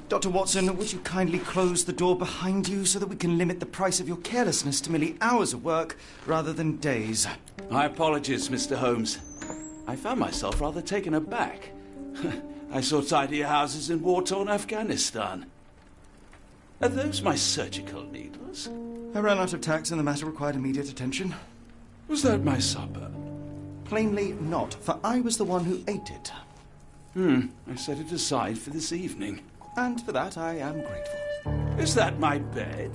Dr. Watson, would you kindly close the door behind you so that we can limit the price of your carelessness to merely hours of work rather than days? My apologies, Mr. Holmes. I found myself rather taken aback. I saw tidier houses in war-torn Afghanistan. Are those my surgical needles? I ran out of tacks and the matter required immediate attention. Was that my supper? Plainly not, for I was the one who ate it. I set it aside for this evening. And for that I am grateful. Is that my bed?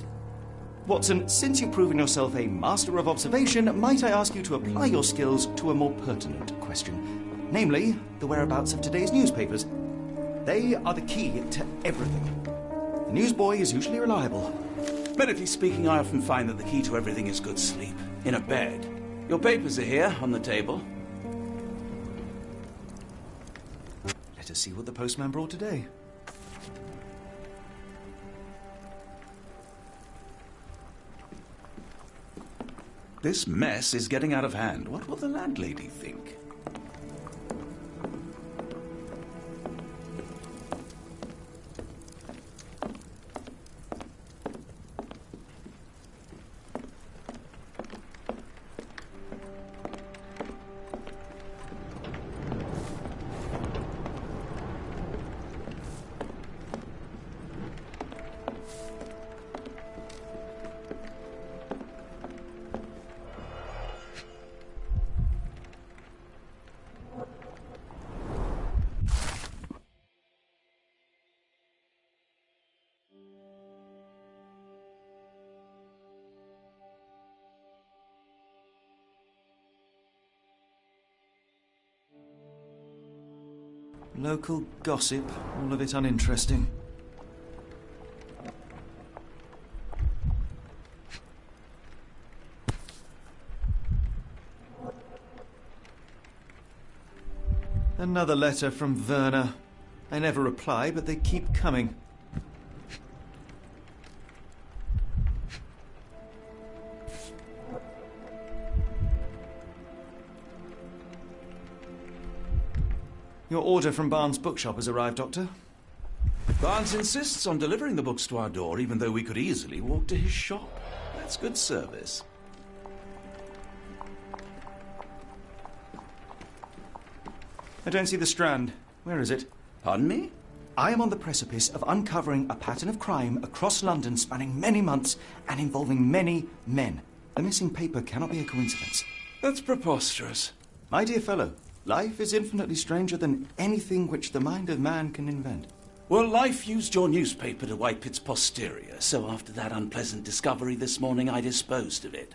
Watson, since you've proven yourself a master of observation, might I ask you to apply your skills to a more pertinent question? Namely, the whereabouts of today's newspapers. They are the key to everything. The newsboy is usually reliable. Medically speaking, I often find that the key to everything is good sleep. In a bed. Your papers are here, on the table. Let us see what the postman brought today. This mess is getting out of hand. What will the landlady think? Local gossip, all of it uninteresting. Another letter from Werner. I never reply, but they keep coming. Your order from Barnes' bookshop has arrived, Doctor. Barnes insists on delivering the books to our door, even though we could easily walk to his shop. That's good service. I don't see the Strand. Where is it? Pardon me? I am on the precipice of uncovering a pattern of crime across London spanning many months and involving many men. The missing paper cannot be a coincidence. That's preposterous. My dear fellow, life is infinitely stranger than anything which the mind of man can invent. Well, life used your newspaper to wipe its posterior, so after that unpleasant discovery this morning, I disposed of it.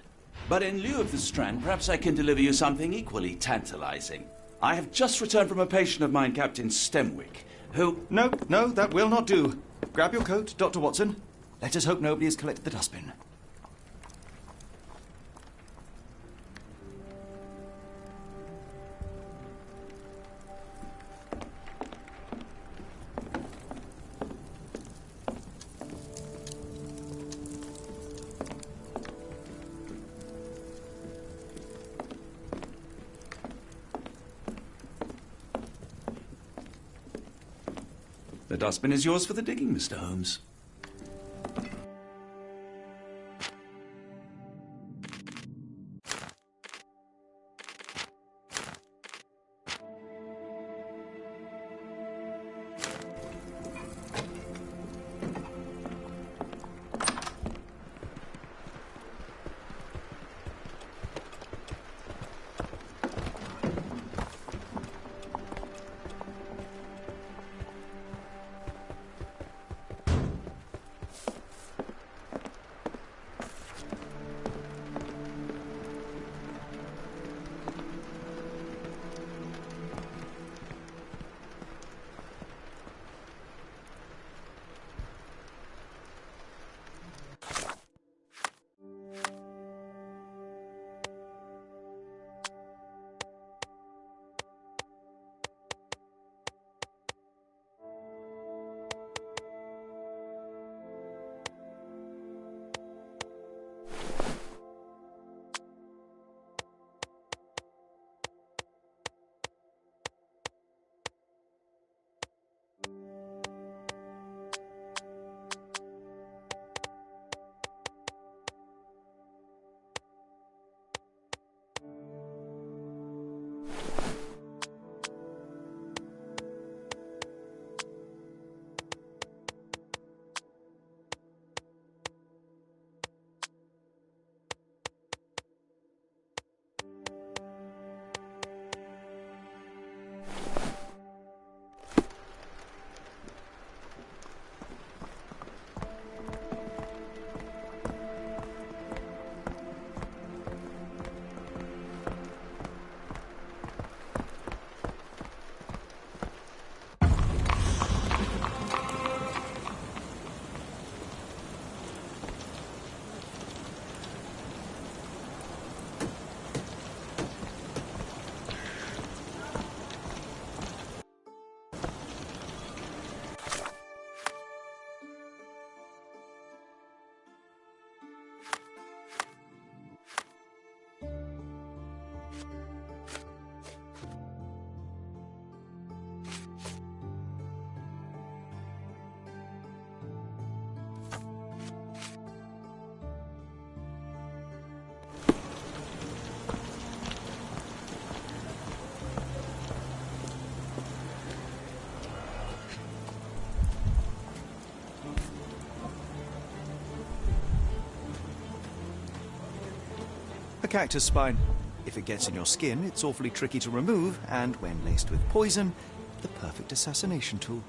But in lieu of the Strand, perhaps I can deliver you something equally tantalizing. I have just returned from a patient of mine, Captain Stemwick, who... No, that will not do. Grab your coat, Dr. Watson. Let us hope nobody has collected the dustbin. The dustbin is yours for the digging, Mr. Holmes. cactus spine. If it gets in your skin, it's awfully tricky to remove, and when laced with poison, the perfect assassination tool.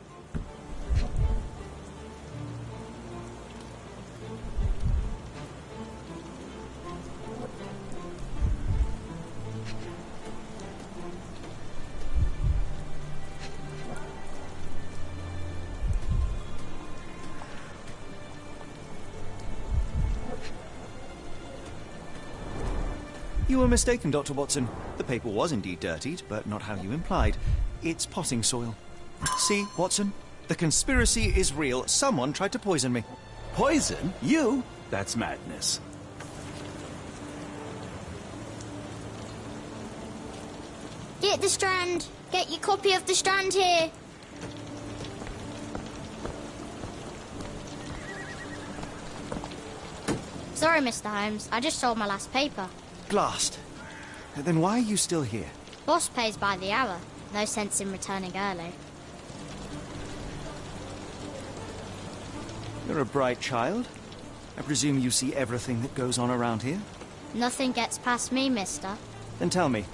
You were mistaken, Dr. Watson. The paper was indeed dirtied, but not how you implied. It's potting soil. See, Watson? The conspiracy is real. Someone tried to poison me. Poison? You? That's madness. Get the Strand. Get your copy of the Strand here. Sorry, Mr. Holmes. I just sold my last paper. Blast. Then why are you still here? Boss pays by the hour. No sense in returning early. You're a bright child. I presume you see everything that goes on around here? Nothing gets past me, mister. Then tell me,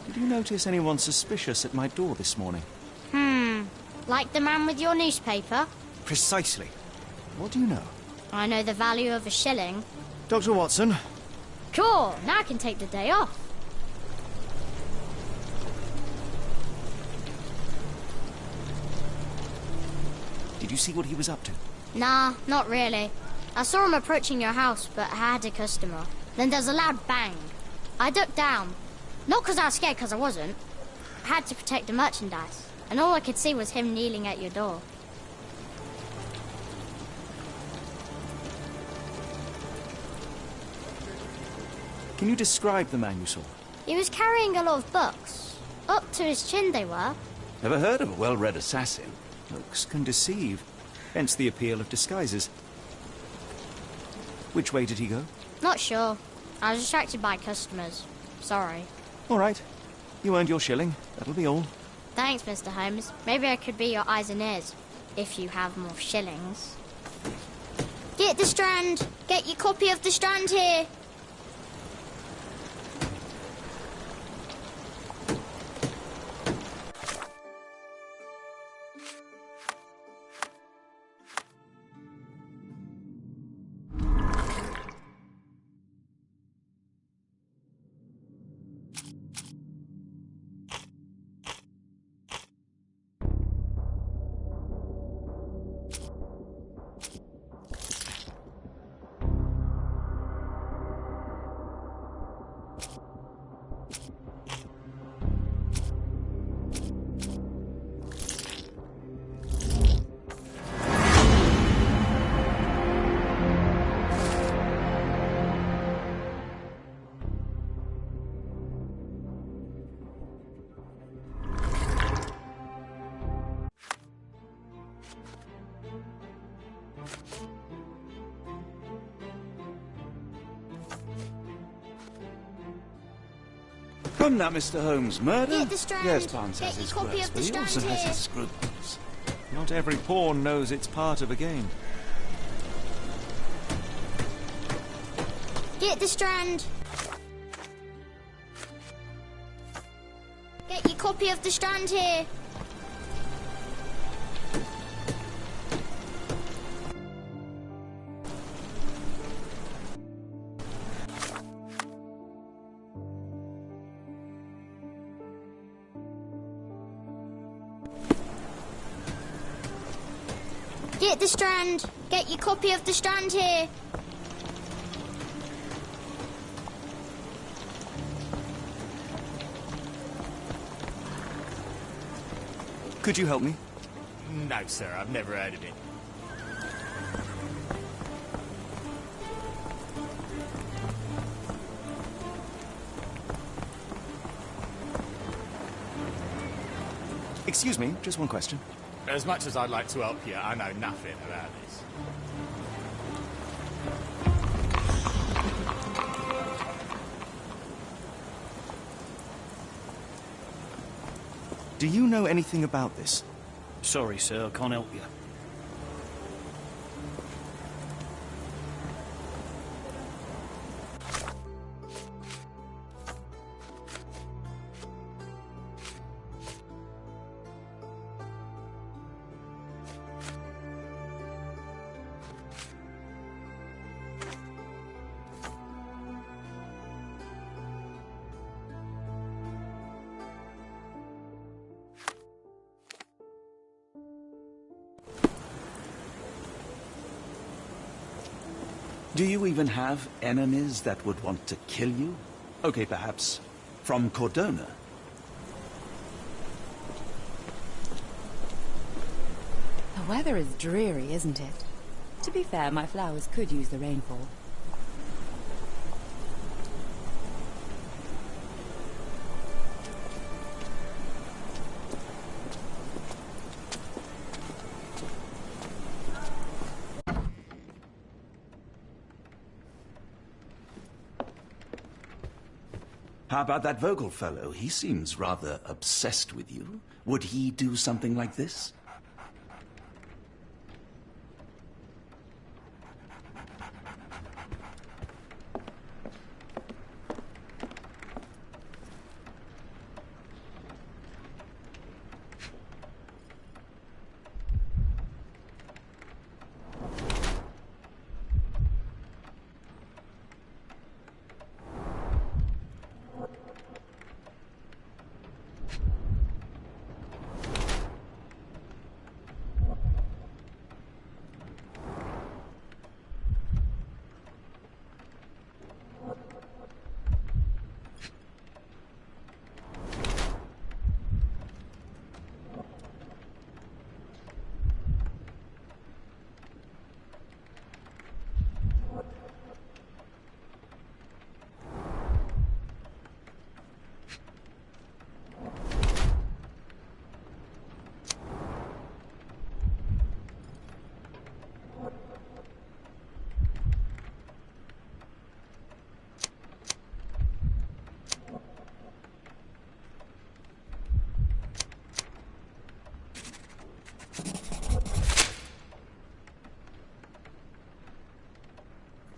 did you notice anyone suspicious at my door this morning? Like the man with your newspaper? Precisely. What do you know? I know the value of a shilling. Dr. Watson. Cool, now I can take the day off. Did you see what he was up to? Nah, not really. I saw him approaching your house, but I had a customer. Then there's a loud bang. I ducked down. Not because I was scared, because I wasn't. I had to protect the merchandise. And all I could see was him kneeling at your door. Can you describe the man you saw? He was carrying a lot of books. Up to his chin they were. Never heard of a well-read assassin. Looks can deceive. Hence the appeal of disguises. Which way did he go? Not sure. I was distracted by customers. Sorry. All right. You earned your shilling. That'll be all. Thanks, Mr. Holmes. Maybe I could be your eyes and ears, if you have more shillings. Get the Strand! Get your copy of the Strand here! Come now, Mr. Holmes. Murder? Get the Strand. Yes, Barnes Get has his your copy quirks, of but the he also Strand has here. his scruples. Not every pawn knows it's part of a game. Get the Strand. Get your copy of the Strand here. Get the Strand. Get your copy of the Strand here. Could you help me? No, sir, I've never heard of it. Excuse me, just one question. As much as I'd like to help you, I know nothing about this. Do you know anything about this? Sorry, sir, I can't help you. Do you even have enemies that would want to kill you? Okay, perhaps from Cordona. The weather is dreary, isn't it? To be fair, my flowers could use the rainfall. How about that Vogel fellow? He seems rather obsessed with you. Would he do something like this?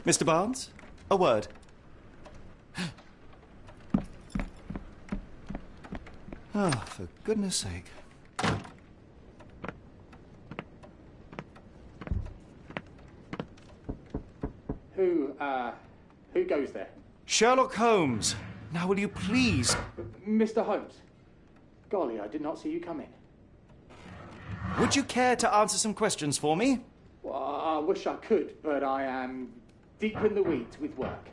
Mr. Barnes, a word. Oh, for goodness sake. Who goes there? Sherlock Holmes. Now will you please... Mr. Holmes. Golly, I did not see you come in. Would you care to answer some questions for me? Well, I wish I could, but I am deep in the weeds with work.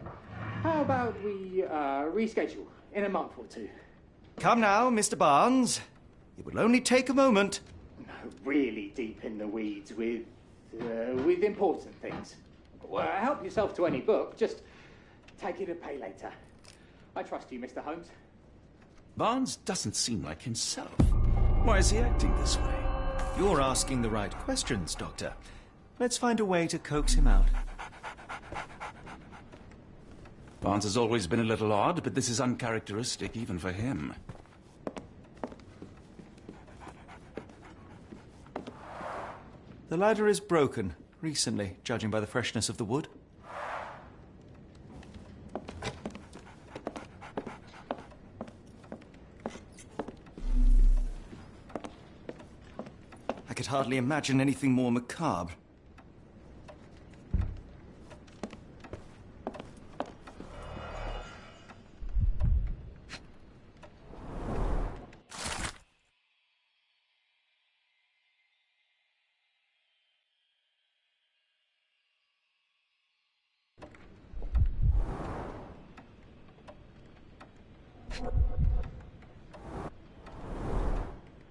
How about we reschedule in a month or two? Come now, Mr. Barnes. It will only take a moment. No, really deep in the weeds with important things. Well, help yourself to any book. Just take it to pay later. I trust you, Mr. Holmes. Barnes doesn't seem like himself. Why is he acting this way? You're asking the right questions, Doctor. Let's find a way to coax him out. Barnes has always been a little odd, but this is uncharacteristic even for him. The ladder is broken, recently, judging by the freshness of the wood. I could hardly imagine anything more macabre.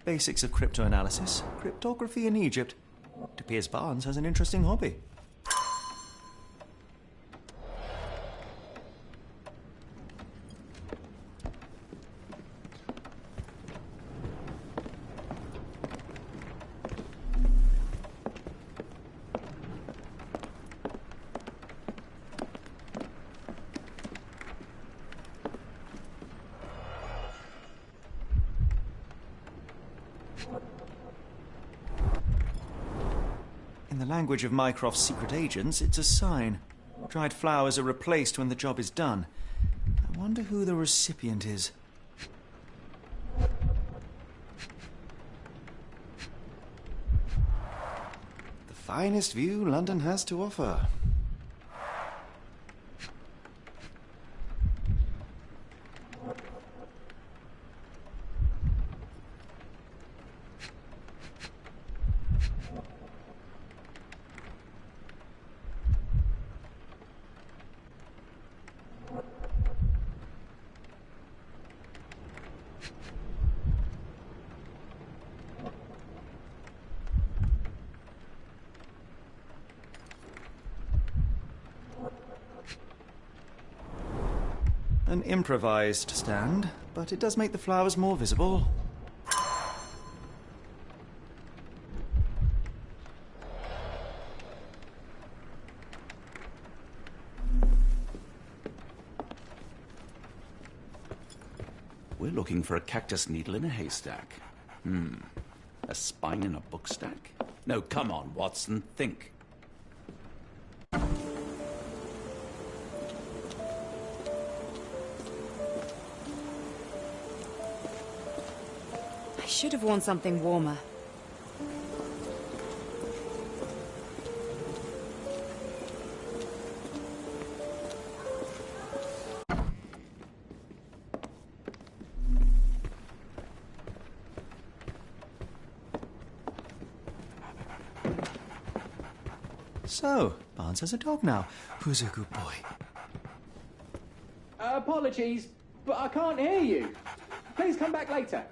Basics of cryptoanalysis, cryptography in Egypt. It appears Barnes has an interesting hobby. In the language of Mycroft's secret agents, it's a sign. Dried flowers are replaced when the job is done. I wonder who the recipient is. The finest view London has to offer. An improvised stand, but it does make the flowers more visible. We're looking for a cactus needle in a haystack. A spine in a book stack? No, come on, Watson, think. I should have worn something warmer. So, Barnes has a dog now. Who's a good boy? Apologies, but I can't hear you. Please come back later.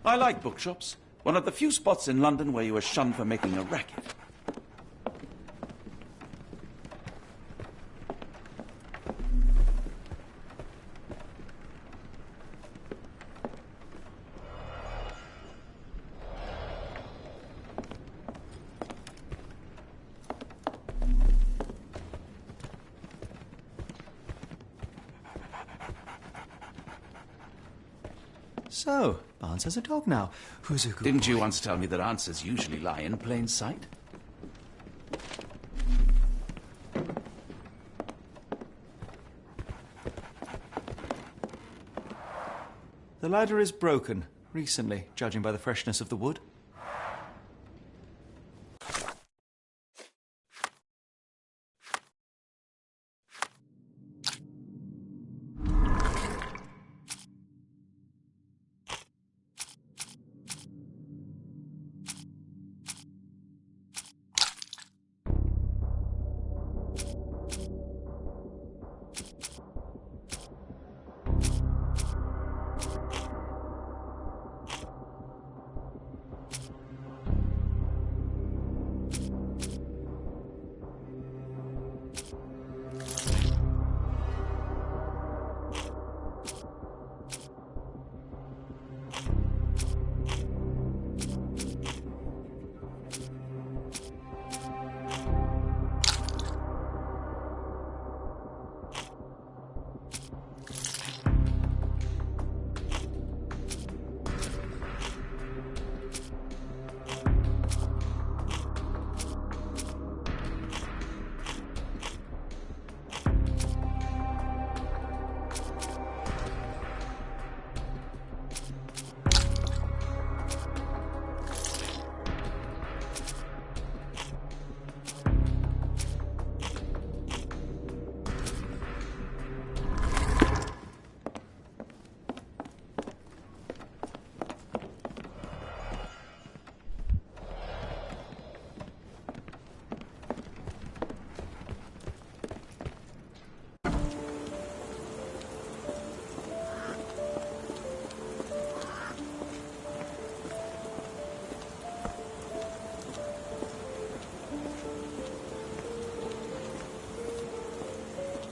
I like bookshops. One of the few spots in London where you are shunned for making a racket. So, Barnes has a dog now. Who's a good Didn't boy? you once tell me that answers usually lie in plain sight? The ladder is broken, recently, judging by the freshness of the wood.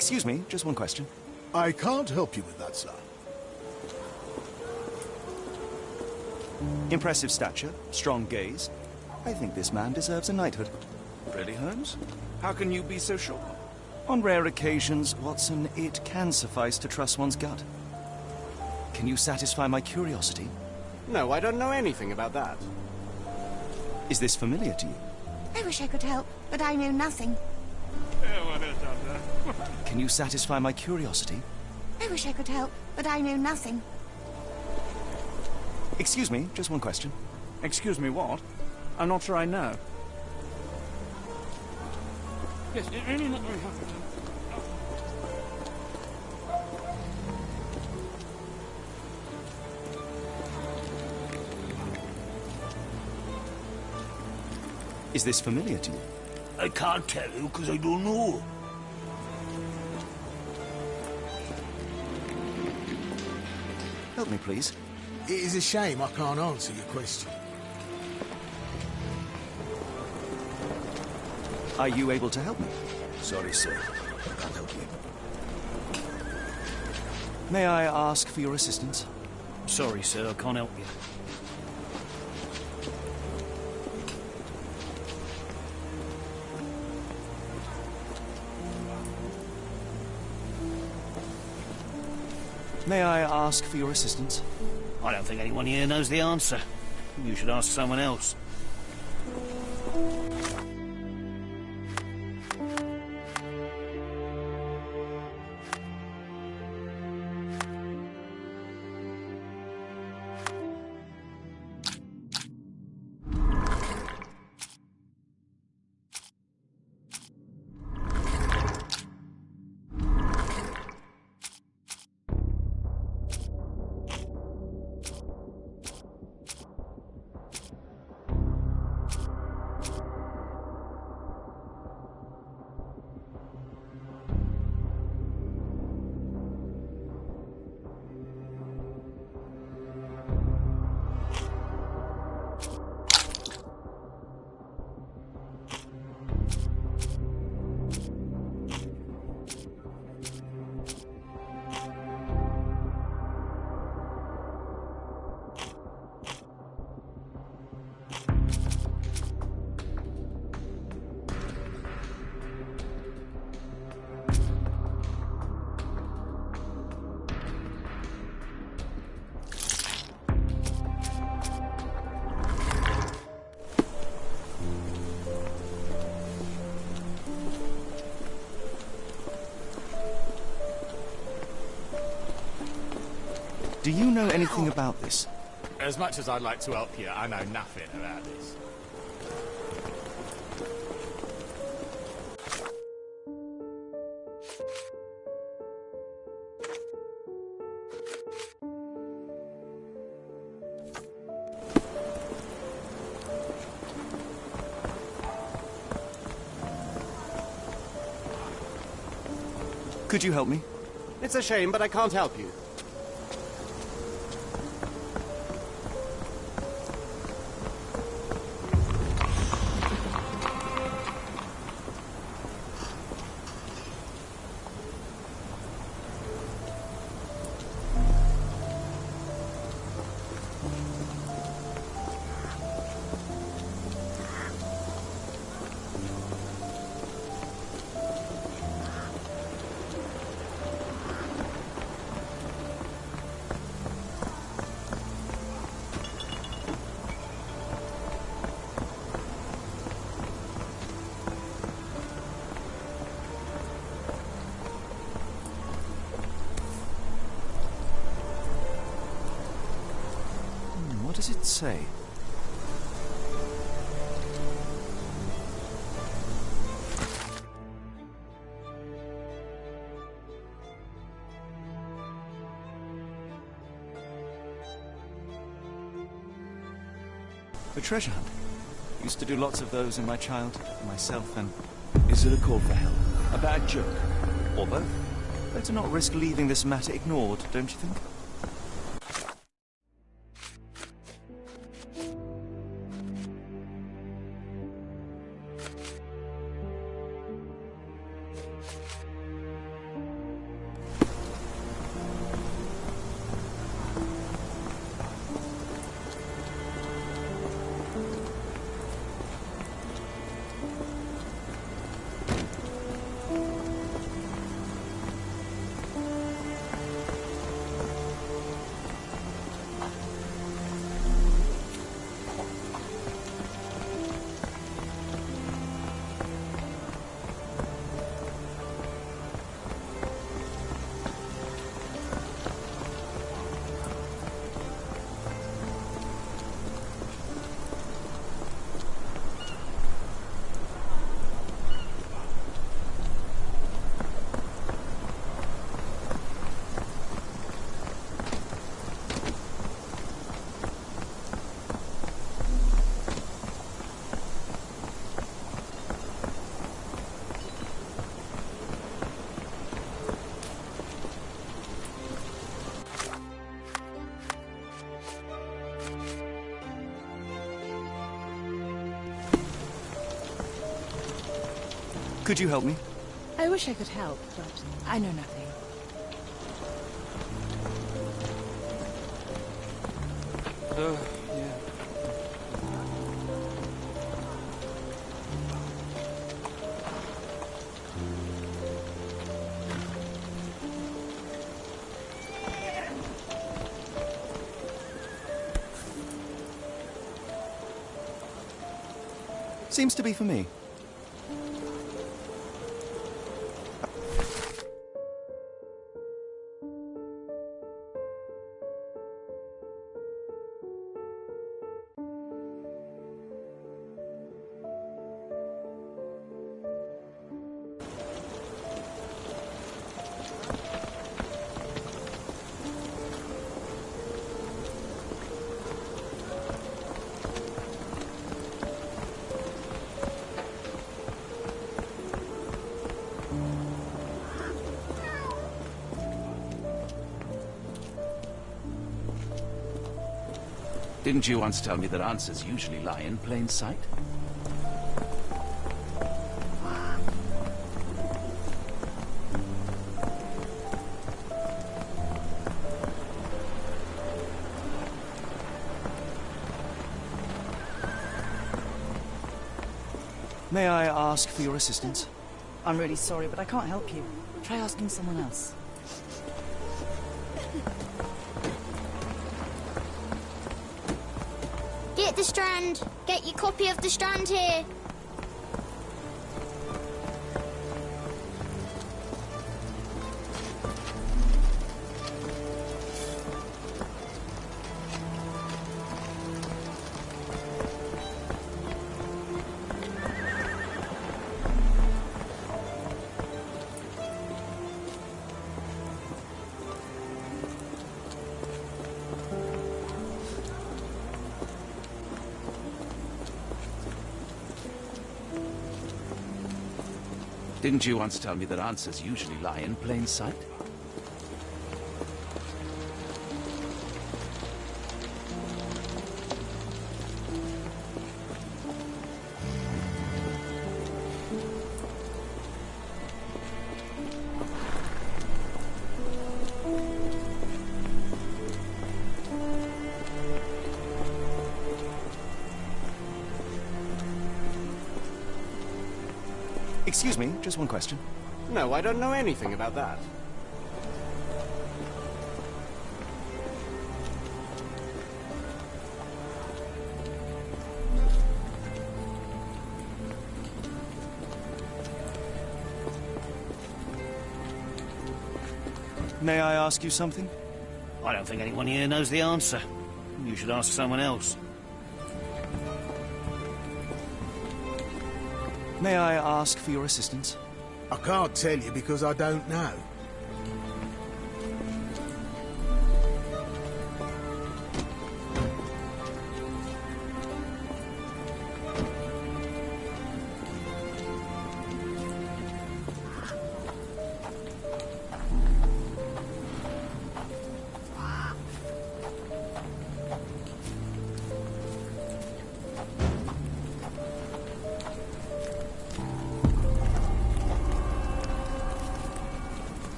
Excuse me, just one question. I can't help you with that, sir. Impressive stature, strong gaze. I think this man deserves a knighthood. Really, Holmes? How can you be so sure? On rare occasions, Watson, it can suffice to trust one's gut. Can you satisfy my curiosity? No, I don't know anything about that. Is this familiar to you? I wish I could help, but I know nothing. Can you satisfy my curiosity? I wish I could help, but I know nothing. Excuse me, just one question. Excuse me, what? I'm not sure I know. Yes, really not very happy. Is this familiar to you? I can't tell you because I don't know. Help me, please. It is a shame I can't answer your question. Are you able to help me? Sorry, sir. I can't help you. May I ask for your assistance? Sorry, sir, I can't help you. May I ask for your assistance? I don't think anyone here knows the answer. You should ask someone else. Do you know anything about this? As much as I'd like to help you, I know nothing about this. Could you help me? It's a shame, but I can't help you. What does it say? A treasure hunt. Used to do lots of those in my childhood, myself and... Is it a call for help? A bad joke? or both. Better not risk leaving this matter ignored, don't you think? Could you help me? I wish I could help, but I know nothing. Yeah. Seems to be for me. Didn't you once tell me that answers usually lie in plain sight? May I ask for your assistance? I'm really sorry, but I can't help you. Try asking someone else. Get the Strand! Get your copy of the Strand here! Didn't you once tell me that answers usually lie in plain sight? Excuse me, just one question. No, I don't know anything about that. May I ask you something? I don't think anyone here knows the answer. You should ask someone else. May I ask for your assistance? I can't tell you because I don't know.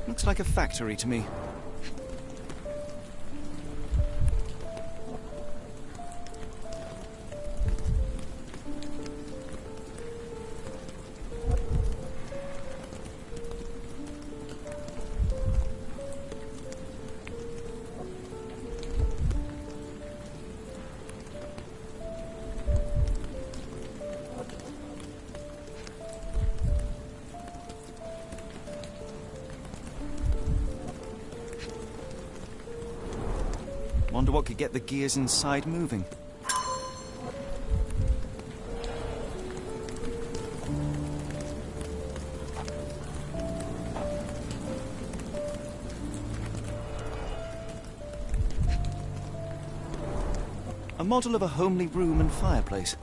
Looks like a factory to me. Wonder what could get the gears inside moving. A model of a homely room and fireplace.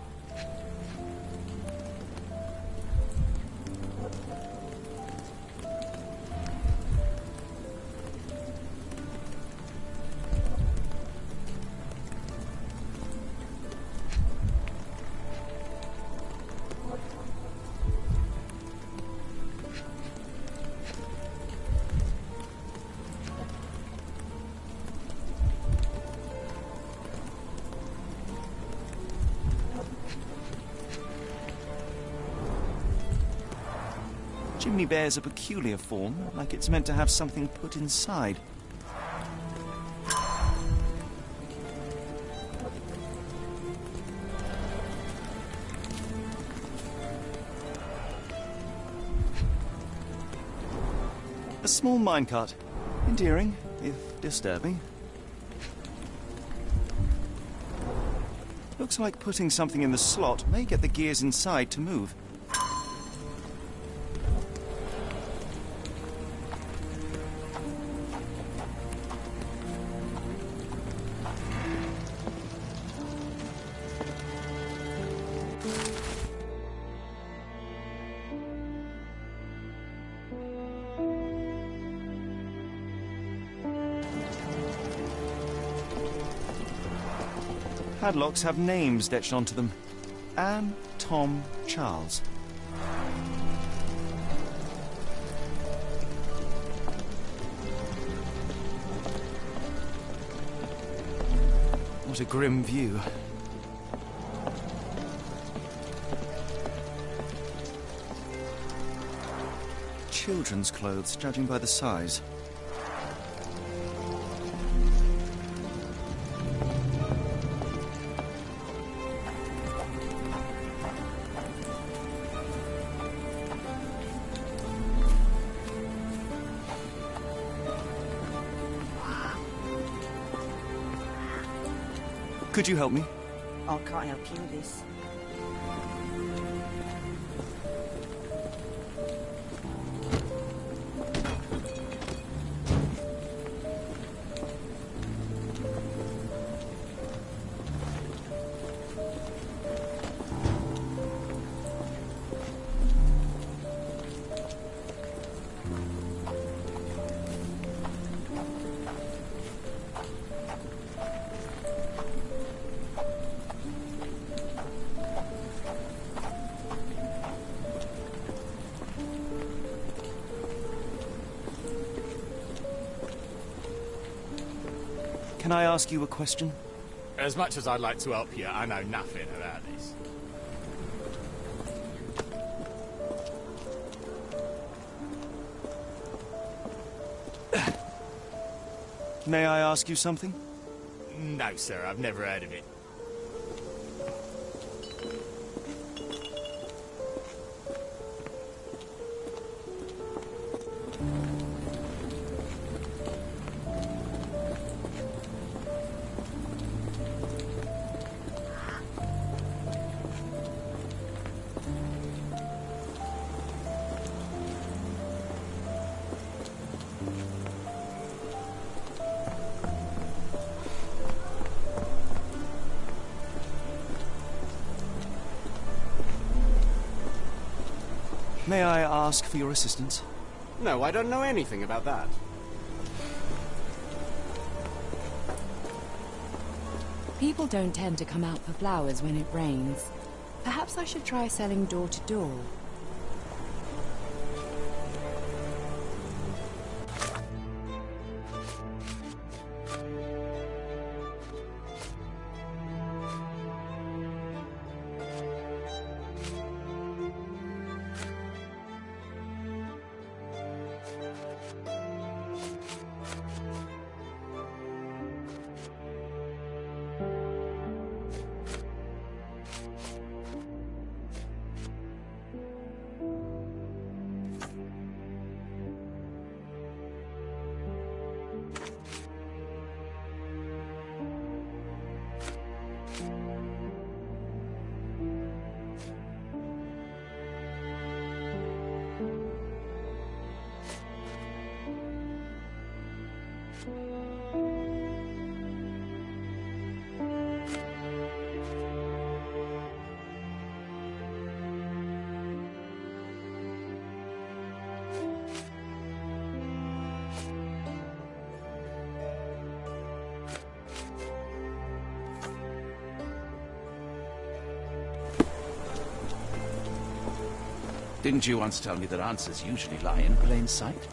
Chimney bears a peculiar form, like it's meant to have something put inside. A small minecart. Endearing, if disturbing. Looks like putting something in the slot may get the gears inside to move. Padlocks have names etched onto them. Anne, Tom, Charles. What a grim view. Children's clothes, judging by the size. Could you help me? I can't help you with this. Can I ask you a question? As much as I'd like to help you, I know nothing about this. May I ask you something? No, sir, I've never heard of it. May I ask for your assistance? No, I don't know anything about that. People don't tend to come out for flowers when it rains. Perhaps I should try selling door to door. Didn't you once tell me that answers usually lie in plain sight?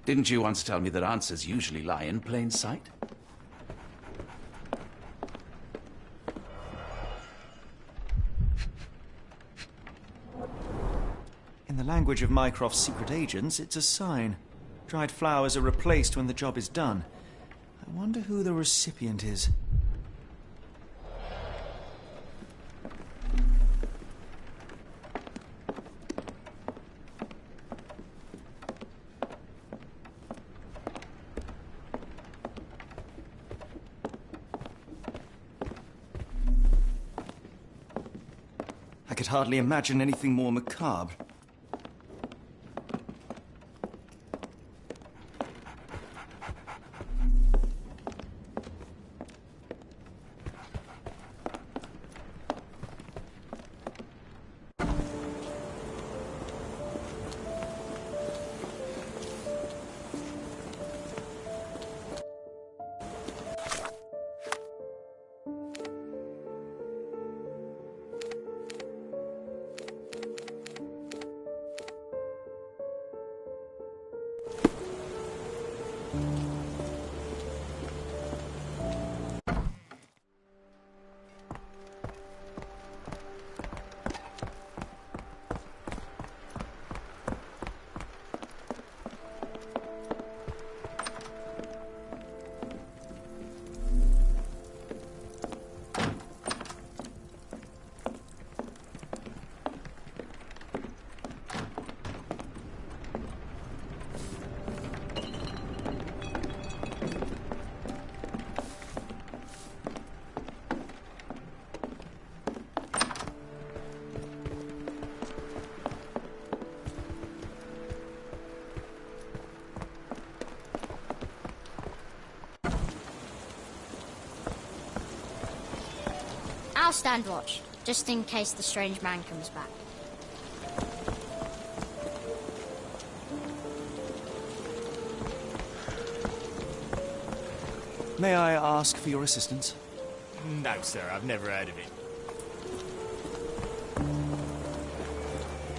Didn't you once tell me that answers usually lie in plain sight? In the language of Mycroft's secret agents, it's a sign. Dried flowers are replaced when the job is done. I wonder who the recipient is. I could hardly imagine anything more macabre. I'll stand watch, just in case the strange man comes back. May I ask for your assistance? No, sir, I've never heard of it.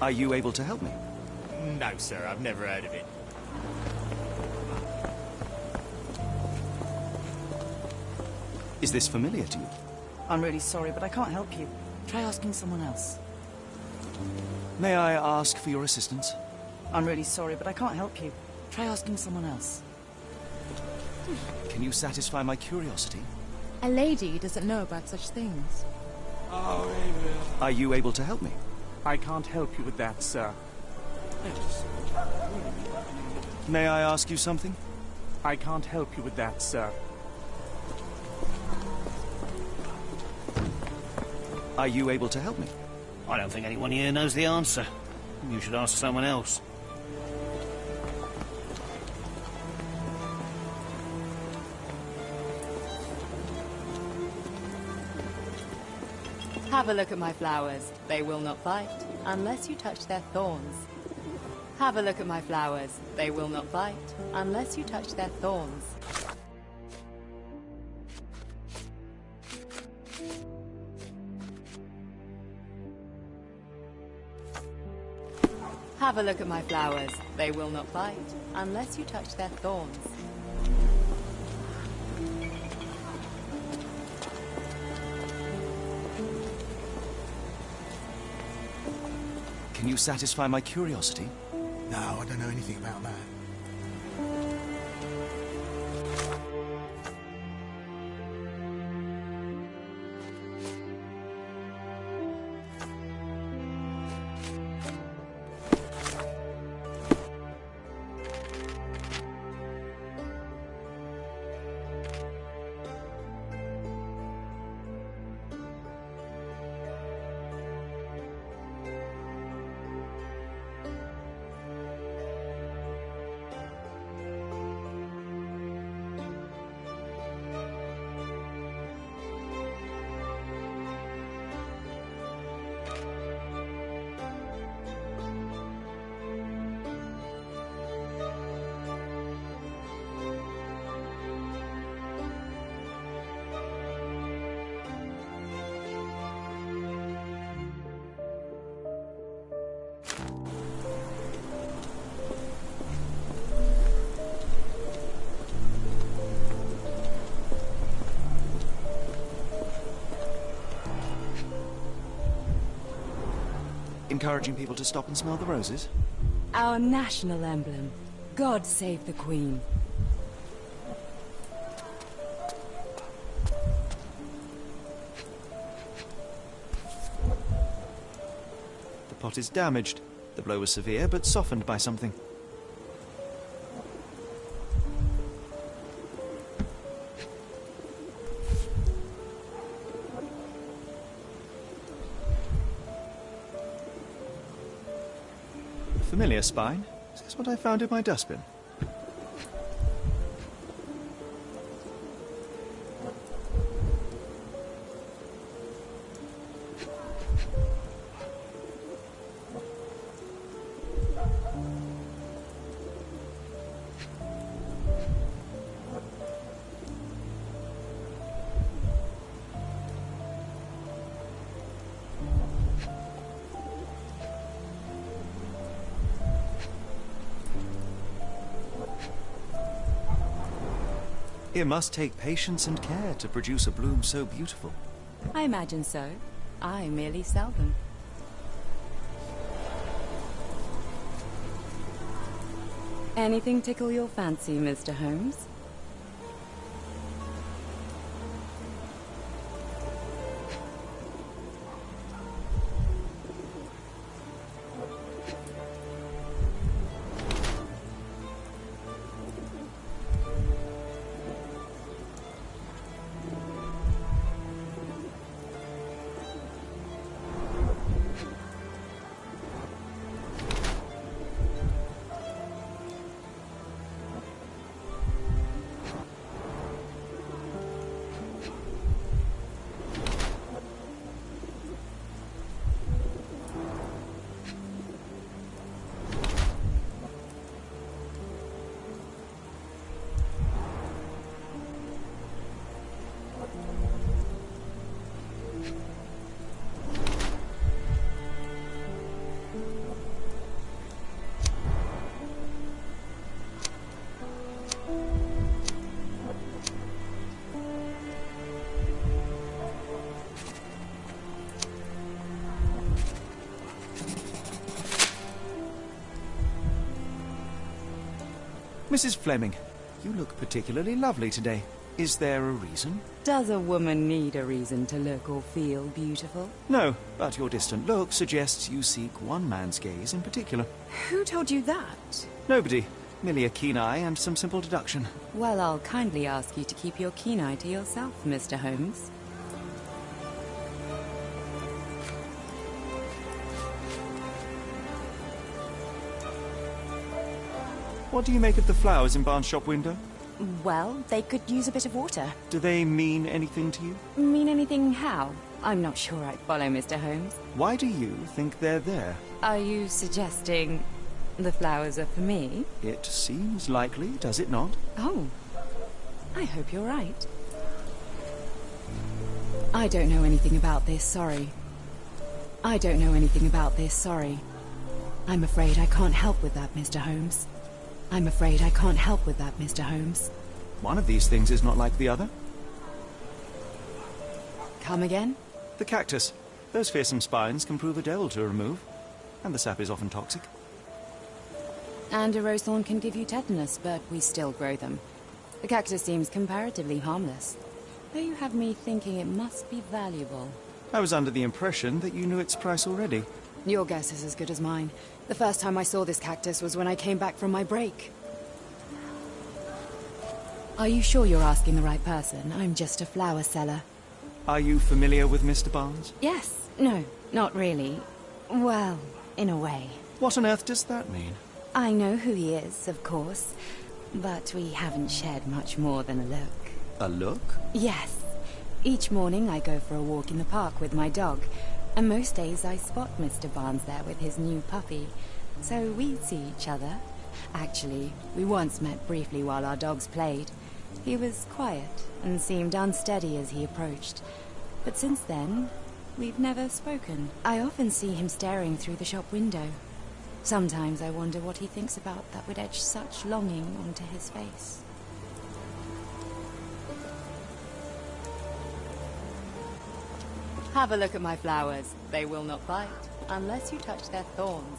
Are you able to help me? No, sir, I've never heard of it. Is this familiar to you? I'm really sorry, but I can't help you. Try asking someone else. May I ask for your assistance? I'm really sorry, but I can't help you. Try asking someone else. Can you satisfy my curiosity? A lady doesn't know about such things. Are you able to help me? I can't help you with that, sir. May I ask you something? I can't help you with that, sir. Are you able to help me? I don't think anyone here knows the answer. You should ask someone else. Have a look at my flowers. They will not bite unless you touch their thorns. Have a look at my flowers. They will not bite unless you touch their thorns. Have a look at my flowers. They will not bite unless you touch their thorns. Can you satisfy my curiosity? No, I don't know anything about that. Encouraging people to stop and smell the roses? Our national emblem. God save the Queen. The pot is damaged. The blow was severe, but softened by something. Familiar spine. Is this what I found in my dustbin? It must take patience and care to produce a bloom so beautiful. I imagine so. I merely sell them. Anything tickle your fancy, Mr. Holmes? Mrs. Fleming, you look particularly lovely today. Is there a reason? Does a woman need a reason to look or feel beautiful? No, but your distant look suggests you seek one man's gaze in particular. Who told you that? Nobody. Merely a keen eye and some simple deduction. Well, I'll kindly ask you to keep your keen eye to yourself, Mr. Holmes. What do you make of the flowers in Barnes' shop window? Well, they could use a bit of water. Do they mean anything to you? Mean anything how? I'm not sure I follow, Mr. Holmes. Why do you think they're there? Are you suggesting the flowers are for me? It seems likely, does it not? Oh, I hope you're right. I don't know anything about this, sorry. I don't know anything about this, sorry. I'm afraid I can't help with that, Mr. Holmes. I'm afraid I can't help with that, Mr. Holmes. One of these things is not like the other. Come again? The cactus. Those fearsome spines can prove a devil to remove. And the sap is often toxic. And a rose thorn can give you tetanus, but we still grow them. The cactus seems comparatively harmless. Though you have me thinking it must be valuable. I was under the impression that you knew its price already. Your guess is as good as mine. The first time I saw this cactus was when I came back from my break. Are you sure you're asking the right person? I'm just a flower seller. Are you familiar with Mr. Barnes? Yes. No, not really. Well, in a way. What on earth does that mean? I know who he is, of course. But we haven't shared much more than a look. A look? Yes. Each morning I go for a walk in the park with my dog. And most days I spot Mr. Barnes there with his new puppy. So we see each other. Actually, we once met briefly while our dogs played. He was quiet and seemed unsteady as he approached. But since then, we've never spoken. I often see him staring through the shop window. Sometimes I wonder what he thinks about that would etch such longing onto his face. Have a look at my flowers. They will not bite unless you touch their thorns.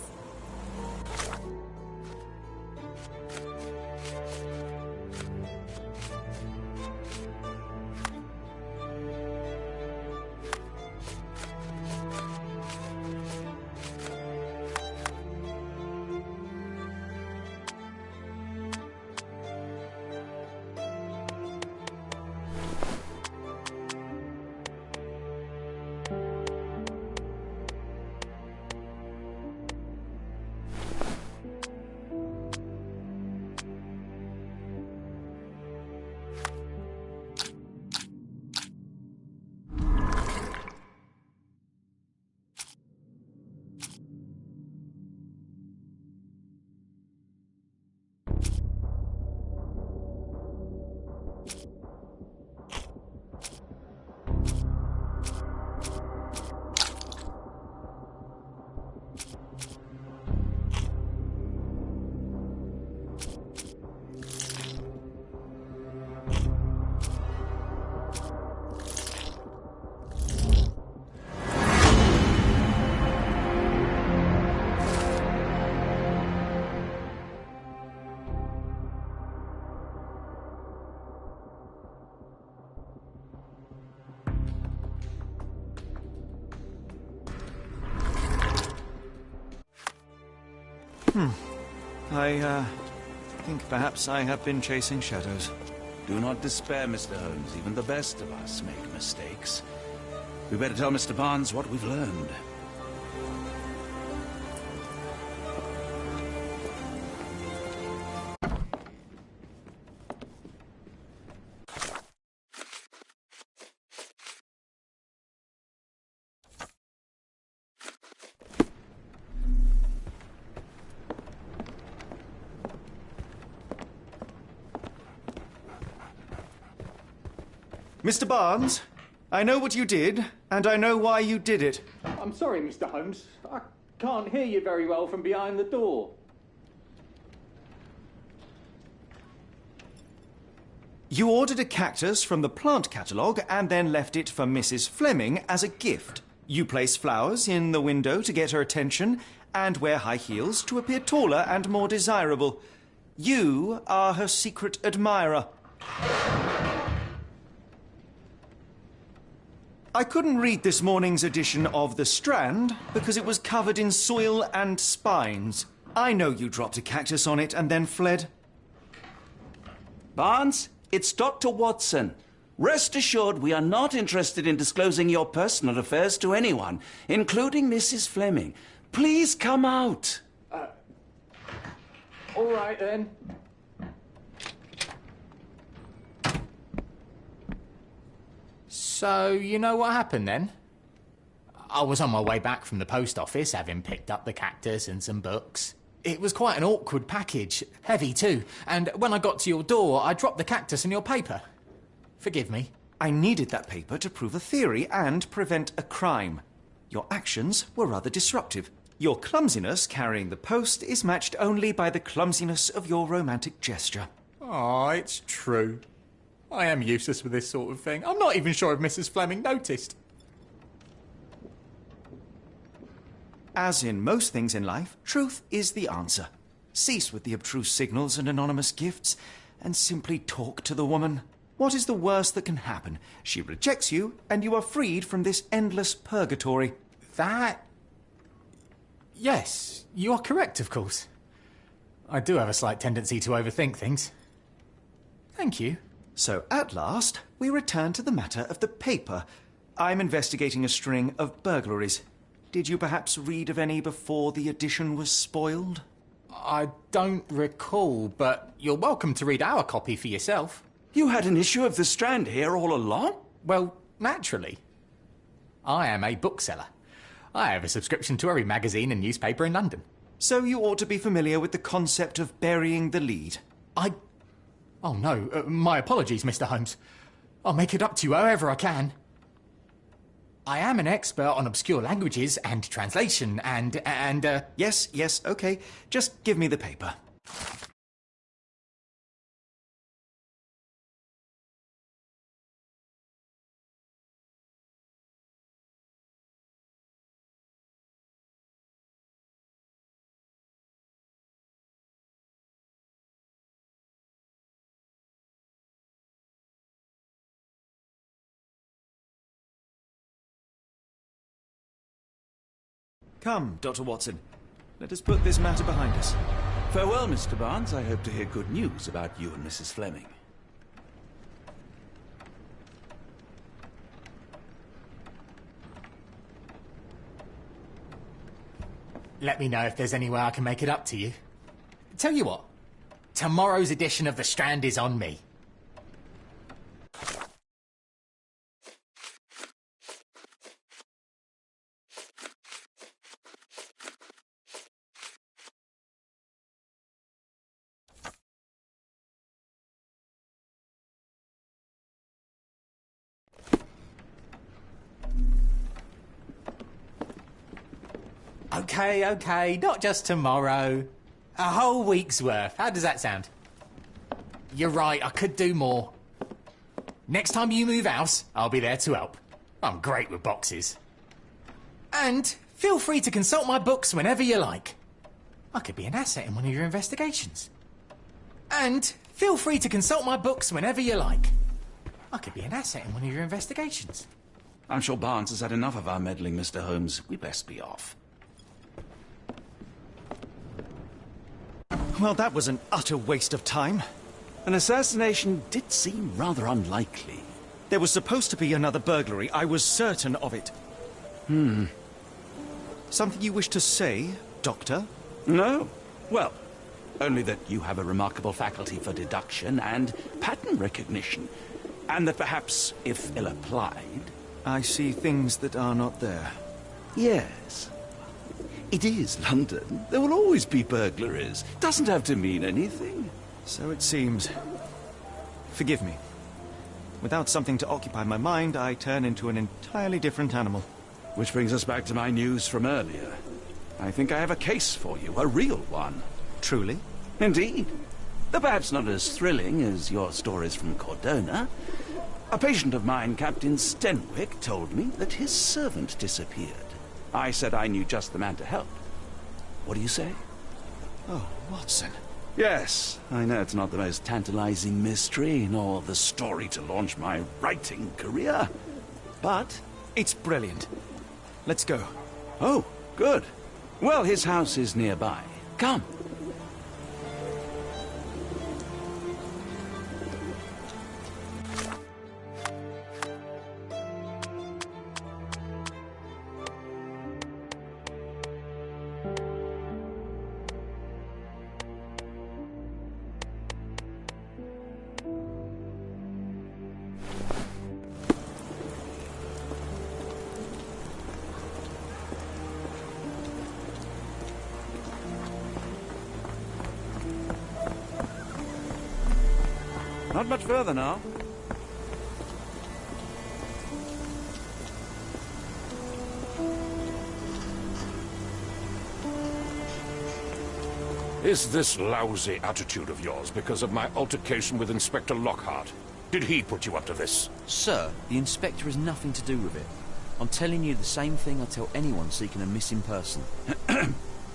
I think perhaps I have been chasing shadows. Do not despair, Mr. Holmes. Even the best of us make mistakes. We better tell Mr. Barnes what we've learned. Mr. Barnes, I know what you did, and I know why you did it. I'm sorry, Mr. Holmes. I can't hear you very well from behind the door. You ordered a cactus from the plant catalogue and then left it for Mrs. Fleming as a gift. You place flowers in the window to get her attention and wear high heels to appear taller and more desirable. You are her secret admirer. I couldn't read this morning's edition of The Strand because it was covered in soil and spines. I know you dropped a cactus on it and then fled. Barnes, it's Dr. Watson. Rest assured we are not interested in disclosing your personal affairs to anyone, including Mrs. Fleming. Please come out. All right, then. So, you know what happened then? I was on my way back from the post office, having picked up the cactus and some books. It was quite an awkward package, heavy too, and when I got to your door, I dropped the cactus and your paper. Forgive me. I needed that paper to prove a theory and prevent a crime. Your actions were rather disruptive. Your clumsiness carrying the post is matched only by the clumsiness of your romantic gesture. Oh, it's true. I am useless with this sort of thing. I'm not even sure if Mrs. Fleming noticed. As in most things in life, truth is the answer. Cease with the abstruse signals and anonymous gifts, and simply talk to the woman. What is the worst that can happen? She rejects you, and you are freed from this endless purgatory. That... Yes, you are correct, of course. I do have a slight tendency to overthink things. Thank you. So, at last, we return to the matter of the paper. I'm investigating a string of burglaries. Did you perhaps read of any before the edition was spoiled? I don't recall, but you're welcome to read our copy for yourself. You had an issue of The Strand here all along? Well, naturally. I am a bookseller. I have a subscription to every magazine and newspaper in London. So you ought to be familiar with the concept of burying the lead. Oh no, my apologies, Mr. Holmes. I'll make it up to you however I can. I am an expert on obscure languages and translation and Yes, okay. Just give me the paper. Come, Dr. Watson. Let us put this matter behind us. Farewell, Mr. Barnes. I hope to hear good news about you and Mrs. Fleming. Let me know if there's any way I can make it up to you. Tell you what, tomorrow's edition of The Strand is on me. Okay, not just tomorrow. A whole week's worth. How does that sound? You're right, I could do more. Next time you move house, I'll be there to help. I'm great with boxes. And feel free to consult my books whenever you like. I could be an asset in one of your investigations. And feel free to consult my books whenever you like. I could be an asset in one of your investigations. I'm sure Barnes has had enough of our meddling, Mr. Holmes. We best be off. Well, that was an utter waste of time. An assassination did seem rather unlikely. There was supposed to be another burglary. I was certain of it. Something you wish to say, Doctor? No. Well, only that you have a remarkable faculty for deduction and pattern recognition. And that perhaps, if ill-applied... I see things that are not there. Yes. It is London. There will always be burglaries. Doesn't have to mean anything. So it seems. Forgive me. Without something to occupy my mind, I turn into an entirely different animal. Which brings us back to my news from earlier. I think I have a case for you, a real one. Truly? Indeed. Though perhaps not as thrilling as your stories from Cordona. A patient of mine, Captain Stenwick, told me that his servant disappeared. I said I knew just the man to help. What do you say? Oh, Watson. Yes, I know it's not the most tantalizing mystery, nor the story to launch my writing career, but... It's brilliant. Let's go. Oh, good. Well, his house is nearby. Come. Not much further now. Is this lousy attitude of yours because of my altercation with Inspector Lockhart? Did he put you up to this? Sir, the Inspector has nothing to do with it. I'm telling you the same thing I tell anyone seeking a missing person.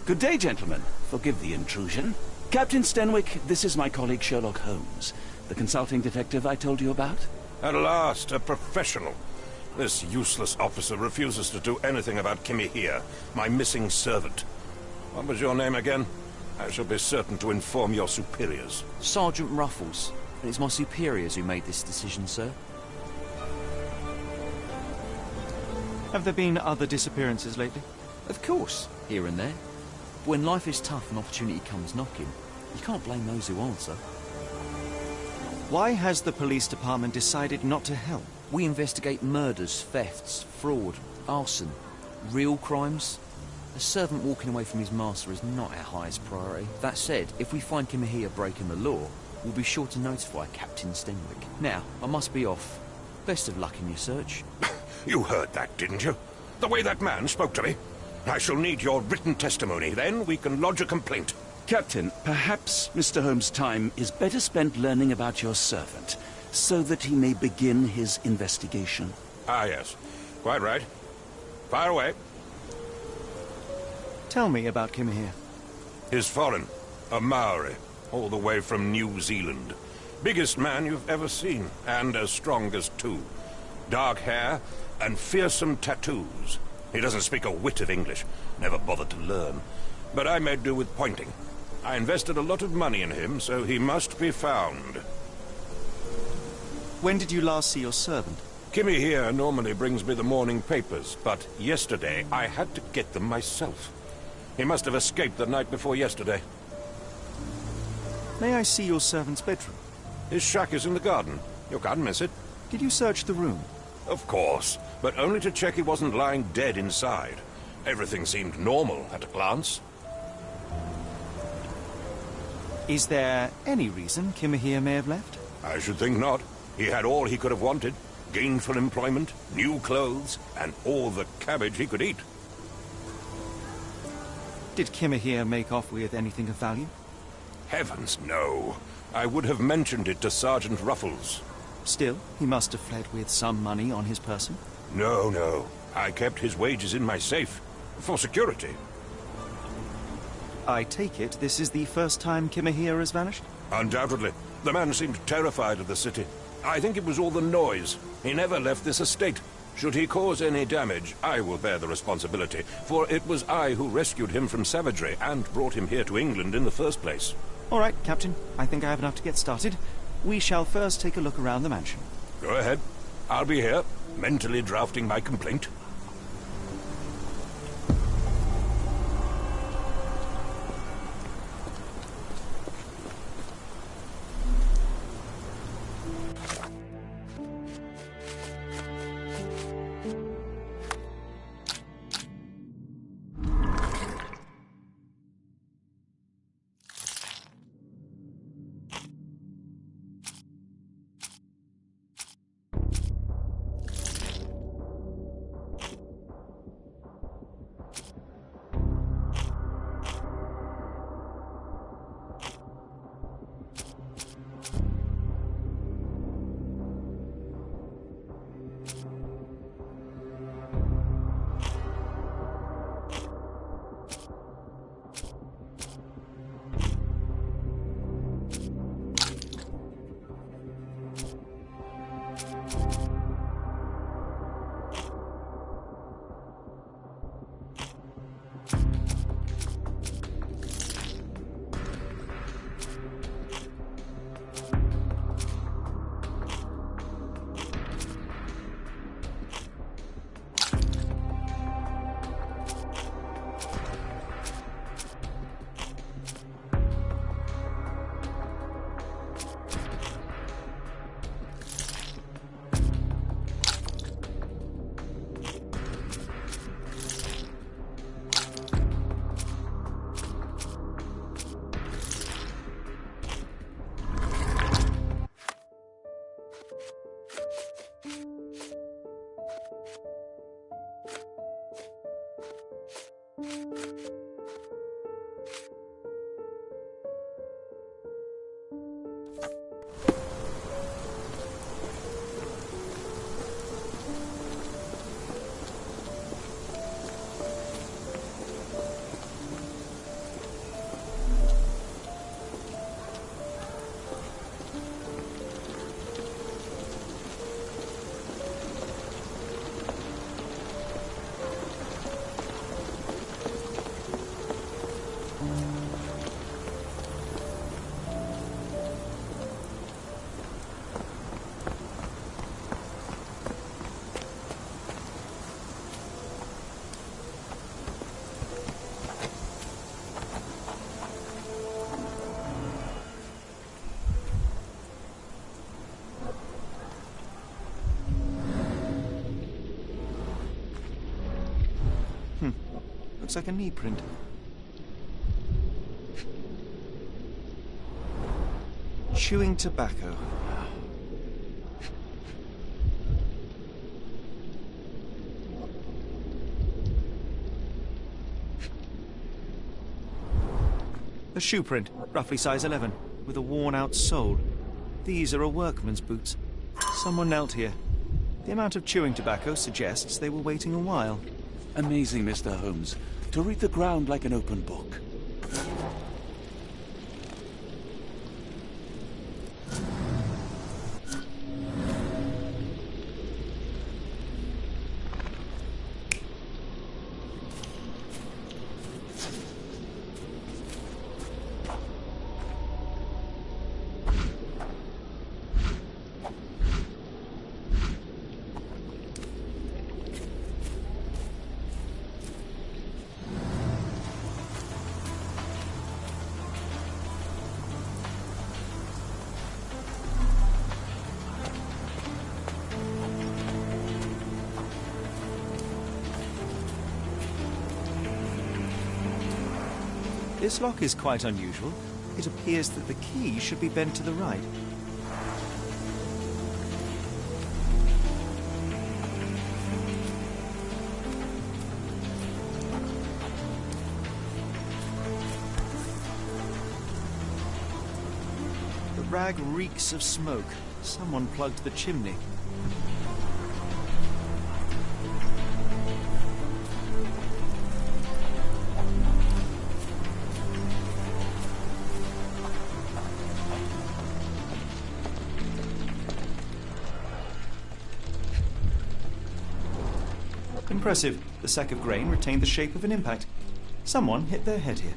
Good day, gentlemen. Forgive the intrusion. Captain Stenwick, this is my colleague Sherlock Holmes, the consulting detective I told you about. At last, a professional. This useless officer refuses to do anything about Kimmy here, my missing servant. What was your name again? I shall be certain to inform your superiors. Sergeant Ruffles. And it's my superiors who made this decision, sir. Have there been other disappearances lately? Of course, here and there. But when life is tough and opportunity comes knocking, you can't blame those who answer. Why has the police department decided not to help? We investigate murders, thefts, fraud, arson, real crimes. A servant walking away from his master is not our highest priority. That said, if we find Kimahia breaking the law, we'll be sure to notify Captain Stenwick. Now, I must be off. Best of luck in your search. You heard that, didn't you? The way that man spoke to me. I shall need your written testimony. Then we can lodge a complaint. Captain, perhaps Mr. Holmes' time is better spent learning about your servant, so that he may begin his investigation. Ah, yes. Quite right. Fire away. Tell me about Kimahia. He's foreign. A Maori. All the way from New Zealand. Biggest man you've ever seen, and as strong as two. Dark hair and fearsome tattoos. He doesn't speak a whit of English. Never bothered to learn. But I made do with pointing. I invested a lot of money in him, so he must be found. When did you last see your servant? Kimmy here normally brings me the morning papers, but yesterday I had to get them myself. He must have escaped the night before yesterday. May I see your servant's bedroom? His shack is in the garden. You can't miss it. Did you search the room? Of course, but only to check he wasn't lying dead inside. Everything seemed normal at a glance. Is there any reason Kimahia may have left? I should think not. He had all he could have wanted. Gainful employment, new clothes, and all the cabbage he could eat. Did Kimahia make off with anything of value? Heavens, no. I would have mentioned it to Sergeant Ruffles. Still, he must have fled with some money on his person? No, no. I kept his wages in my safe. For security. I take it this is the first time Kimahia has vanished? Undoubtedly. The man seemed terrified of the city. I think it was all the noise. He never left this estate. Should he cause any damage, I will bear the responsibility, for it was I who rescued him from savagery and brought him here to England in the first place. All right, Captain. I think I have enough to get started. We shall first take a look around the mansion. Go ahead. I'll be here, mentally drafting my complaint. Looks like a knee print. Chewing tobacco. A shoe print, roughly size 11, with a worn-out sole. These are a workman's boots. Someone knelt here. The amount of chewing tobacco suggests they were waiting a while. Amazing, Mr. Holmes. To read the ground like an open book. This lock is quite unusual. It appears that the key should be bent to the right. The rag reeks of smoke. Someone plugged the chimney. Impressive. The sack of grain retained the shape of an impact. Someone hit their head here.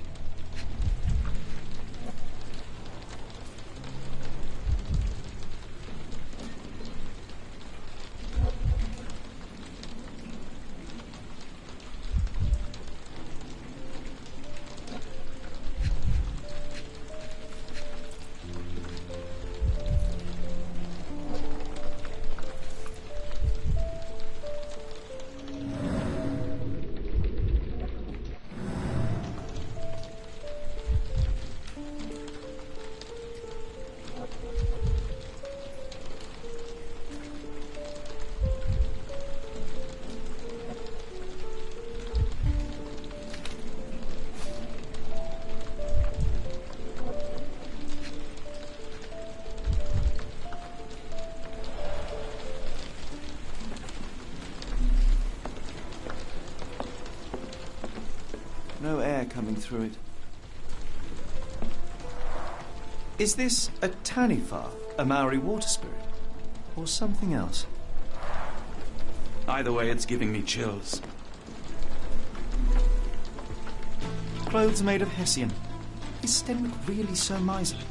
No air coming through it. Is this a Taniwha, a Maori water spirit, or something else? Either way, it's giving me chills. Clothes made of Hessian. Is Stenwick really so miserly?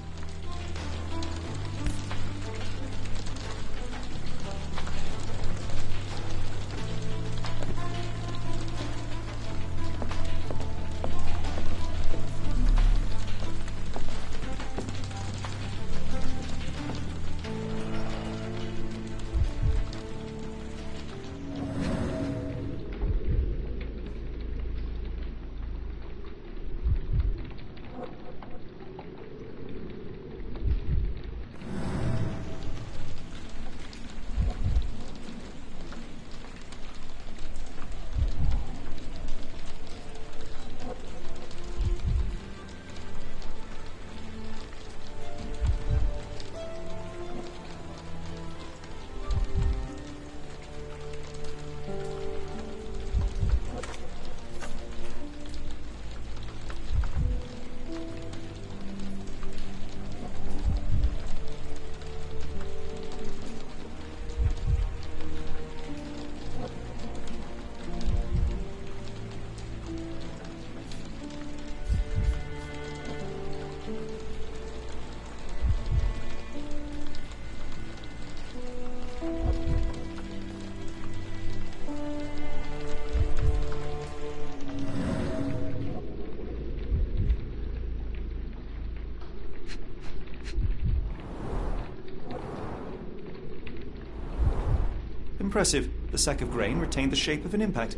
Impressive. The sack of grain retained the shape of an impact.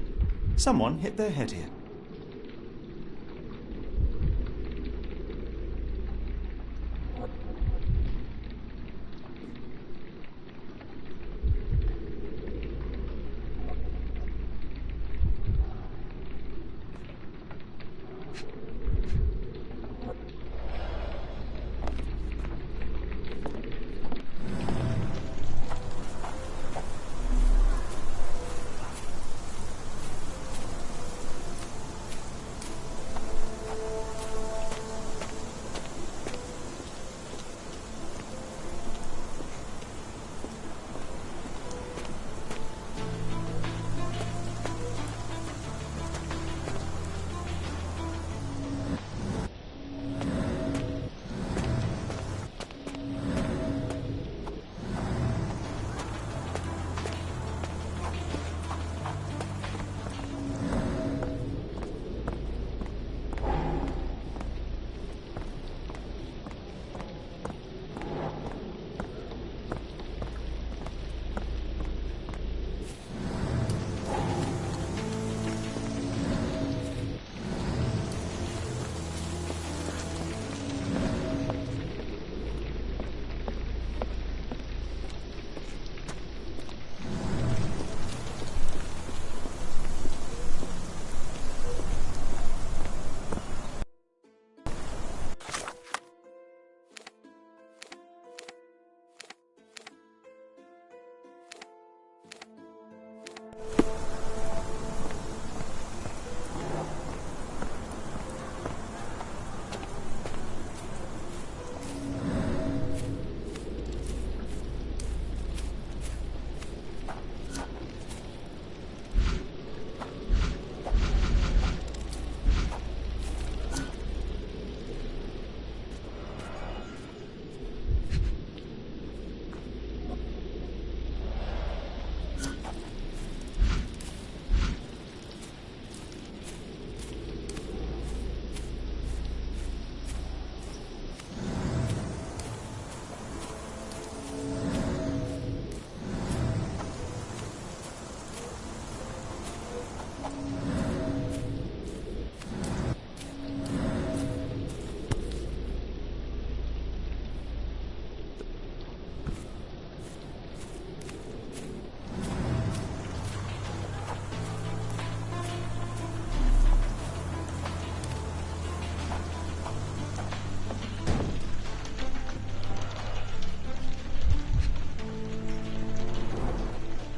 Someone hit their head here.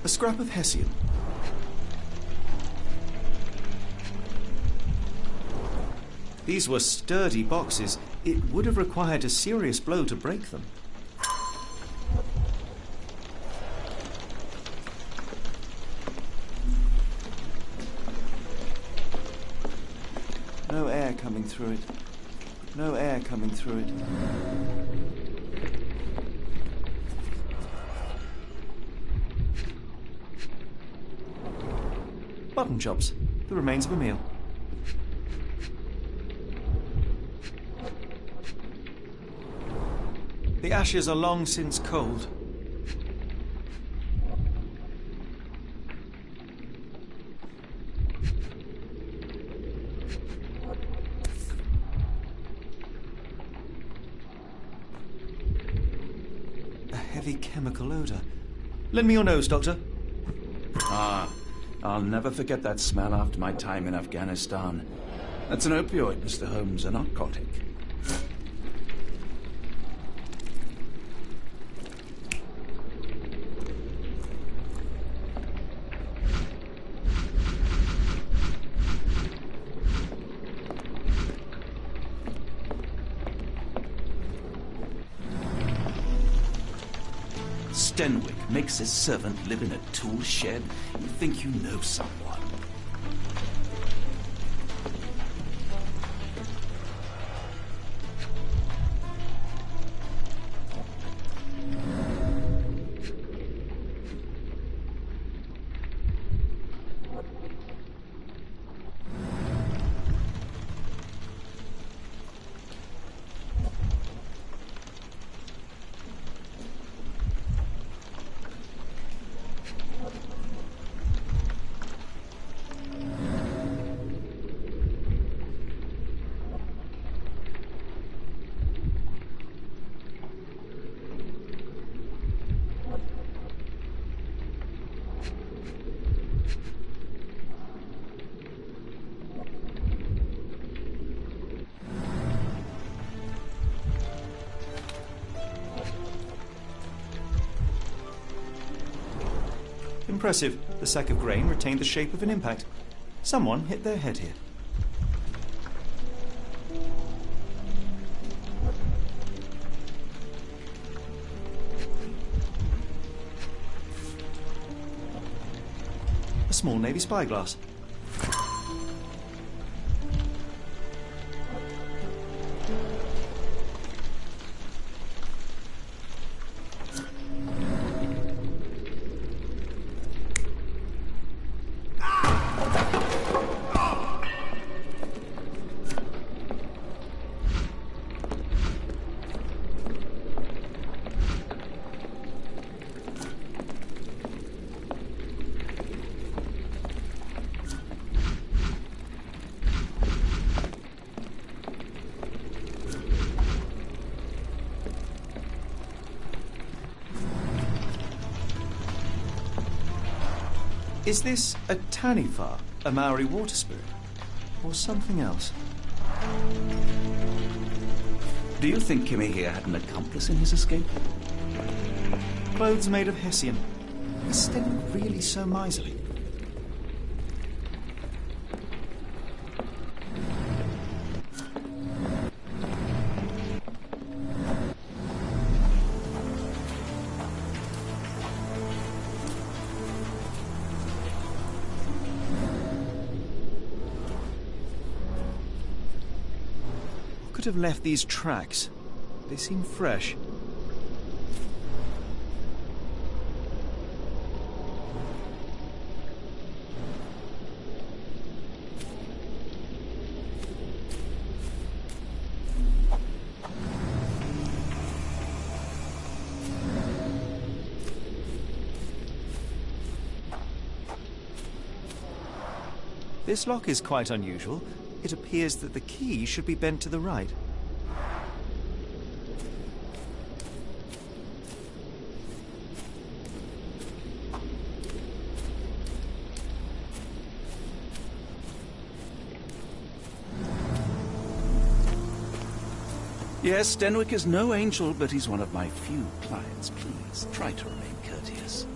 A scrap of hessian. These were sturdy boxes. It would have required a serious blow to break them. No air coming through it. No air coming through it. Mutton chops, the remains of a meal. The ashes are long since cold. A heavy chemical odour. Lend me your nose, Doctor. Ah. I'll never forget that smell after my time in Afghanistan. That's an opioid, Mr. Holmes, a narcotic. Stenwick makes his servant live in a tool shed? You think you know someone? Impressive. The sack of grain retained the shape of an impact. Someone hit their head here. A small Navy spyglass. Is this a Taniwha, a Maori water spirit, or something else? Do you think Kimmy here had an accomplice in his escape? Clothes made of Hessian. Is Stenwick really so miserly? Could have left these tracks. They seem fresh. This lock is quite unusual. It appears that the key should be bent to the right. Yes, Stenwick is no angel, but he's one of my few clients. Please, try to remain courteous.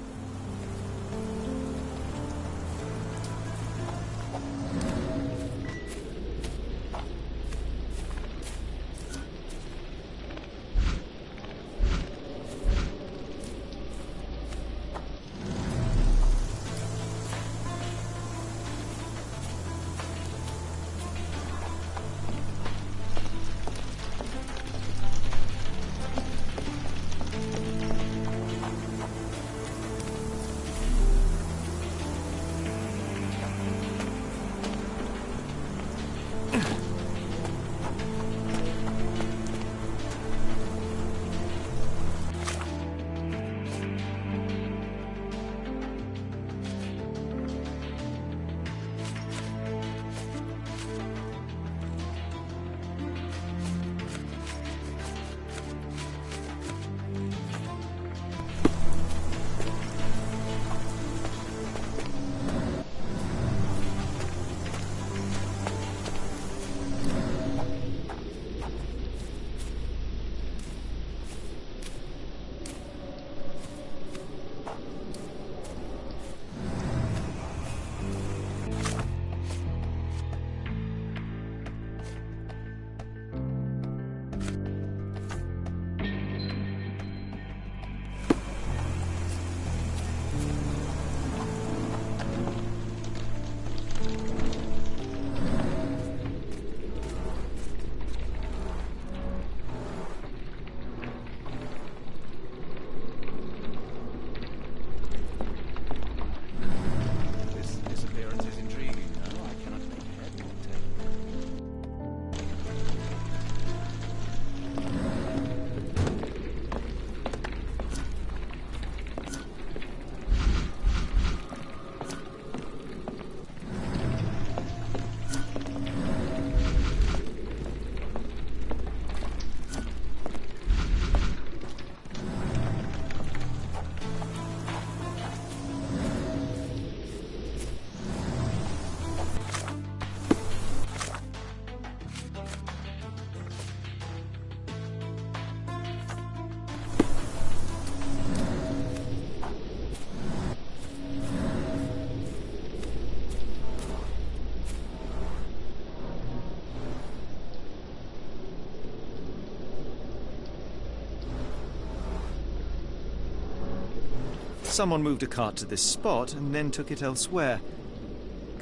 Someone moved a cart to this spot and then took it elsewhere.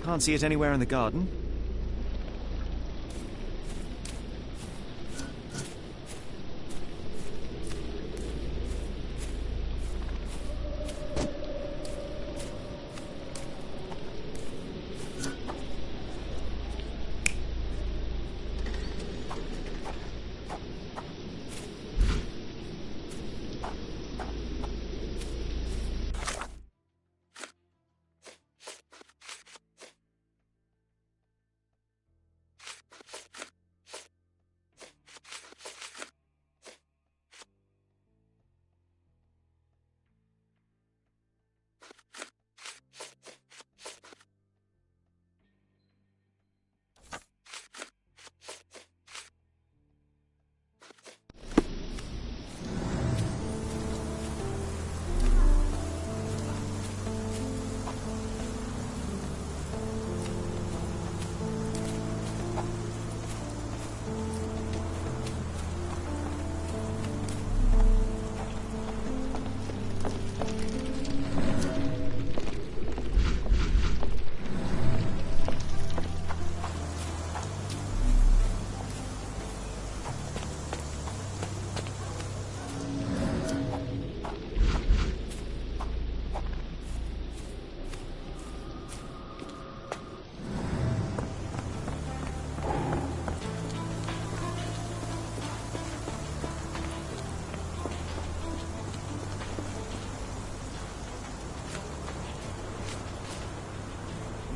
Can't see it anywhere in the garden.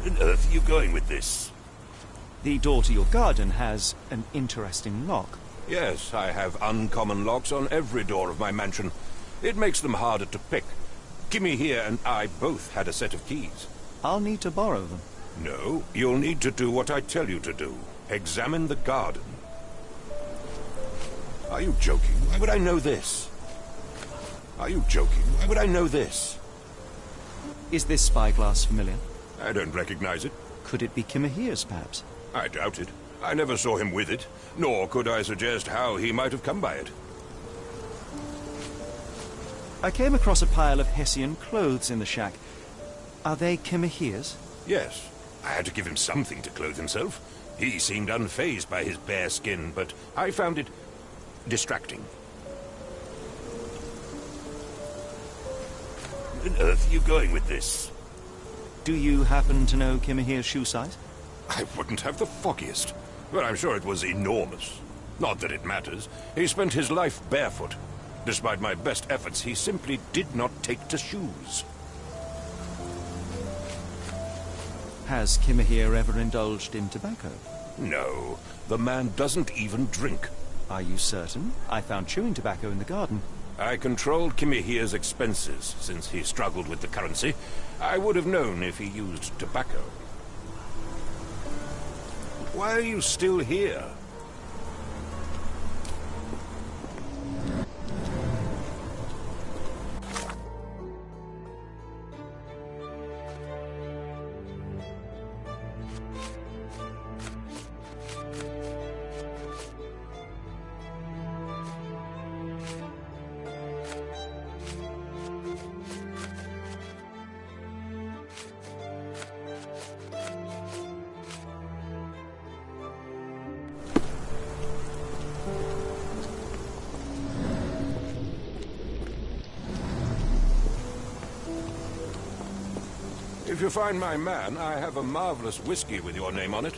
Where on earth are you going with this? The door to your garden has an interesting lock. Yes, I have uncommon locks on every door of my mansion. It makes them harder to pick. Kimmy here and I both had a set of keys. I'll need to borrow them. No, you'll need to do what I tell you to do. Examine the garden. Are you joking? Why would I know this? Are you joking? Why would I know this? Is this spyglass familiar? I don't recognize it. Could it be Kimahir's, perhaps? I doubt it. I never saw him with it, nor could I suggest how he might have come by it. I came across a pile of Hessian clothes in the shack. Are they Kimahir's? Yes. I had to give him something to clothe himself. He seemed unfazed by his bare skin, but I found it distracting. Where on earth are you going with this? Do you happen to know Kimahir's shoe size? I wouldn't have the foggiest, but I'm sure it was enormous. Not that it matters. He spent his life barefoot. Despite my best efforts, he simply did not take to shoes. Has Kimahir ever indulged in tobacco? No, the man doesn't even drink. Are you certain? I found chewing tobacco in the garden. I controlled Kimahir's expenses since he struggled with the currency. I would have known if he used tobacco. Why are you still here? If you find my man, I have a marvelous whiskey with your name on it.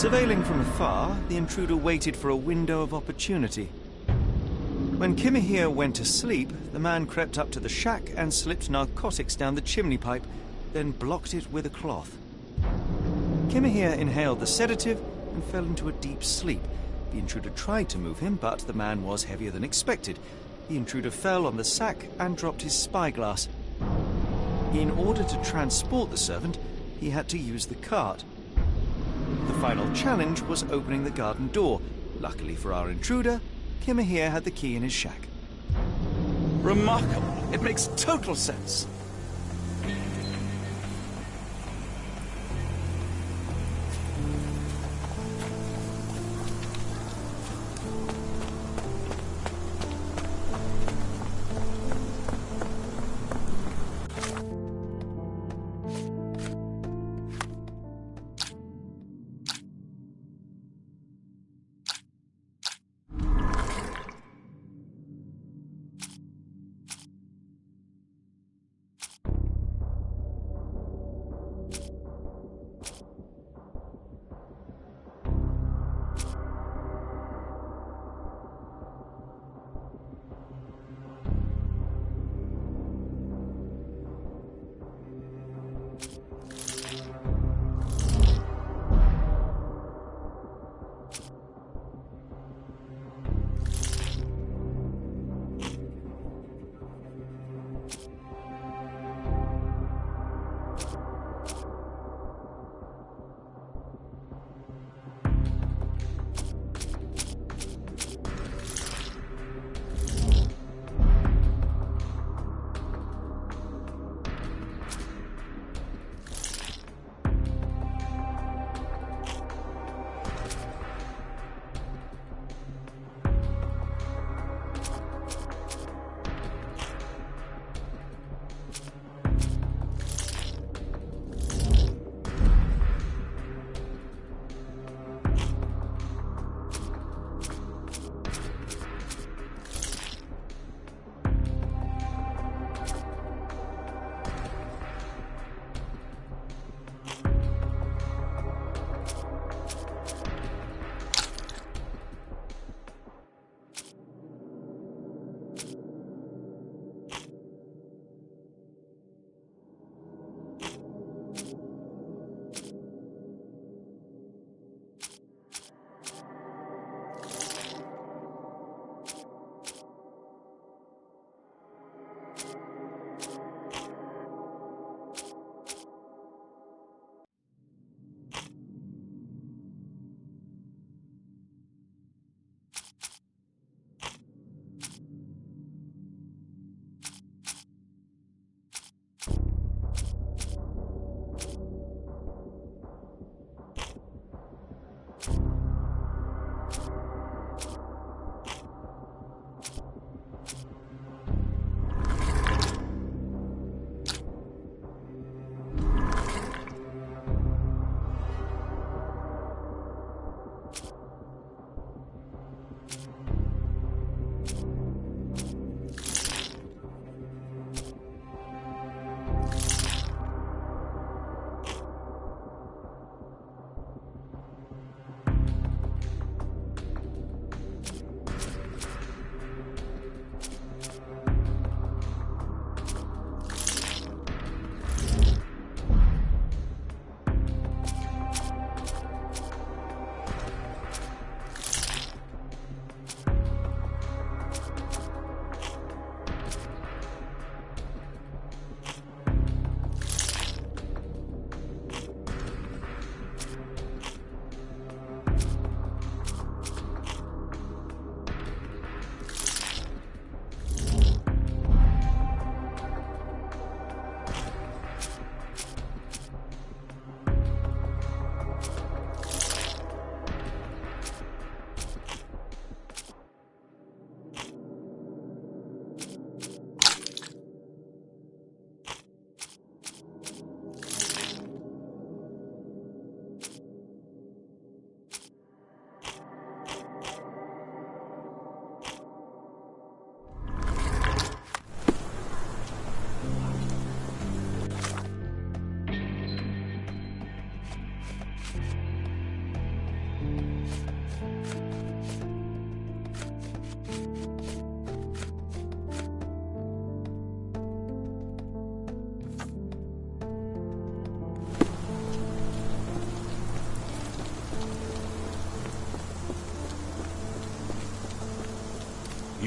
Surveilling from afar, the intruder waited for a window of opportunity. When Kimahir went to sleep, the man crept up to the shack and slipped narcotics down the chimney pipe, then blocked it with a cloth. Kimahir inhaled the sedative and fell into a deep sleep. The intruder tried to move him, but the man was heavier than expected. The intruder fell on the sack and dropped his spyglass. In order to transport the servant, he had to use the cart. The final challenge was opening the garden door. Luckily for our intruder, Kimahir had the key in his shack. Remarkable. It makes total sense.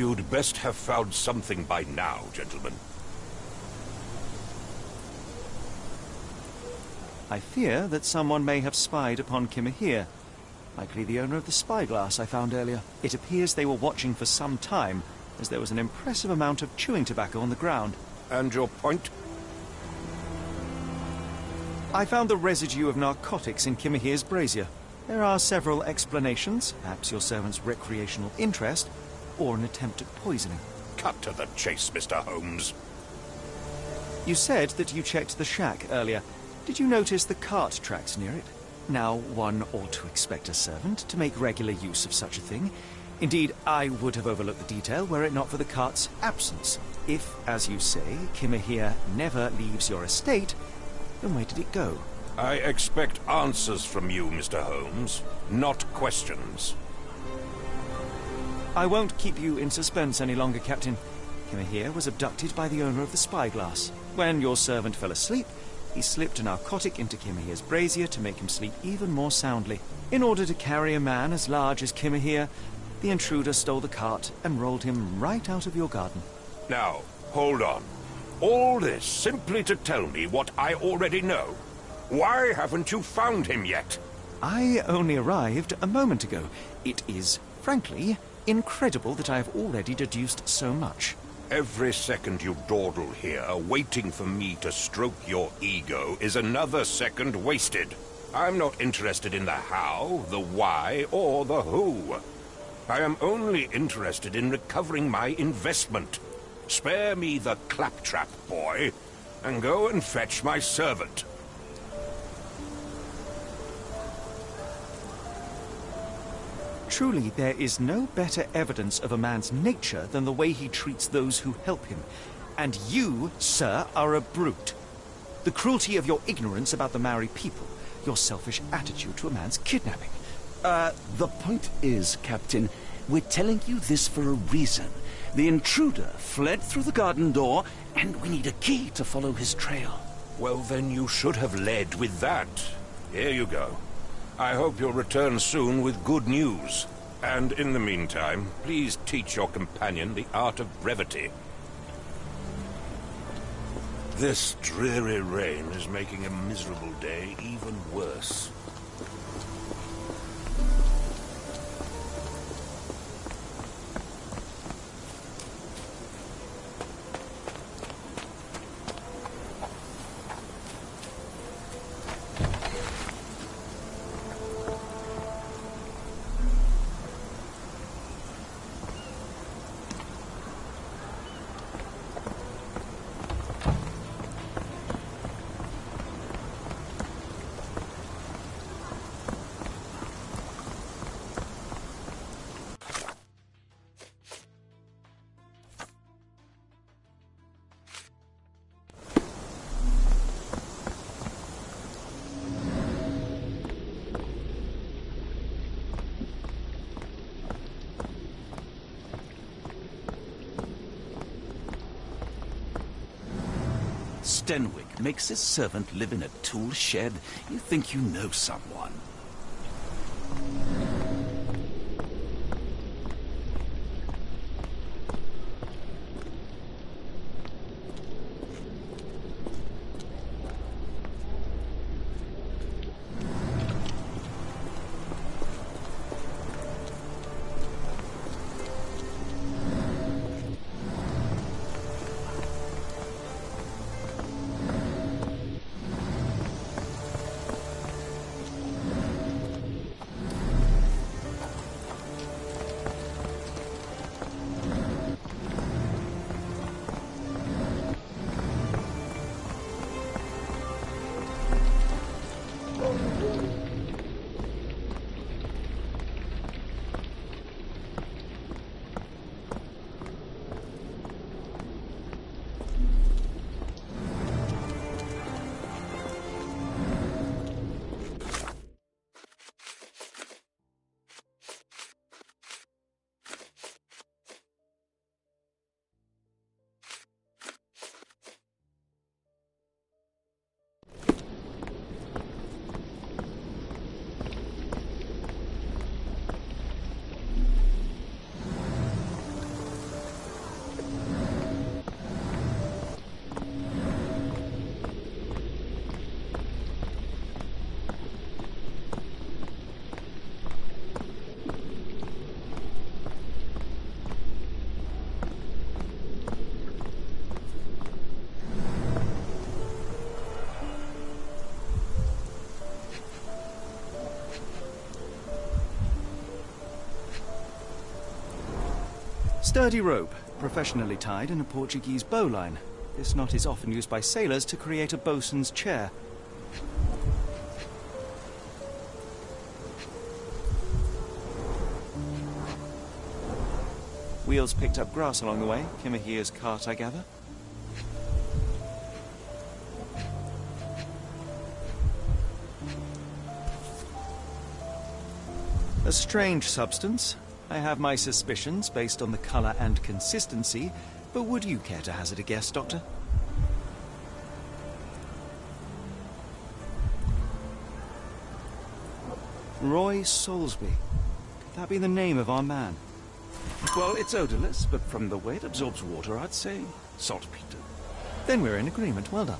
You'd best have found something by now, gentlemen. I fear that someone may have spied upon Kimahir. Likely the owner of the spyglass I found earlier. It appears they were watching for some time, as there was an impressive amount of chewing tobacco on the ground. And your point? I found the residue of narcotics in Kimahir's brazier. There are several explanations, perhaps your servant's recreational interest, or an attempt at poisoning. Cut to the chase, Mr. Holmes. You said that you checked the shack earlier. Did you notice the cart tracks near it? Now, one ought to expect a servant to make regular use of such a thing. Indeed, I would have overlooked the detail were it not for the cart's absence. If, as you say, Kimahir never leaves your estate, then where did it go? I expect answers from you, Mr. Holmes, not questions. I won't keep you in suspense any longer, Captain. Kimahir was abducted by the owner of the spyglass. When your servant fell asleep, he slipped a narcotic into Kimahir's brazier to make him sleep even more soundly. In order to carry a man as large as Kimahir, the intruder stole the cart and rolled him right out of your garden. Now, hold on. All this simply to tell me what I already know. Why haven't you found him yet? I only arrived a moment ago. It is, frankly, incredible that I have already deduced so much. Every second you dawdle here, waiting for me to stroke your ego, is another second wasted. I'm not interested in the how, the why, or the who. I am only interested in recovering my investment. Spare me the claptrap, boy, and go and fetch my servant. Truly, there is no better evidence of a man's nature than the way he treats those who help him. And you, sir, are a brute. The cruelty of your ignorance about the Maori people, your selfish attitude to a man's kidnapping. The point is, Captain, we're telling you this for a reason. The intruder fled through the garden door, and we need a key to follow his trail. Well, then you should have led with that. Here you go. I hope you'll return soon with good news. And in the meantime, please teach your companion the art of brevity. This dreary rain is making a miserable day even worse. Stenwick makes his servant live in a tool shed. You think you know someone. sturdy rope, professionally tied in a Portuguese bowline. This knot is often used by sailors to create a bosun's chair. Wheels picked up grass along the way. Kimahia's cart, I gather. A strange substance. I have my suspicions based on the colour and consistency, but would you care to hazard a guess, Doctor? Roy Soulsby. Could that be the name of our man? Well, it's odorless, but from the way it absorbs water, I'd say saltpeter. Then we're in agreement. Well done.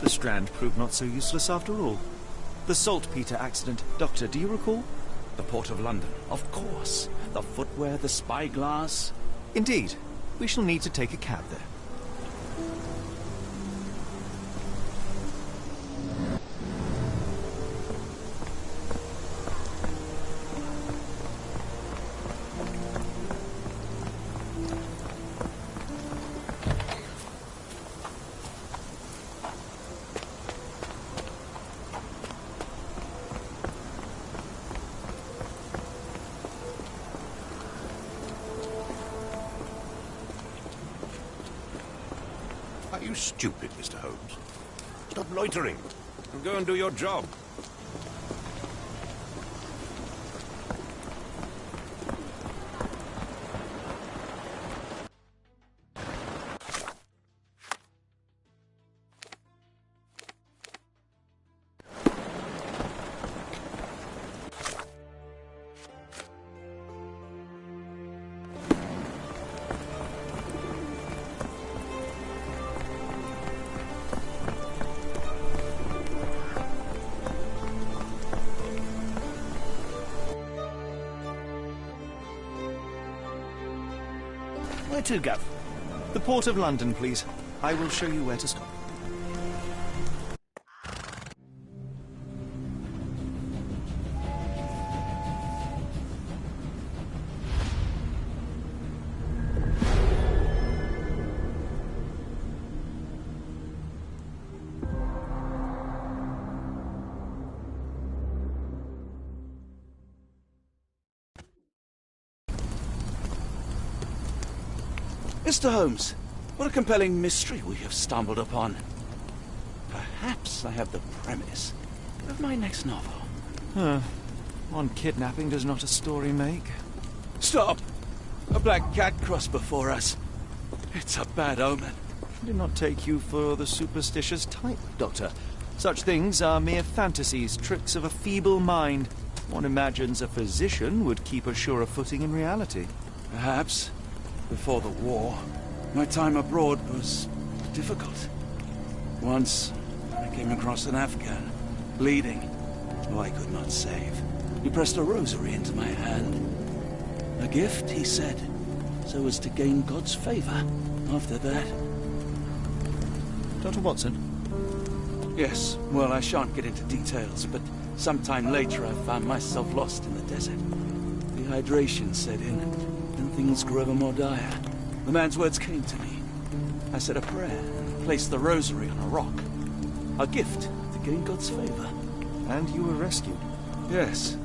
The Strand proved not so useless after all. The saltpeter accident. Doctor, do you recall? The Port of London, of course. The footwear, the spyglass. Indeed. We shall need to take a cab there. you stupid, Mr. Holmes? Stop loitering and go and do your job. Where to, Gav? The Port of London, please. I will show you where to stop. Mr. Holmes, what a compelling mystery we have stumbled upon. Perhaps I have the premise of my next novel. One kidnapping does not a story make. Stop! A black cat crossed before us. It's a bad omen. I do not take you for the superstitious type, Doctor. Such things are mere fantasies, tricks of a feeble mind. One imagines a physician would keep a surer footing in reality. Perhaps. Before the war, my time abroad was difficult. Once, I came across an Afghan, bleeding, who I could not save. He pressed a rosary into my hand. A gift, he said, so as to gain God's favor. After that... Dr. Watson? Yes, well, I shan't get into details, but sometime later I found myself lost in the desert. Dehydration set in, and things grew ever more dire. The man's words came to me. I said a prayer and placed the rosary on a rock. A gift to gain God's favor. And you were rescued? Yes.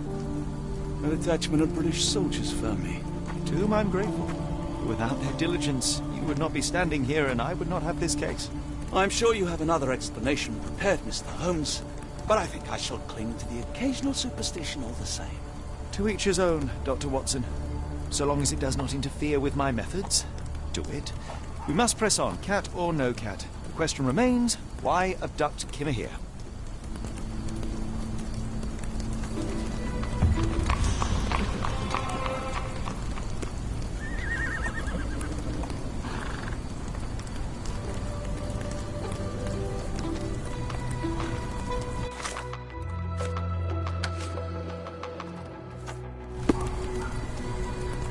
A detachment of British soldiers found me. To whom I'm grateful. Without their diligence, you would not be standing here and I would not have this case. I'm sure you have another explanation prepared, Mr. Holmes, but I think I shall cling to the occasional superstition all the same. To each his own, Dr. Watson. So long as it does not interfere with my methods, do it. We must press on, cat or no cat. The question remains, why abduct Kimmer here?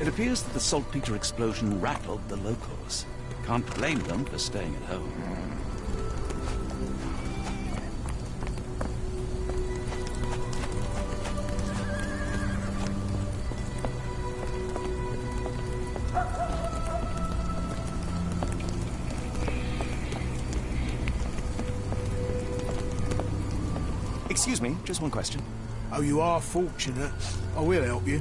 It appears that the saltpeter explosion rattled the locals. Can't blame them for staying at home. Excuse me, just one question. Oh, you are fortunate. I will help you.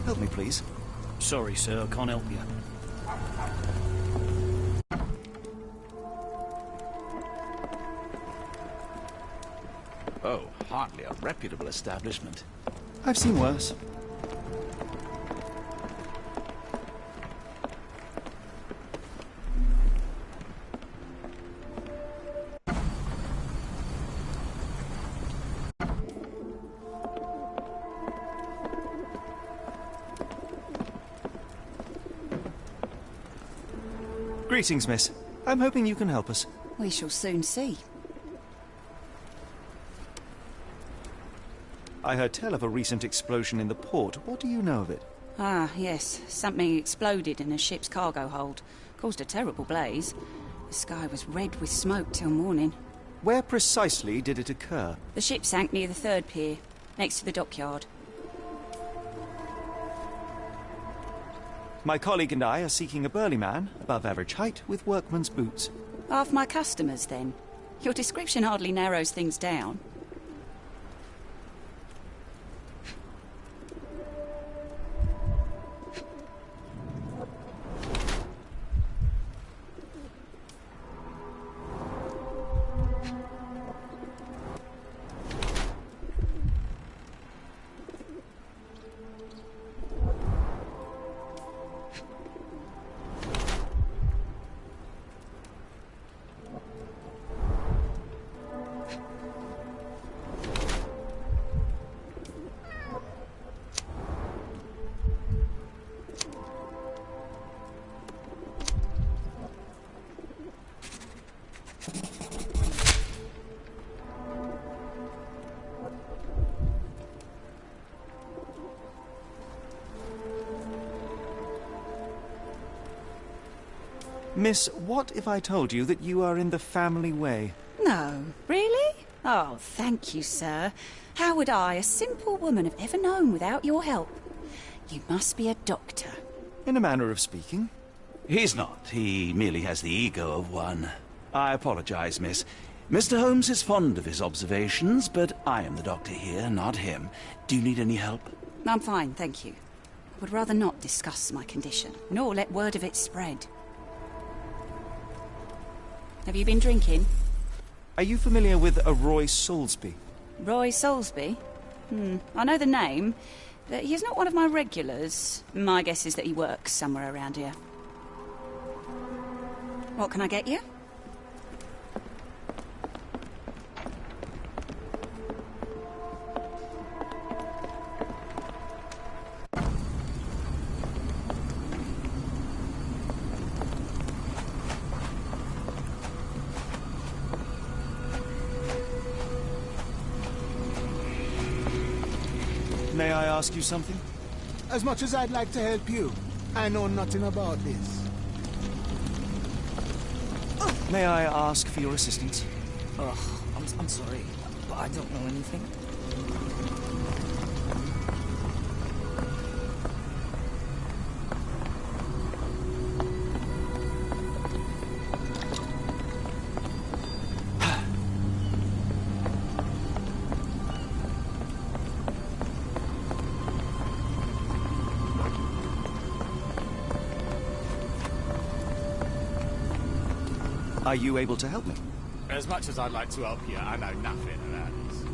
Help me, please. Sorry, sir, I can't help you. Oh, hardly a reputable establishment. I've seen worse. Greetings, miss. I'm hoping you can help us. We shall soon see. I heard tell of a recent explosion in the port. What do you know of it? Ah, yes. Something exploded in a ship's cargo hold. Caused a terrible blaze. The sky was red with smoke till morning. Where precisely did it occur? The ship sank near the third pier, next to the dockyard. My colleague and I are seeking a burly man, above average height, with workman's boots. Half my customers, then. Your description hardly narrows things down. Miss, what if I told you that you are in the family way? No, really? Oh, thank you, sir. How would I, a simple woman, have ever known without your help? You must be a doctor. In a manner of speaking. He's not. He merely has the ego of one. I apologize, miss. Mr. Holmes is fond of his observations, but I am the doctor here, not him. Do you need any help? I'm fine, thank you. I would rather not discuss my condition, nor let word of it spread. Have you been drinking? Are you familiar with a Roy Soulsby? Roy Soulsby? I know the name, but he's not one of my regulars. My guess is that he works somewhere around here. What can I get you? May I ask you something? As much as I'd like to help you, I know nothing about this. May I ask for your assistance? Oh, I'm sorry, but I don't know anything. Are you able to help me? As much as I'd like to help you, I know nothing about this.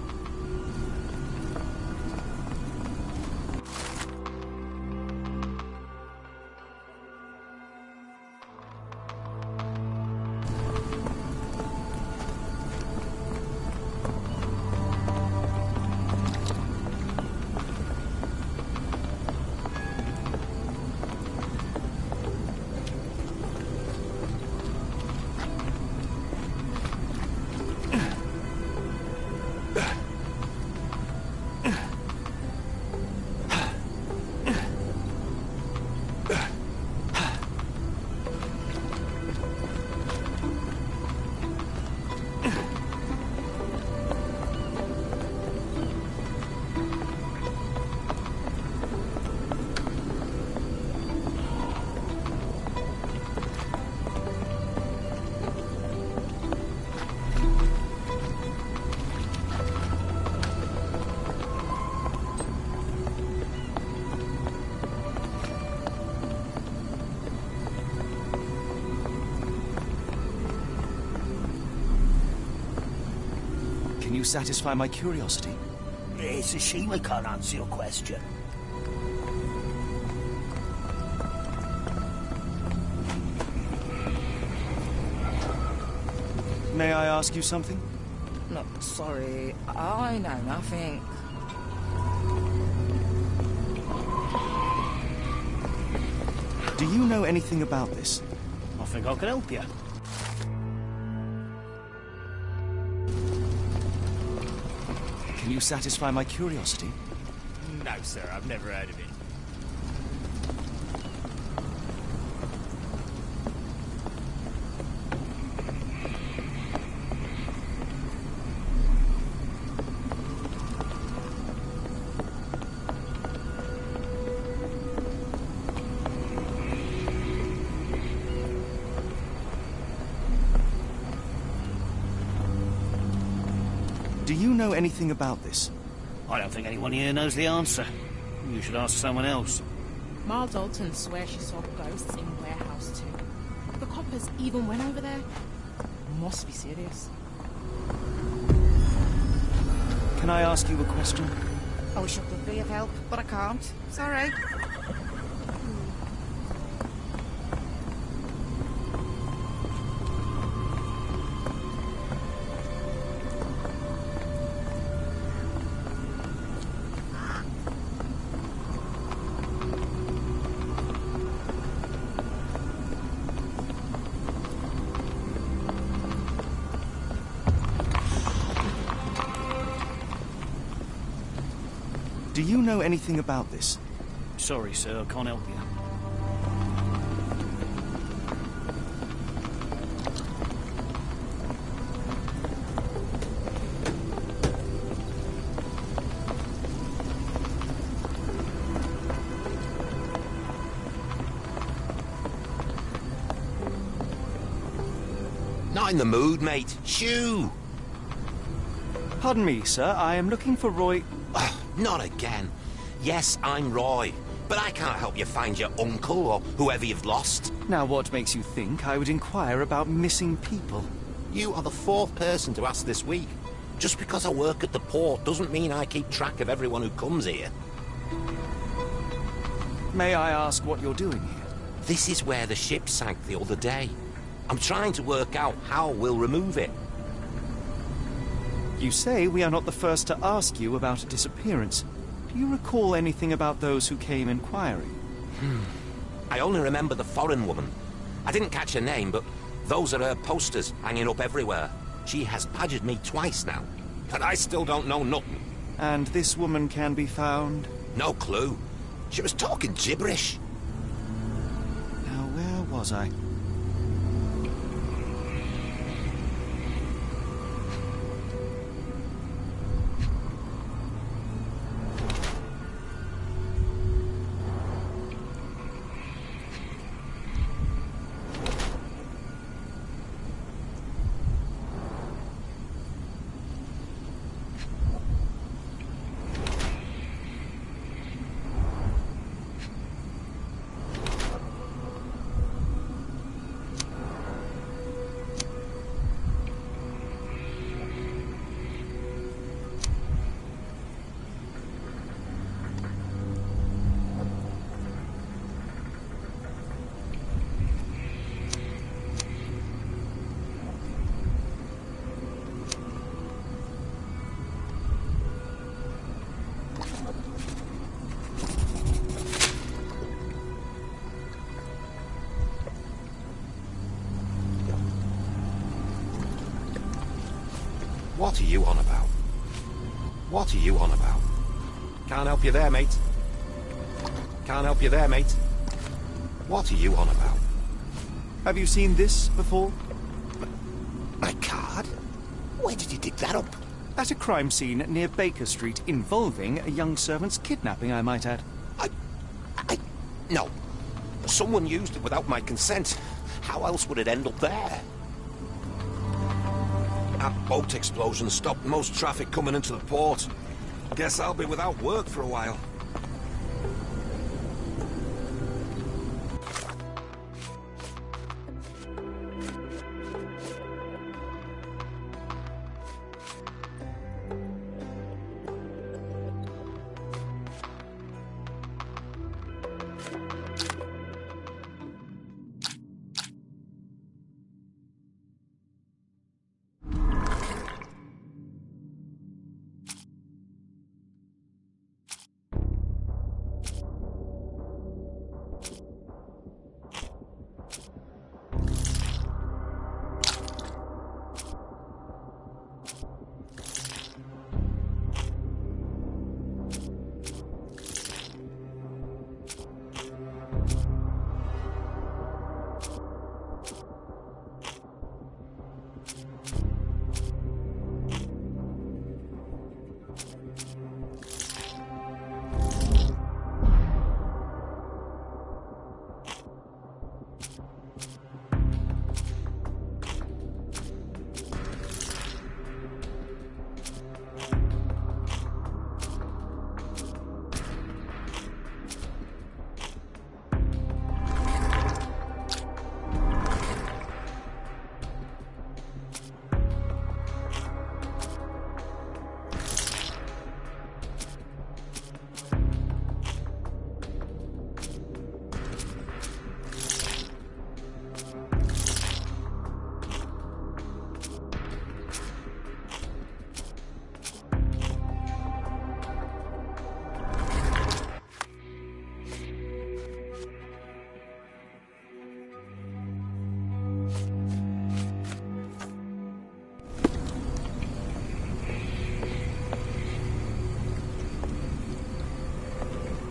Can you satisfy my curiosity? It's a shame I can't answer your question. May I ask you something? No, sorry, I know nothing. Do you know anything about this? I think I can help you. Can you satisfy my curiosity? No, sir, I've never heard of it. Do you know anything about this? I don't think anyone here knows the answer. You should ask someone else. Ma Dalton swears she saw ghosts in Warehouse 2. The coppers even went over there. Must be serious. Can I ask you a question? I wish I could be of help, but I can't. Sorry. Do you know anything about this? Sorry, sir, I can't help you. Not in the mood, mate. Shoo! Pardon me, sir. I am looking for Roy... Not again. Yes, I'm Roy. But I can't help you find your uncle or whoever you've lost. Now, what makes you think I would inquire about missing people? You are the 4th person to ask this week. Just because I work at the port doesn't mean I keep track of everyone who comes here. May I ask what you're doing here? This is where the ship sank the other day. I'm trying to work out how we'll remove it. You say we are not the first to ask you about a disappearance. Do you recall anything about those who came inquiring? I only remember the foreign woman. I didn't catch her name, but those are her posters hanging up everywhere. She has badgered me twice now, but I still don't know nothing. And this woman can be found? No clue. She was talking gibberish. Now, where was I? What are you on about? What are you on about? Can't help you there, mate. Can't help you there, mate. What are you on about? Have you seen this before? My card? Where did you dig that up? At a crime scene near Baker Street involving a young servant's kidnapping, I might add. No. Someone used it without my consent. How else would it end up there? That boat explosion stopped most traffic coming into the port. Guess I'll be without work for a while.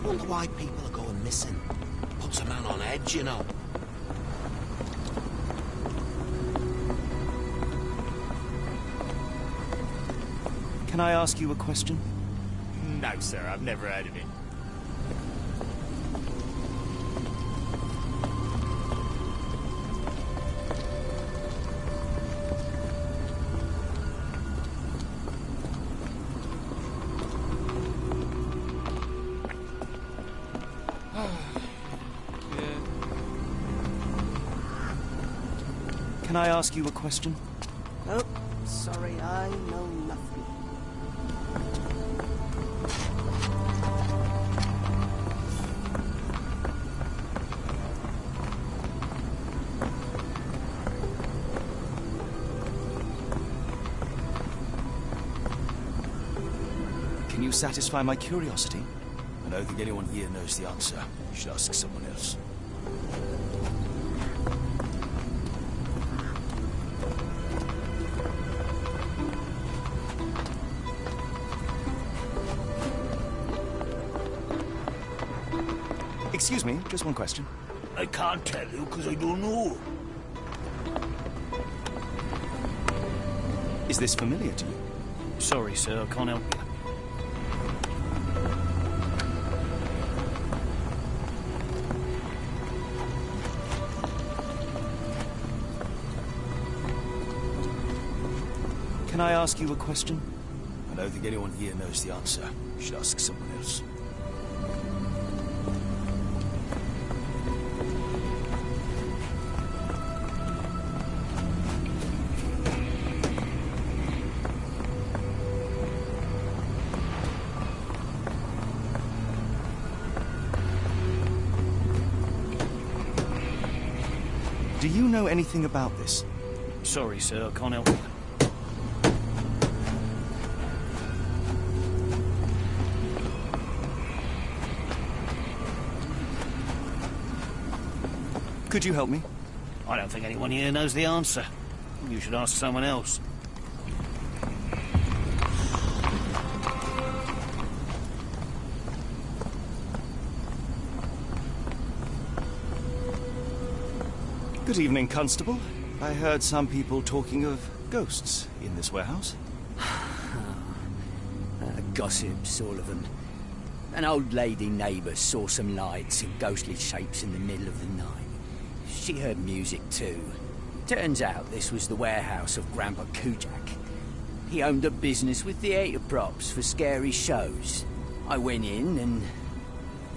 Wonder why people are going missing. Puts a man on edge, you know. Can I ask you a question? No, sir, I've never heard of it. I ask you a question? Oh, sorry, I know nothing. Can you satisfy my curiosity? I don't think anyone here knows the answer. You should ask someone else. Excuse me, just one question. I can't tell you because I don't know. Is this familiar to you? Sorry, sir, I can't help you. Can I ask you a question? I don't think anyone here knows the answer. You should ask someone else. Do you know anything about this? Sorry, sir, I can't help you. Could you help me? I don't think anyone here knows the answer. You should ask someone else. Good evening, Constable. I heard some people talking of ghosts in this warehouse. Gossips, all of them. An old lady neighbour saw some lights and ghostly shapes in the middle of the night. She heard music too. Turns out this was the warehouse of Grandpa Kujak. He owned a business with theatre props for scary shows. I went in and...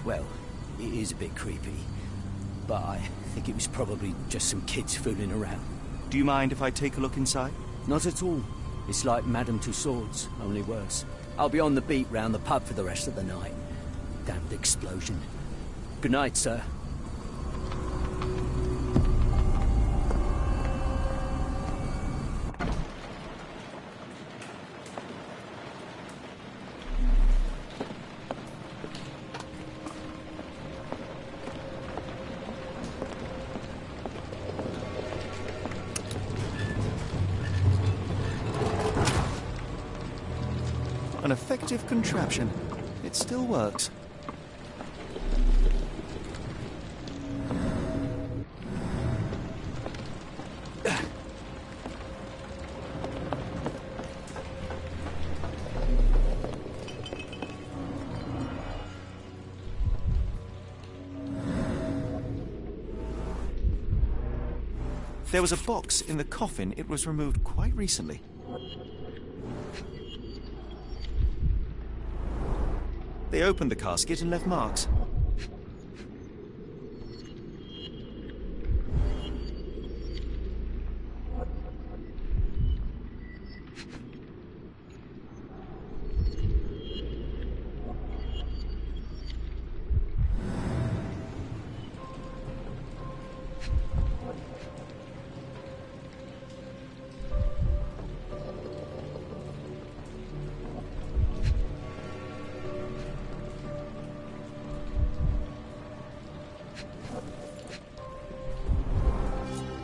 well, it is a bit creepy. But I think it was probably just some kids fooling around. Do you mind if I take a look inside? Not at all. It's like Madame Tussauds, only worse. I'll be on the beat round the pub for the rest of the night. Damned explosion. Good night, sir. An effective contraption. It still works. There was a box in the coffin. It was removed quite recently. They opened the casket and left marks.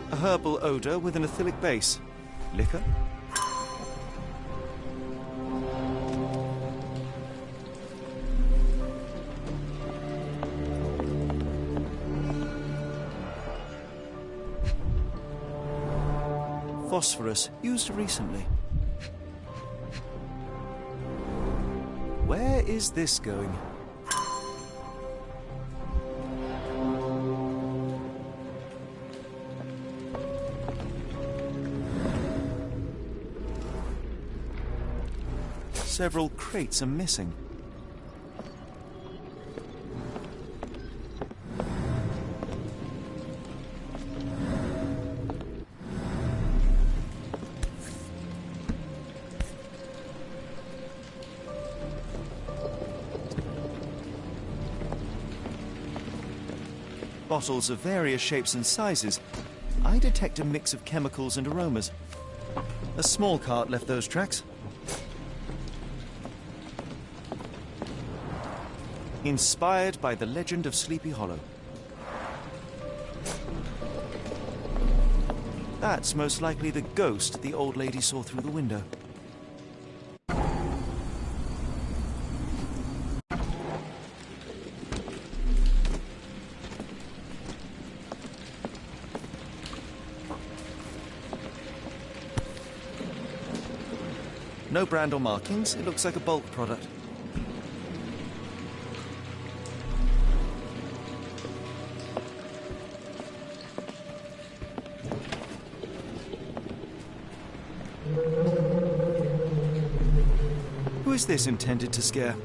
A herbal odor with an acylic base. Liquor? Phosphorus, used recently. Where is this going? Several crates are missing. bottles of various shapes and sizes, I detect a mix of chemicals and aromas. A small cart left those tracks. Inspired by the legend of Sleepy Hollow. That's most likely the ghost the old lady saw through the window. No brand or markings. It looks like a bulk product. Who is this intended to scare?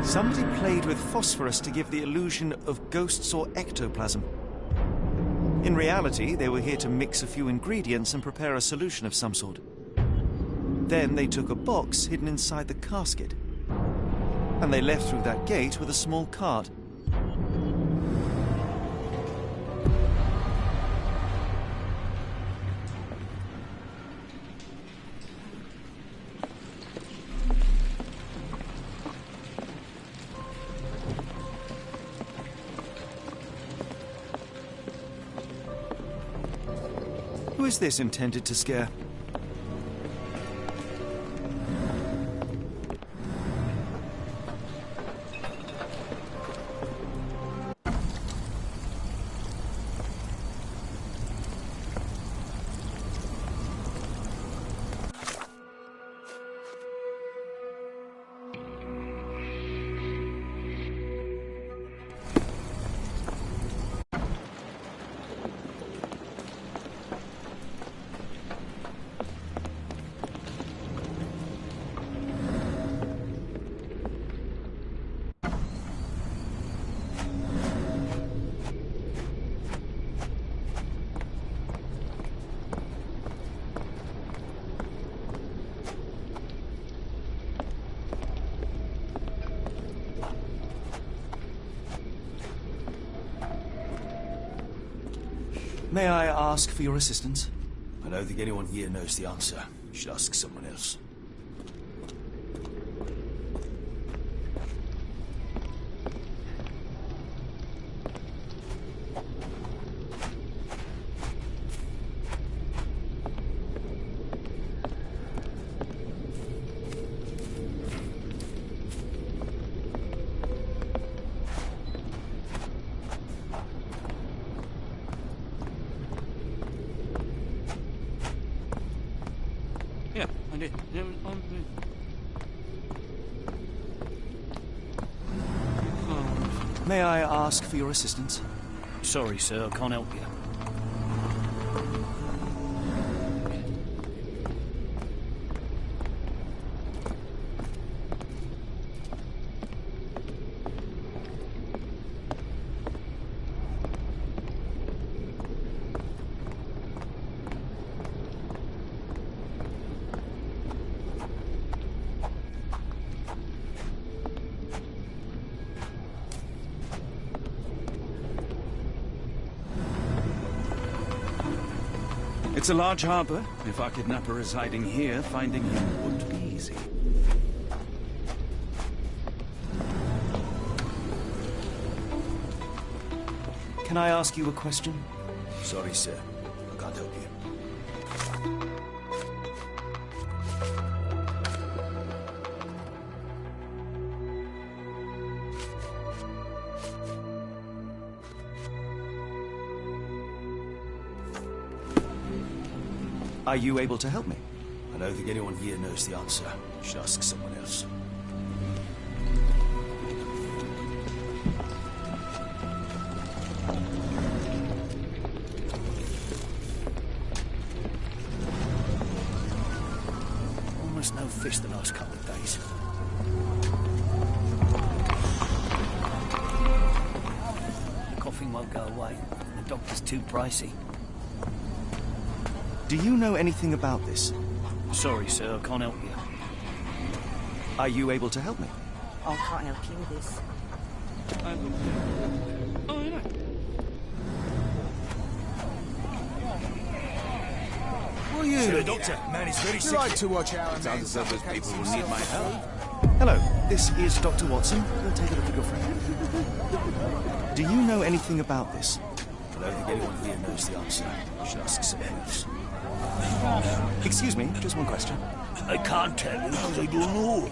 Somebody played with phosphorus to give the illusion of ghosts or ectoplasm. In reality, they were here to mix a few ingredients and prepare a solution of some sort. Then they took a box hidden inside the casket, and they left through that gate with a small cart. Who is this intended to scare? May I ask for your assistance? I don't think anyone here knows the answer. You should ask someone else. Yeah, I did. May I ask for your assistance? Sorry, sir, I can't help you. It's a large harbour. If our kidnapper is hiding here, finding him wouldn't be easy. Can I ask you a question? Sorry, sir. I can't help you. Are you able to help me? I don't think anyone here knows the answer. You should ask someone else. Almost no fish the last couple of days. The coughing won't go away. The doctor's too pricey. Do you know anything about this? Sorry, sir, I can't help you. Are you able to help me? I can't help you with this. Will you? Sir, doctor, man is very You sick. like to watch our Sounds as though those people will need my help. Hello, this is Dr. Watson. We'll take a look at your friend. Do you know anything about this? I don't think anyone here knows the answer. You should ask someone else. Excuse me, just one question. I can't tell you because I don't know.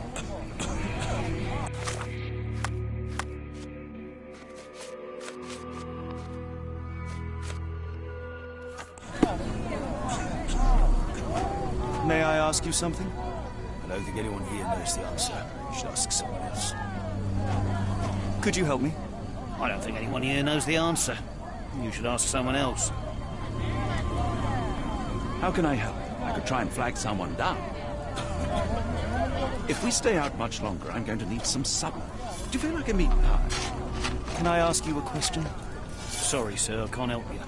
May I ask you something? I don't think anyone here knows the answer. You should ask someone else. Could you help me? I don't think anyone here knows the answer. You should ask someone else. How can I help? I could try and flag someone down. If we stay out much longer, I'm going to need some supper. Do you feel like a meat pie? Can I ask you a question? Sorry, sir, I can't help you.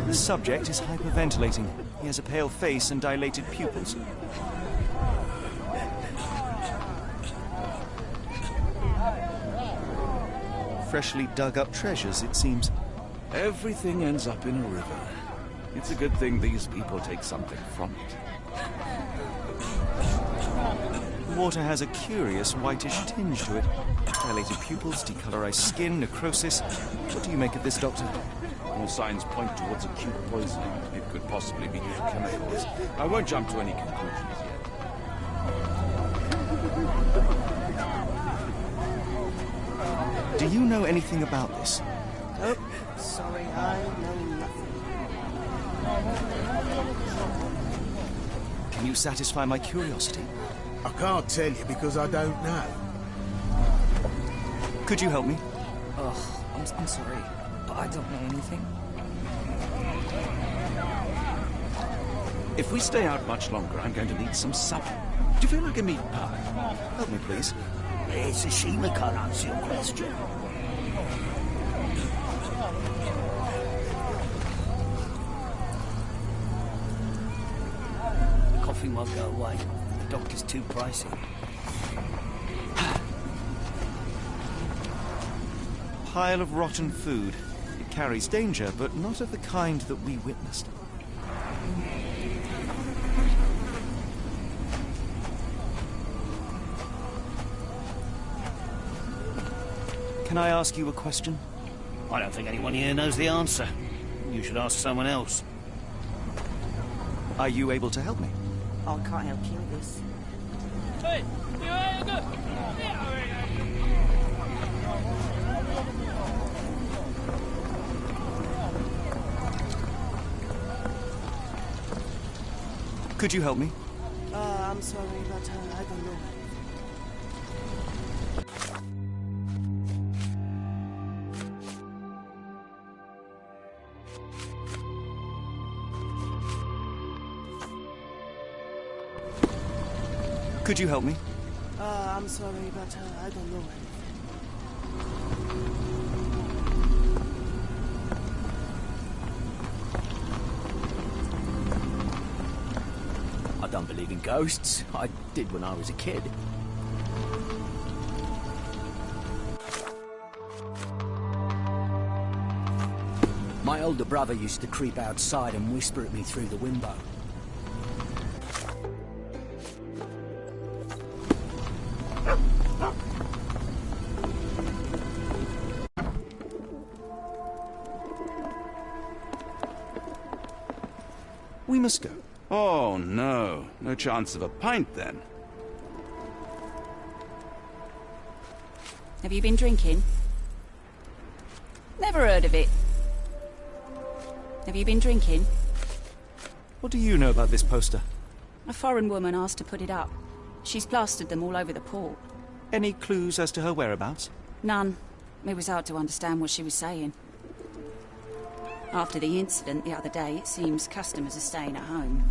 The subject is hyperventilating. He has a pale face and dilated pupils. Freshly dug up treasures, it seems. Everything ends up in a river. It's a good thing these people take something from it. The water has a curious whitish tinge to it. Dilated pupils, decolorized skin, necrosis. What do you make of this, Doctor? All signs point towards acute poisoning. It could possibly be due to chemicals. I won't jump to any conclusions yet. Do you know anything about this? Nope. Sorry, I know nothing. Can you satisfy my curiosity? I can't tell you because I don't know. Could you help me? Oh, I'm sorry, but I don't know anything. If we stay out much longer, I'm going to need some supper. Do you feel like a meat pie? Help me, please. It's a shame I can't answer your question. The coughing won't go away. The doctor's too pricey. Pile of rotten food. It carries danger, but not of the kind that we witnessed. Can I ask you a question? I don't think anyone here knows the answer. You should ask someone else. Are you able to help me? I can't help you with this. Could you help me? I'm sorry, but I don't know. Could you help me? I'm sorry, but I don't know anything. don't believe in ghosts. I did when I was a kid. My older brother used to creep outside and whisper at me through the window. We must go. Oh, no. No chance of a pint, then. Have you been drinking? Never heard of it. Have you been drinking? What do you know about this poster? A foreign woman asked to put it up. She's plastered them all over the port. Any clues as to her whereabouts? None. It was hard to understand what she was saying. After the incident the other day, it seems customers are staying at home.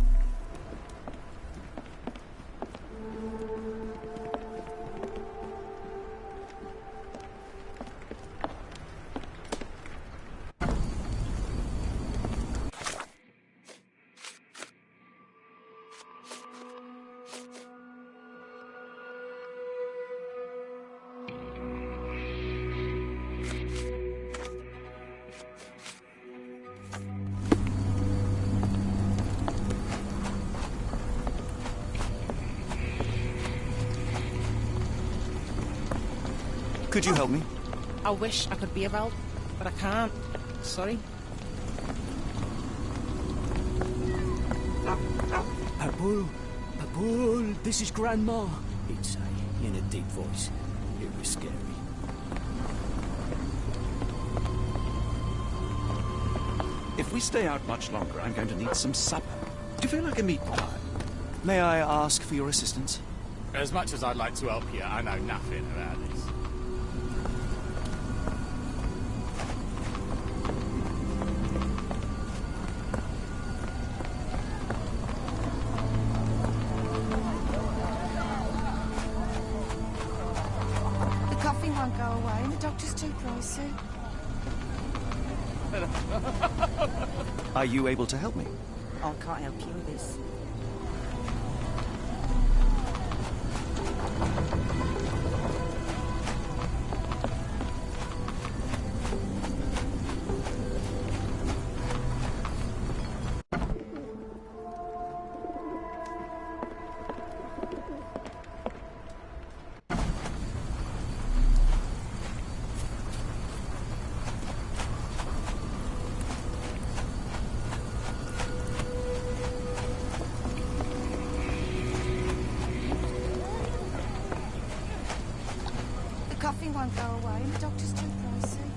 Could you help me? I wish I could be of help, but I can't. Sorry. Papul, Papul, this is Grandma, he'd say, in a deep voice. It was scary. If we stay out much longer, I'm going to need some supper. Do you feel like a meat pie? May I ask for your assistance? As much as I'd like to help you, I know nothing about this. The coffee won't go away and the doctor's too pricey. Are you able to help me? I can't help you with this. Coffee won't go away and the doctor's too pricey.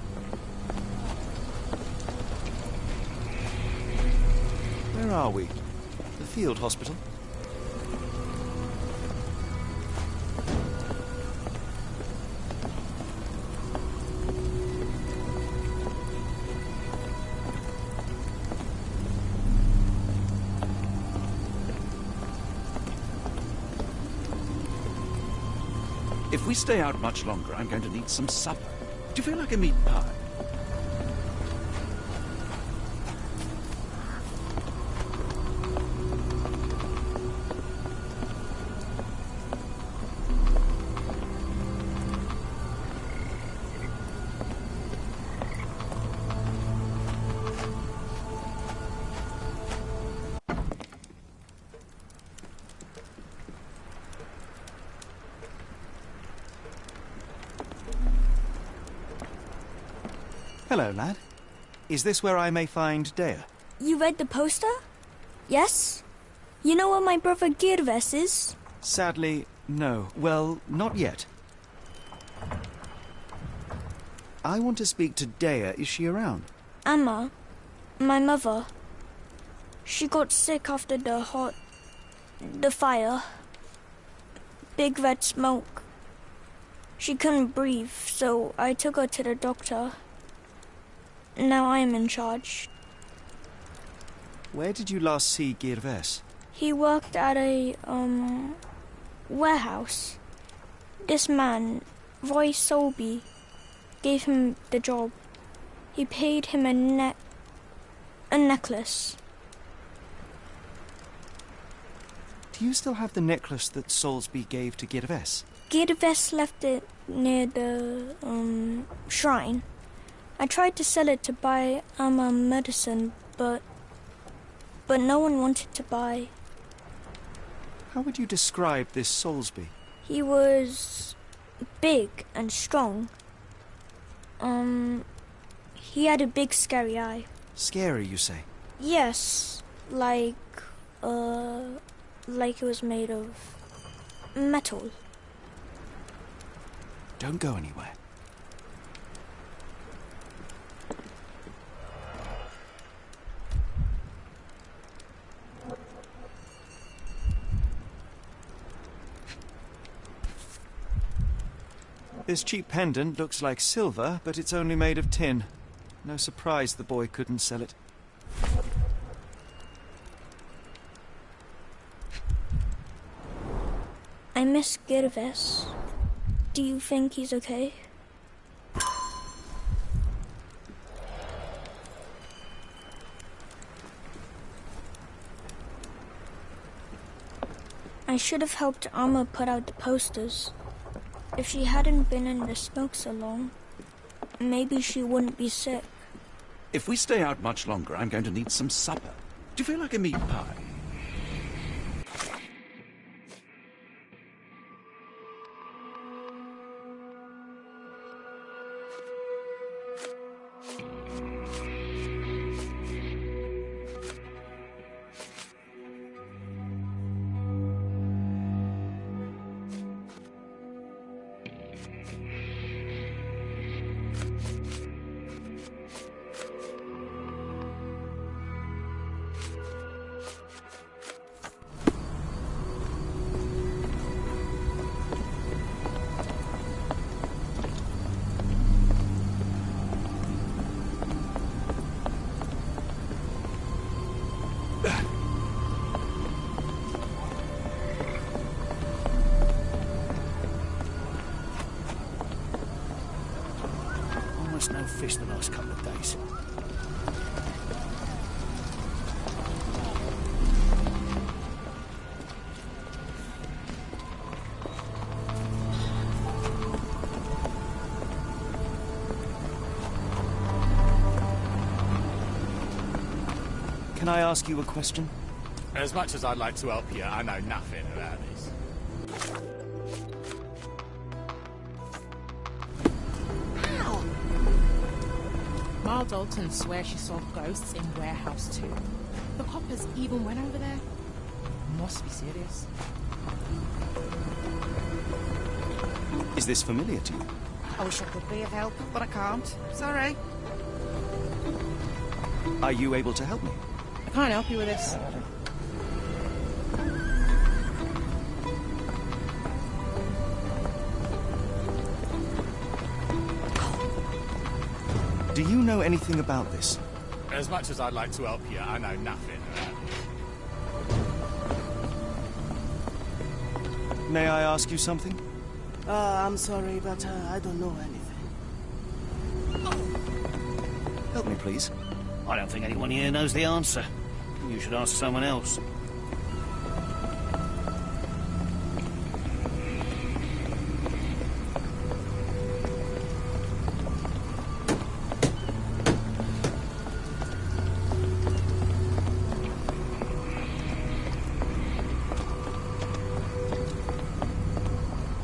Where are we? The field hospital? If we stay out much longer, I'm going to need some supper. Do you feel like a meat pie? Hello, lad. Is this where I may find Dea? You read the poster? Yes? You know where my brother Girves is? Sadly, no. Well, not yet. I want to speak to Dea. Is she around? Amma, my mother. She got sick after the fire. Big red smoke. She couldn't breathe, so I took her to the doctor. Now I am in charge. Where did you last see Girves? He worked at a, warehouse. This man, Roy Solby, gave him the job. He paid him a necklace. Do you still have the necklace that Soulsby gave to Girves? Girves left it near the, shrine. I tried to sell it to buy Amma medicine, but no one wanted to buy. How would you describe this Soulsby? He was big and strong. He had a big scary eye. Scary, you say? Yes, like it was made of metal. Don't go anywhere. This cheap pendant looks like silver, but it's only made of tin. No surprise the boy couldn't sell it. I miss Girves. Do you think he's okay? I should have helped Amma put out the posters. If she hadn't been in the smoke so long, maybe she wouldn't be sick. If we stay out much longer, I'm going to need some supper. Do you feel like a meat pie? Almost no fish the last couple of days. Can I ask you a question? As much as I'd like to help you, I know nothing about this. Ma Dalton swears she saw ghosts in Warehouse 2. The coppers even went over there. Must be serious. Is this familiar to you? I wish I could be of help, but I can't. Sorry. Are you able to help me? I can't help you with this. Do you know anything about this? As much as I'd like to help you, I know nothing about this. May I ask you something? I'm sorry, but I don't know anything. Help me, please. I don't think anyone here knows the answer. You should ask someone else.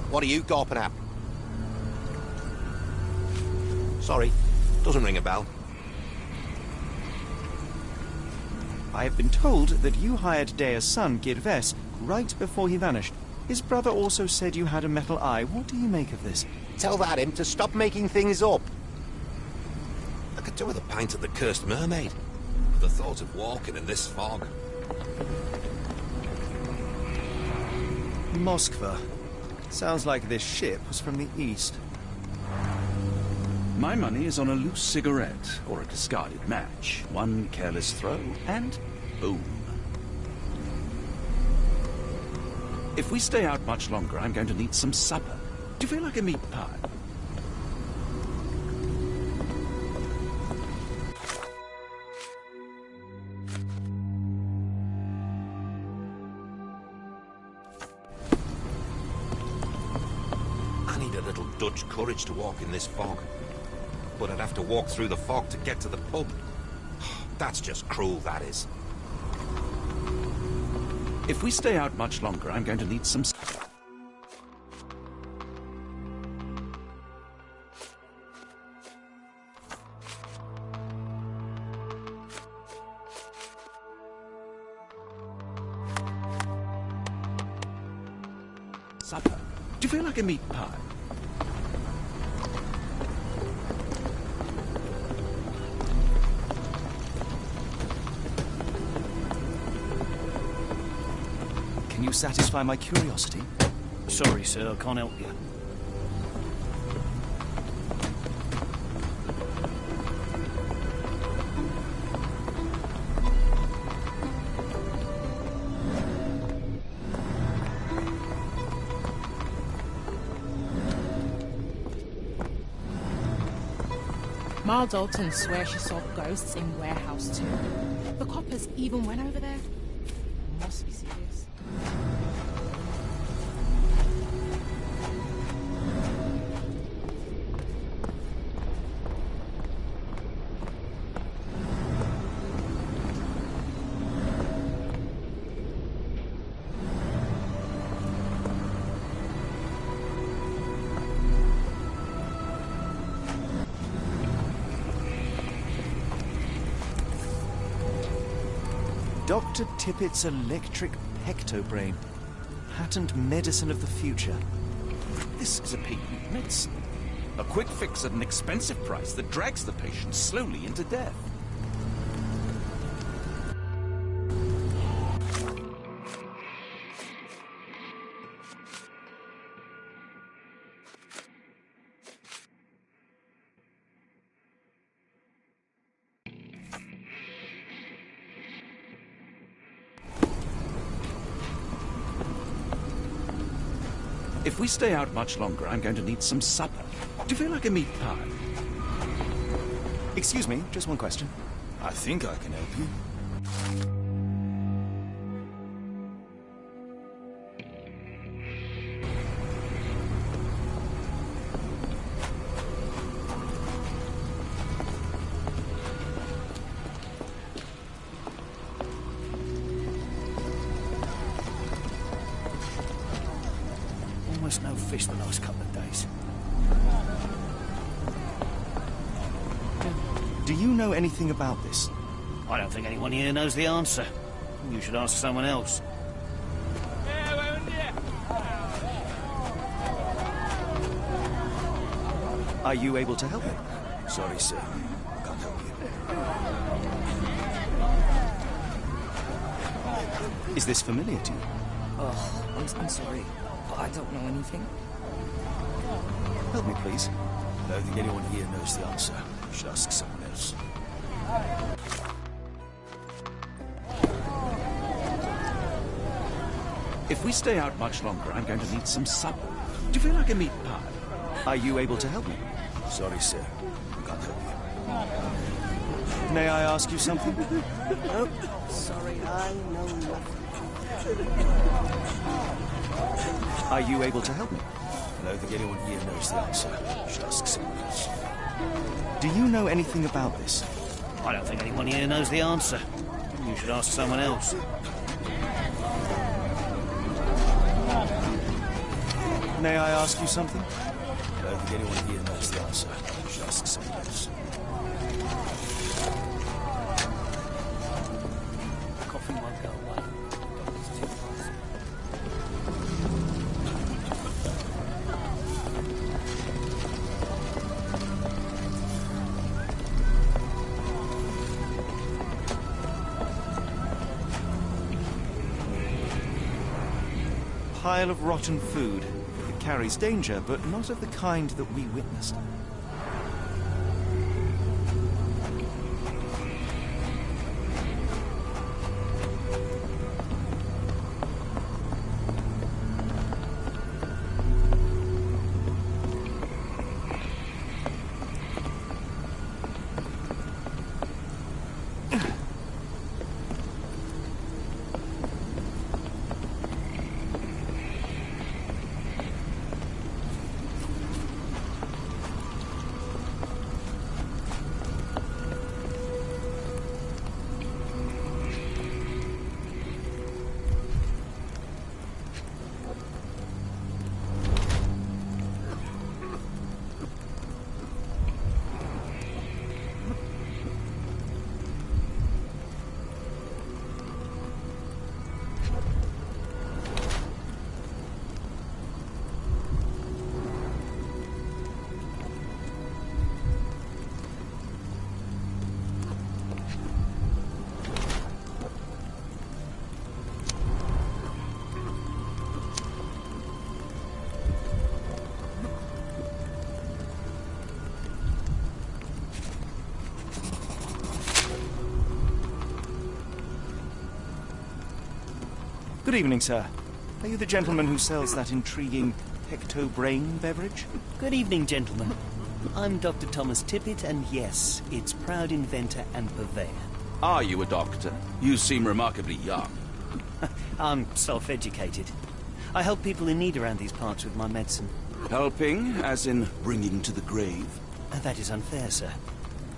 What are you gawping at? Sorry, doesn't ring a bell. I have been told that you hired Dea's son, Girves, right before he vanished. His brother also said you had a metal eye. What do you make of this? Tell that him to stop making things up. I could do with a pint of the cursed mermaid. The thought of walking in this fog. Moskva. Sounds like this ship was from the east. My money is on a loose cigarette or a discarded match. One careless throw, and boom. If we stay out much longer, I'm going to need some supper. Do you feel like a meat pie? need a little Dutch courage to walk in this fog. But I'd have to walk through the fog to get to the pub. That's just cruel, that is. If we stay out much longer, I'm going to need some... supper. Do you feel like a meat pie? Can you satisfy my curiosity? Sorry, sir, I can't help you. Ma Dalton swears she saw ghosts in Warehouse 2. The coppers even went over there. Must be serious. Dr. Tippett's electric pectobrain. Patent medicine of the future. This is a patent medicine. A quick fix at an expensive price that drags the patient slowly into death. If we stay out much longer, I'm going to need some supper. Do you feel like a meat pie? Excuse me, just one question. I think I can help you. Almost no fish the last couple of days. Do you know anything about this? I don't think anyone here knows the answer. You should ask someone else. Are you able to help me? Sorry, sir. I can't help you. Is this familiar to you? Oh, I'm sorry, but I don't know anything. Help me, please. I don't think anyone here knows the answer. You should ask someone else. If we stay out much longer, I'm going to need some supper. Do you feel like a meat pie? Are you able to help me? Sorry, sir. I can't help you. May I ask you something? Nope. Sorry, I know nothing. Are you able to help me? I don't think anyone here knows the answer. You should ask someone else. Do you know anything about this? I don't think anyone here knows the answer. You should ask someone else. May I ask you something? I don't think anyone here knows the answer. You should ask someone else. Coffee won't go away. Pile of rotten food. It carries danger, but not of the kind that we witnessed. Good evening, sir. Are you the gentleman who sells that intriguing pecto-brain beverage? Good evening, gentlemen. I'm Dr. Thomas Tippett, and yes, its proud inventor and purveyor. Are you a doctor? You seem remarkably young. I'm self-educated. I help people in need around these parts with my medicine. Helping, as in bringing to the grave? That is unfair, sir.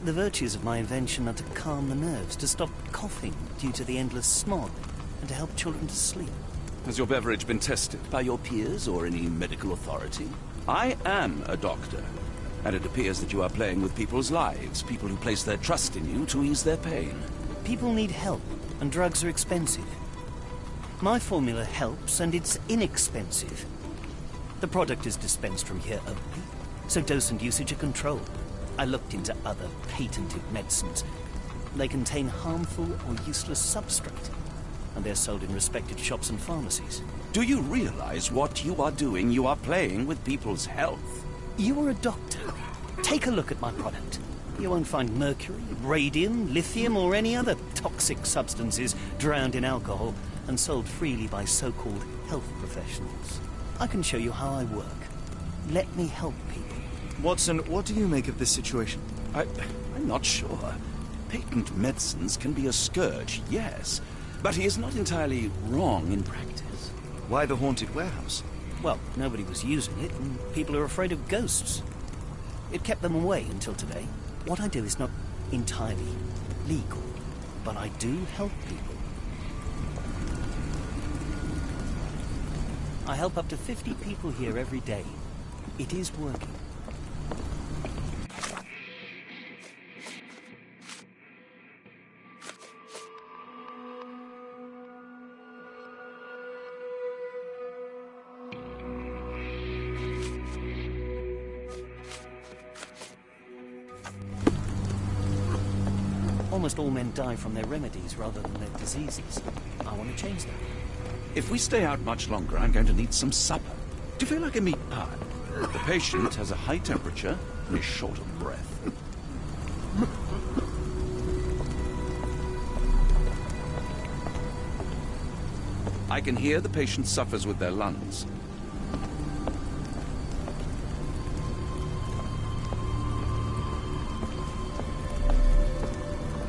The virtues of my invention are to calm the nerves, to stop coughing due to the endless smog, and to help children to sleep. Has your beverage been tested by your peers or any medical authority? I am a doctor, and it appears that you are playing with people's lives, people who place their trust in you to ease their pain. People need help, and drugs are expensive. My formula helps, and it's inexpensive. The product is dispensed from here only, so dose and usage are controlled. I looked into other patented medicines. They contain harmful or useless substrate, and they're sold in respected shops and pharmacies. Do you realize what you are doing? You are playing with people's health. You are a doctor. Take a look at my product. You won't find mercury, radium, lithium, or any other toxic substances drowned in alcohol and sold freely by so-called health professionals. I can show you how I work. Let me help people. Watson, what do you make of this situation? I'm not sure. Patent medicines can be a scourge, yes, but he is not entirely wrong in practice. Why the haunted warehouse? Well, nobody was using it, and people are afraid of ghosts. It kept them away until today. What I do is not entirely legal, but I do help people. I help up to 50 people here every day. It is working. Almost all men die from their remedies rather than their diseases. I want to change that. If we stay out much longer, I'm going to need some supper. Do you feel like a meat pie? The patient has a high temperature and is short of breath. I can hear the patient suffers with their lungs.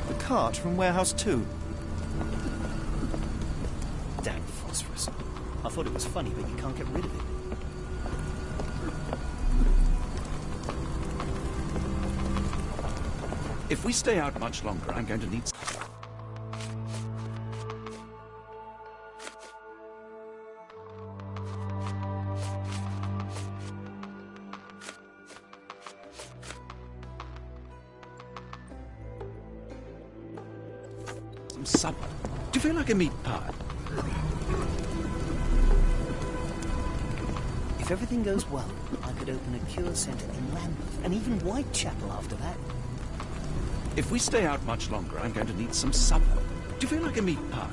The cart from Warehouse 2. Damn phosphorus. I thought it was funny, but you can't get rid of it. If we stay out much longer, I'm going to need... some supper. Do you feel like a meat pie? If everything goes well, I could open a cure centre in Lambeth, and even Whitechapel after that. If we stay out much longer, I'm going to need some supper. Do you feel like a meat pie?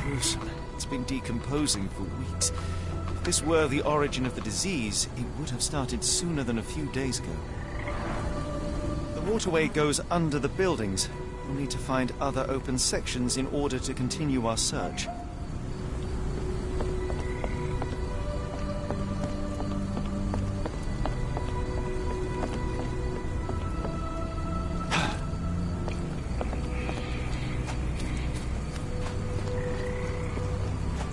Gruesome. It's been decomposing for weeks. If this were the origin of the disease, it would have started sooner than a few days ago. The waterway goes under the buildings. We'll need to find other open sections in order to continue our search.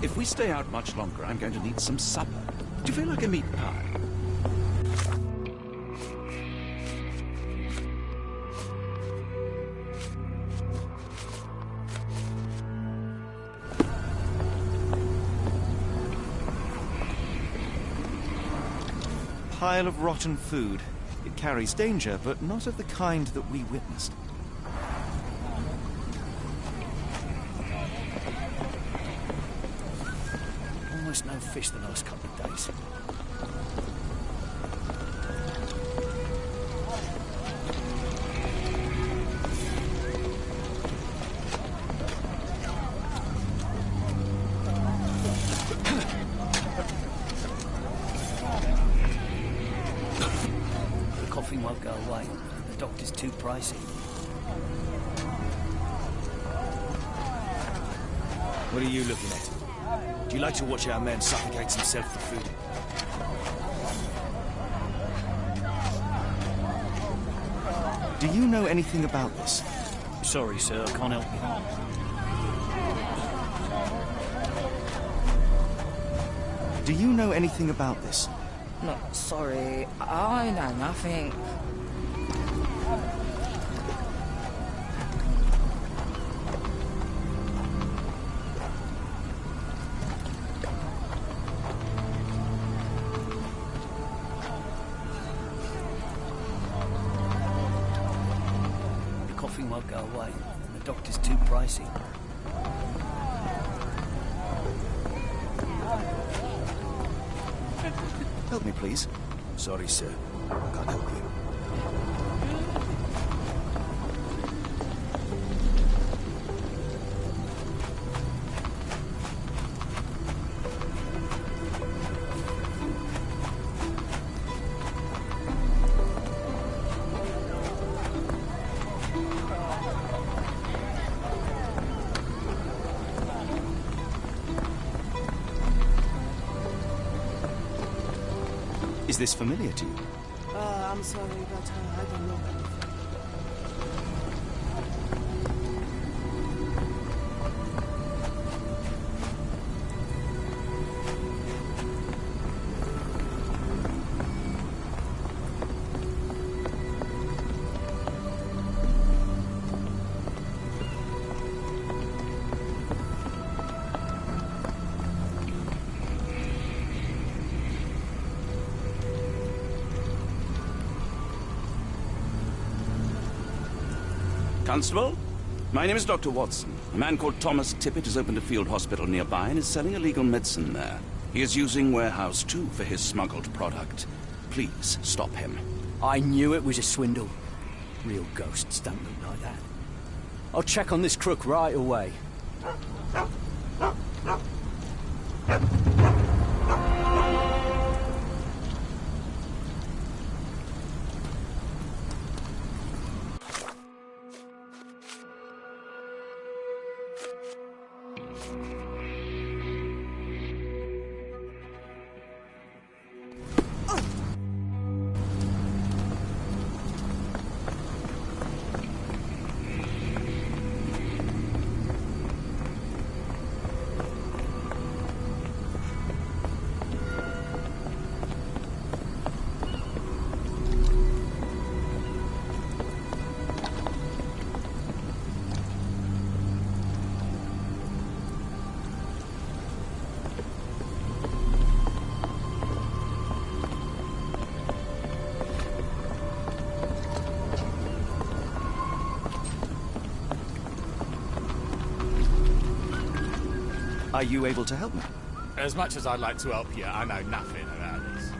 If we stay out much longer, I'm going to need some supper. Do you feel like a meat pie? Pile of rotten food. It carries danger, but not of the kind that we witnessed. Almost no fish the last couple of days. too pricey. What are you looking at? Do you like to watch our man suffocate himself for food? Do you know anything about this? Sorry, sir, I can't help you. Do you know anything about this? No, sorry. I know nothing. The coughing won't go away, and the doctor's too pricey. Help me, please. Sorry, sir. I can't help you. Is this familiar to you? I'm sorry, but I don't know anything. Constable, my name is Dr. Watson. A man called Thomas Tippett has opened a field hospital nearby and is selling illegal medicine there. He is using Warehouse 2 for his smuggled product. Please stop him. I knew it was a swindle. Real ghosts don't look like that. I'll check on this crook right away. Are you able to help me? As much as I'd like to help you, I know nothing about this.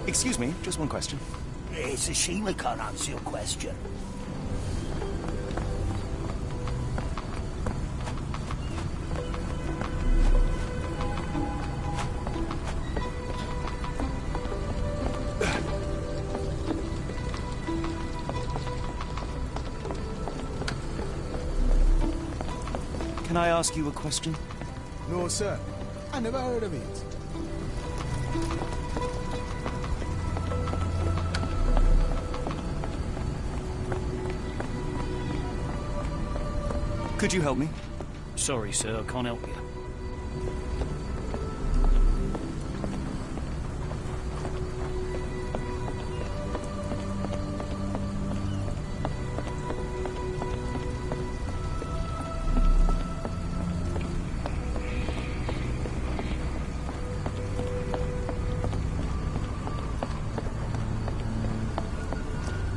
Excuse me, just one question. It's a shame I can't answer your question. Can I ask you a question? No, sir. I never heard of it. Could you help me? Sorry, sir, I can't help you.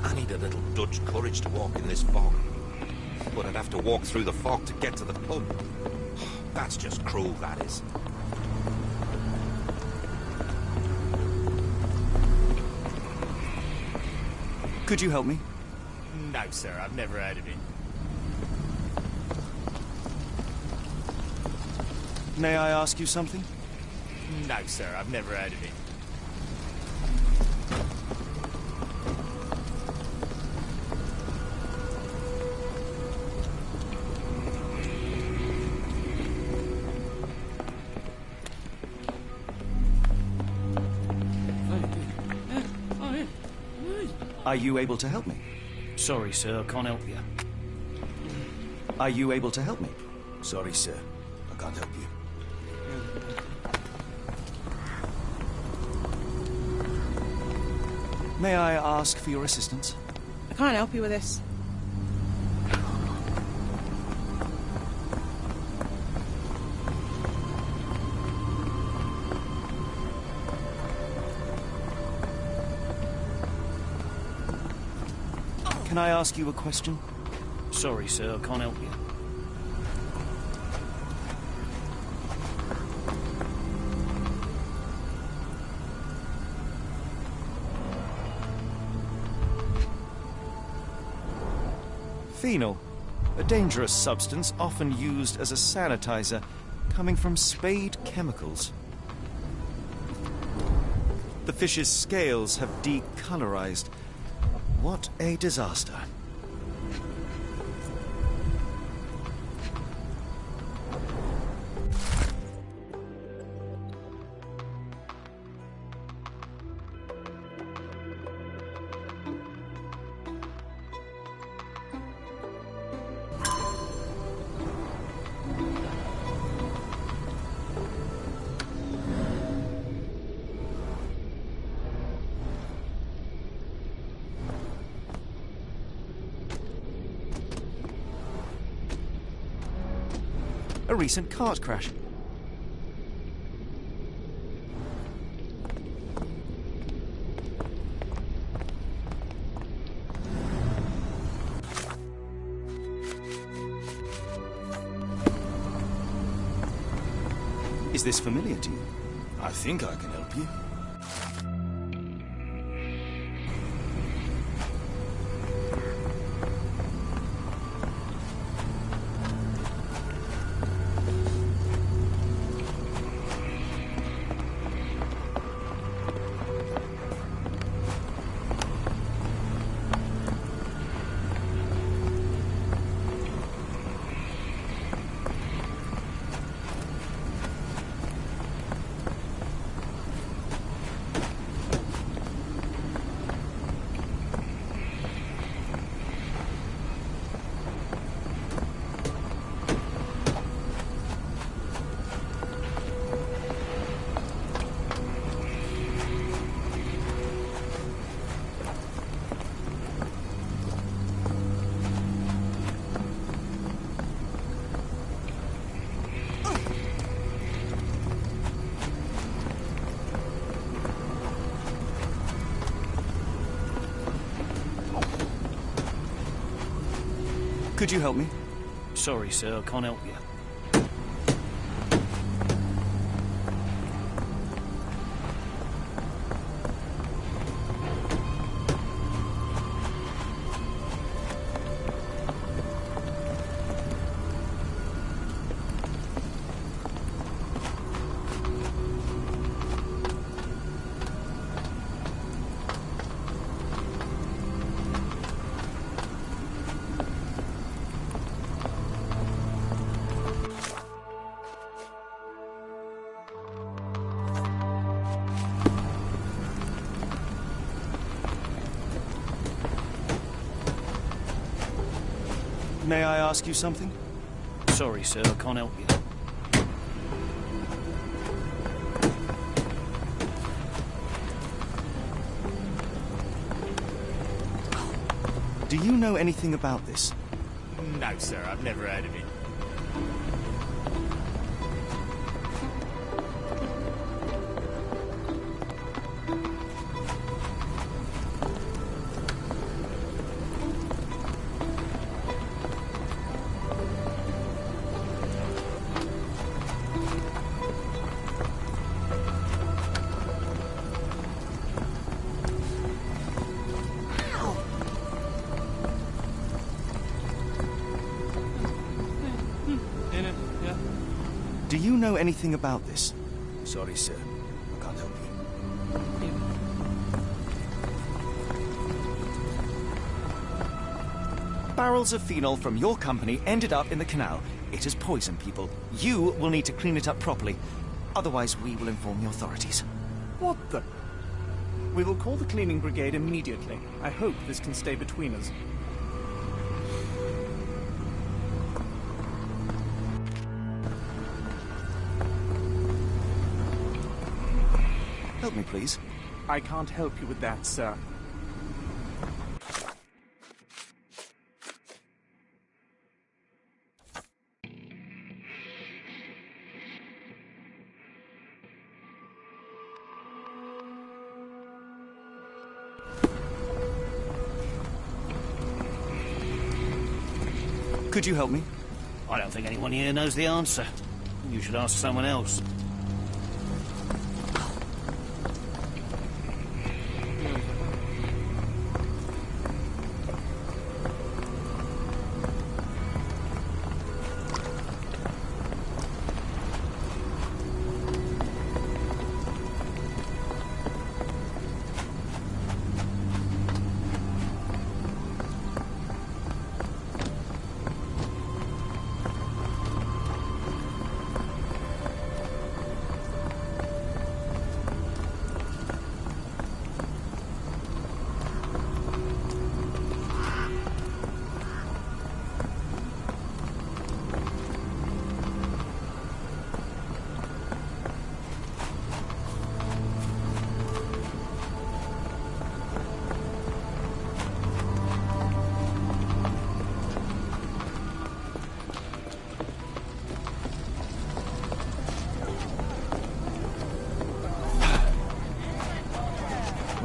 I need a little Dutch courage to walk in this fog. But I'd have to walk through the fog to get to the pub. That's just cruel, that is. Could you help me? No, sir, I've never heard of it. May I ask you something? No, sir, I've never heard of it. Are you able to help me? Sorry, sir, I can't help you. Are you able to help me? Sorry, sir. I can't help you. May I ask for your assistance? I can't help you with this. Can I ask you a question? Sorry, sir, I can't help you. Phenol, a dangerous substance often used as a sanitizer, coming from spade chemicals. The fish's scales have decolorized. What a disaster. A recent cart crash. Is this familiar to you? I think I can help you. Could you help me? Sorry, sir, I can't help you. May I ask you something? Sorry, sir, I can't help you. Do you know anything about this? No, sir, I've never heard of it. you know anything about this? Sorry, sir. I can't help you. Barrels of phenol from your company ended up in the canal. It has poisoned people. You will need to clean it up properly. Otherwise, we will inform the authorities. What the? We will call the cleaning brigade immediately. I hope this can stay between us. Help me, please. I can't help you with that, sir. Could you help me? I don't think anyone here knows the answer. You should ask someone else.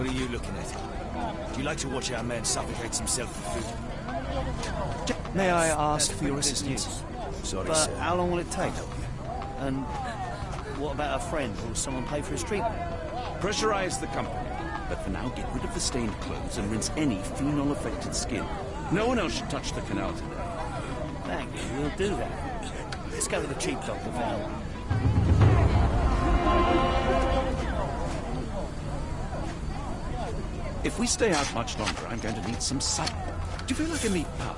What are you looking at? Do you like to watch our man suffocate himself for food? May I ask for your assistance? Sorry, But sir. how long will it take? And what about a friend? Will someone pay for his treatment? Pressurize the company. But for now, get rid of the stained clothes and rinse any phenol-affected skin. No one else should touch the canal today. Thank you, we'll do that. Let's go to the cheap doctor, Val. If we stay out much longer, I'm going to need some sun. Do you feel like a meat pie?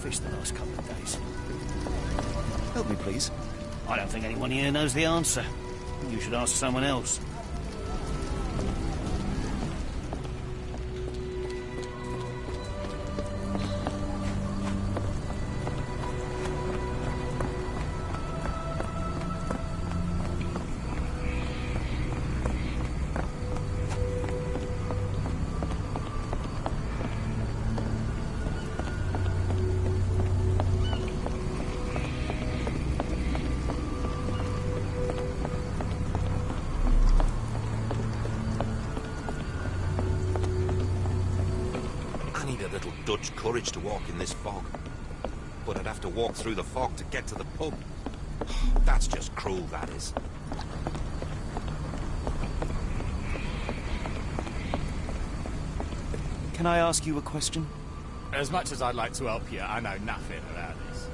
fish the last couple of days. Help me, please. I don't think anyone here knows the answer. You should ask someone else. Dutch courage to walk in this fog. But I'd have to walk through the fog to get to the pub. That's just cruel, that is. Can I ask you a question? As much as I'd like to help you, I know nothing about this.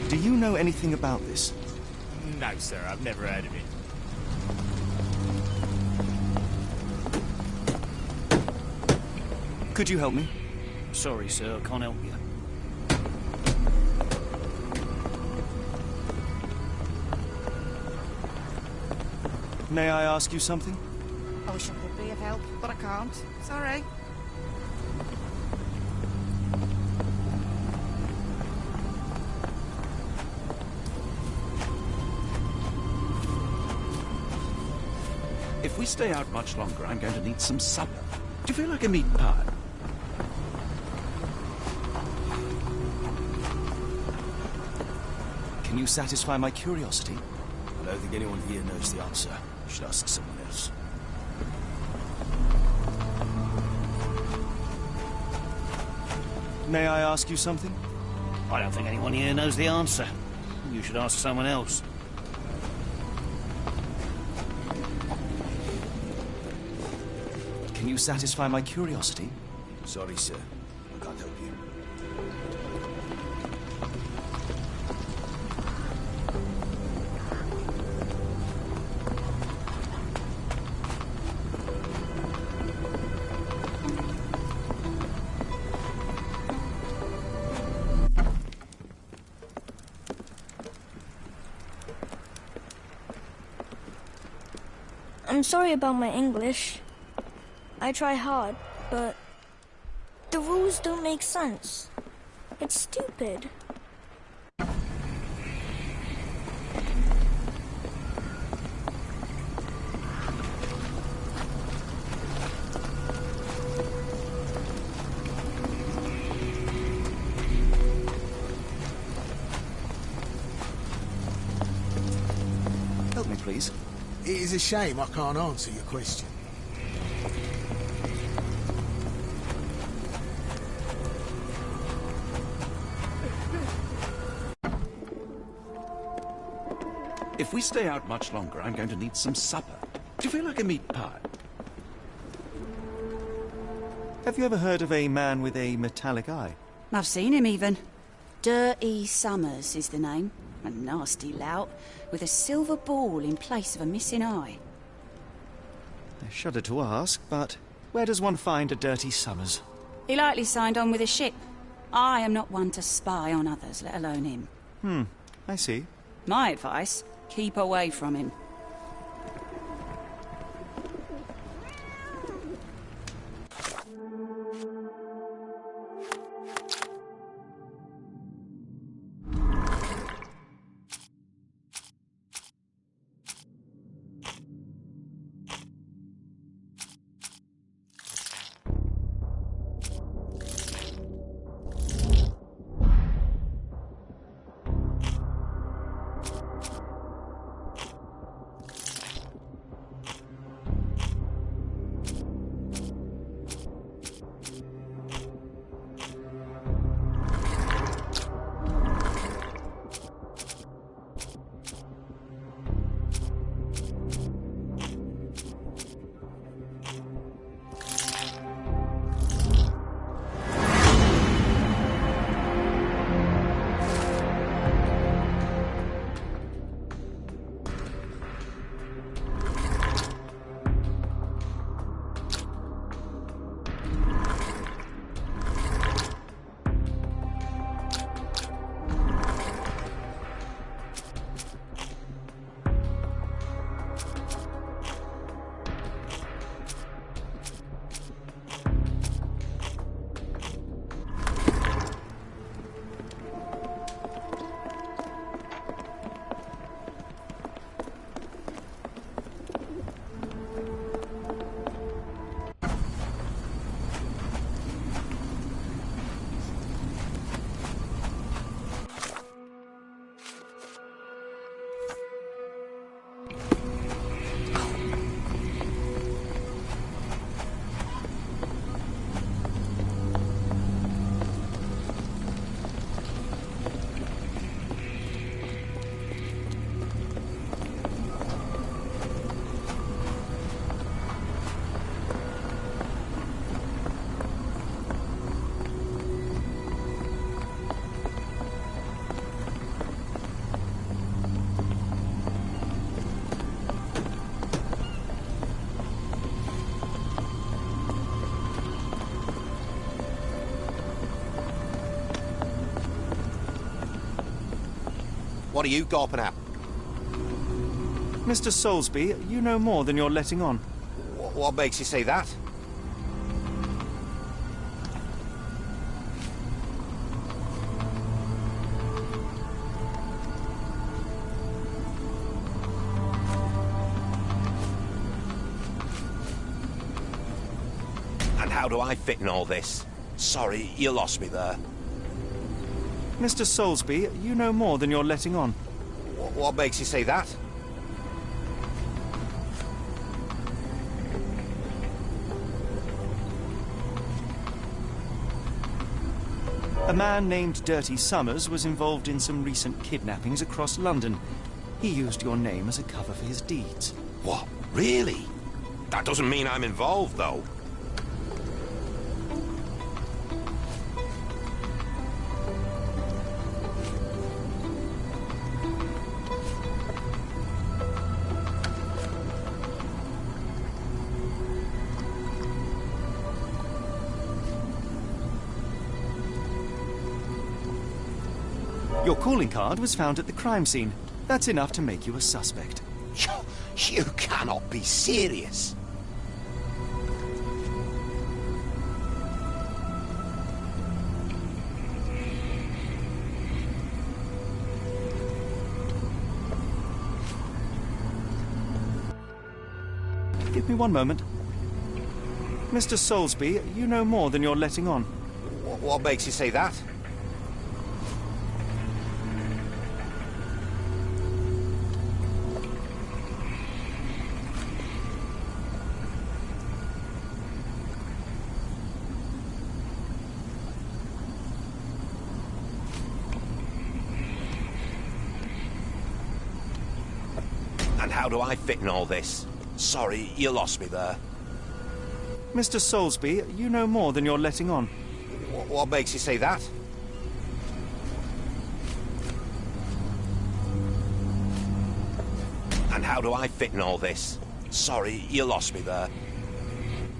Do you know anything about this? No, sir, I've never heard of it. Could you help me? Sorry, sir, I can't help you. May I ask you something? I wish I could be of help, but I can't. Sorry. If we stay out much longer, I'm going to need some supper. Do you feel like a meat pie? Can you satisfy my curiosity? I don't think anyone here knows the answer. You should ask someone else. May I ask you something? I don't think anyone here knows the answer. You should ask someone else. Can you satisfy my curiosity? Sorry, sir. I can't help you. I'm sorry about my English. I try hard, but the rules don't make sense. It's stupid. Help me, please. It is a shame I can't answer your question. If we stay out much longer, I'm going to need some supper. Do you feel like a meat pie? Have you ever heard of a man with a metallic eye? I've seen him even. Dirty Summers is the name. A nasty lout, with a silver ball in place of a missing eye. I shudder to ask, but where does one find a Dirty Summers? He likely signed on with a ship. I am not one to spy on others, let alone him. I see. My advice, keep away from him. What are you gawping at? Mr. Soulsby, you know more than you're letting on. What makes you say that? And how do I fit in all this? Sorry, you lost me there. Mr. Soulsby, you know more than you're letting on. What makes you say that? A man named Dirty Summers was involved in some recent kidnappings across London. He used your name as a cover for his deeds. What? Really? That doesn't mean I'm involved, though. Your calling card was found at the crime scene. That's enough to make you a suspect. You cannot be serious. Give me one moment. Mr. Soulsby, you know more than you're letting on. What makes you say that? And how do I fit in all this? Sorry, you lost me there. Mr. Soulsby, you know more than you're letting on. What makes you say that? And how do I fit in all this? Sorry, you lost me there.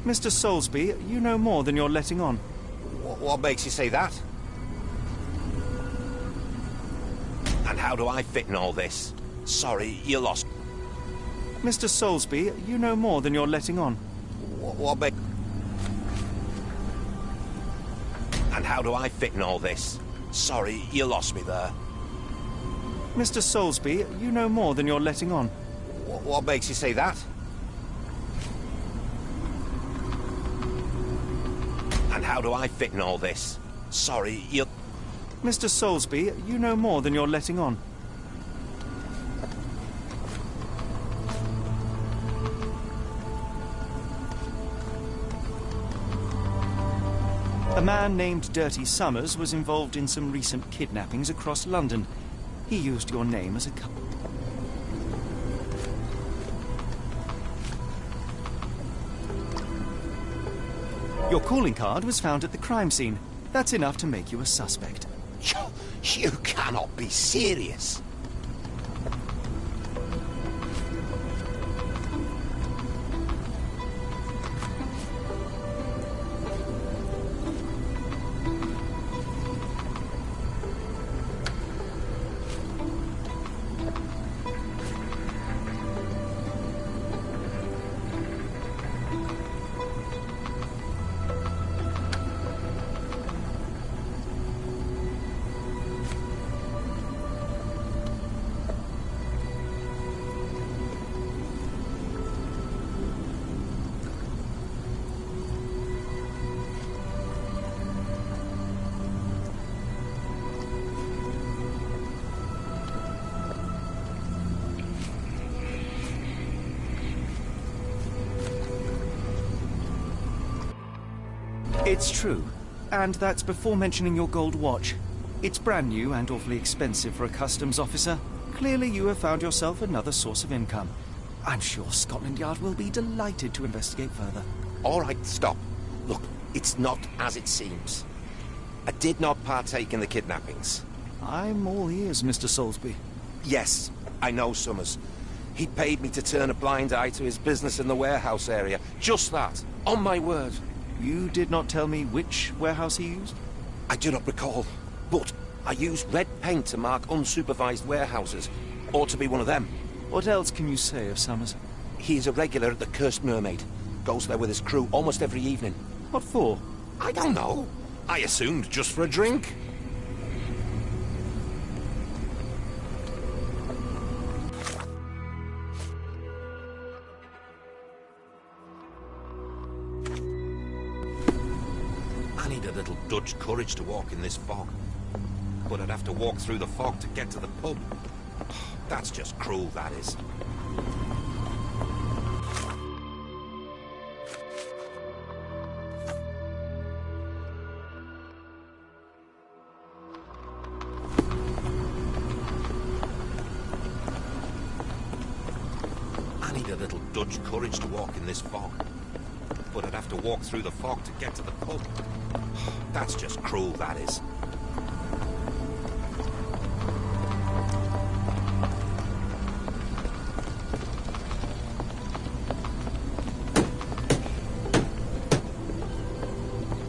Mr. Soulsby, you know more than you're letting on. What makes you say that? And how do I fit in all this? Sorry, you lost. Mr. Soulsby, you know more than you're letting on. What makes... And how do I fit in all this? Sorry, you lost me there. Mr. Soulsby, you know more than you're letting on. What makes you say that? And how do I fit in all this? Sorry, you... Mr. Soulsby, you know more than you're letting on. A man named Dirty Summers was involved in some recent kidnappings across London. He used your name as a cover. Your calling card was found at the crime scene. That's enough to make you a suspect. You cannot be serious. It's true. And that's before mentioning your gold watch. It's brand new and awfully expensive for a customs officer. Clearly you have found yourself another source of income. I'm sure Scotland Yard will be delighted to investigate further. All right, stop. Look, it's not as it seems. I did not partake in the kidnappings. I'm all ears, Mr. Soulsby. Yes, I know Summers. He paid me to turn a blind eye to his business in the warehouse area. Just that. On my word. You did not tell me which warehouse he used? I do not recall. But I use red paint to mark unsupervised warehouses. Ought to be one of them. What else can you say of Summers? He's a regular at the Cursed Mermaid. Goes there with his crew almost every evening. What for? I don't know. I assumed just for a drink. I need a little Dutch courage to walk in this fog. But I'd have to walk through the fog to get to the pub. That's just cruel, that is. I need a little Dutch courage to walk in this fog. But I'd have to walk through the fog to get to the pub. That's just cruel, that is.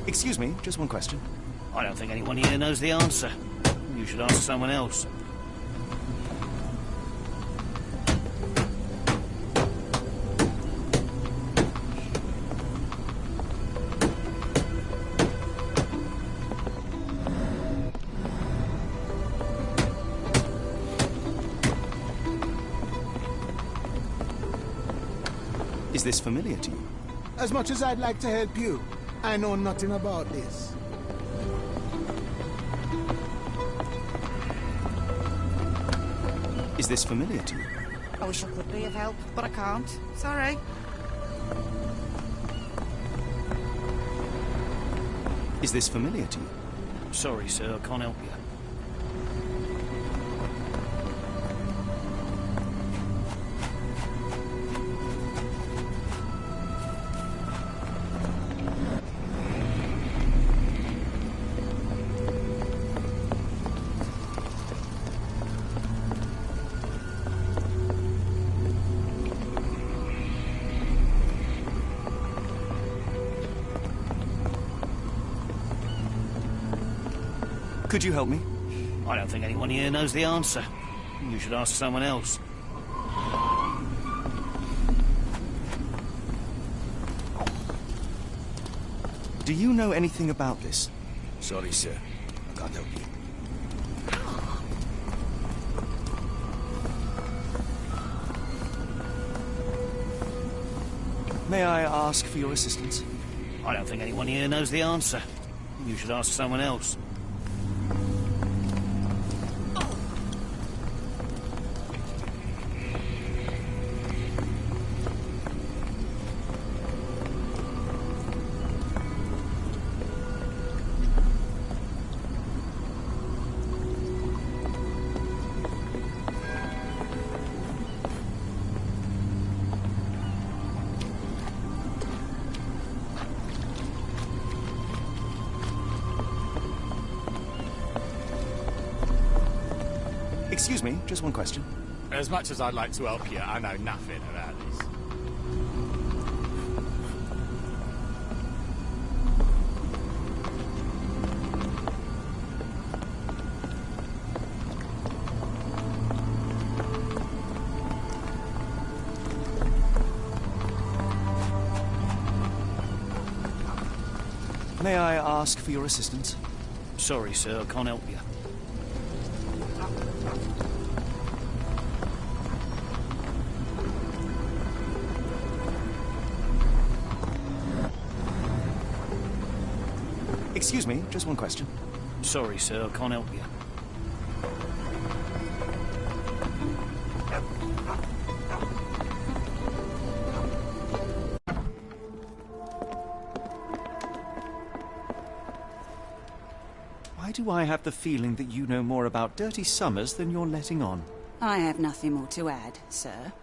Excuse me, just one question. I don't think anyone here knows the answer. You should ask someone else. Is this familiar to you? As much as I'd like to help you, I know nothing about this. Is this familiar to you? I wish I could be of help, but I can't. Sorry. Is this familiar to you? Sorry, sir, I can't help you. Could you help me? I don't think anyone here knows the answer. You should ask someone else. Do you know anything about this? Sorry, sir. I can't help you. May I ask for your assistance? I don't think anyone here knows the answer. You should ask someone else. Excuse me, just one question. As much as I'd like to help you, I know nothing about this. May I ask for your assistance? Sorry, sir, I can't help you. Excuse me, just one question. Sorry, sir, I can't help you. Why do I have the feeling that you know more about Dirty Summers than you're letting on? I have nothing more to add, sir.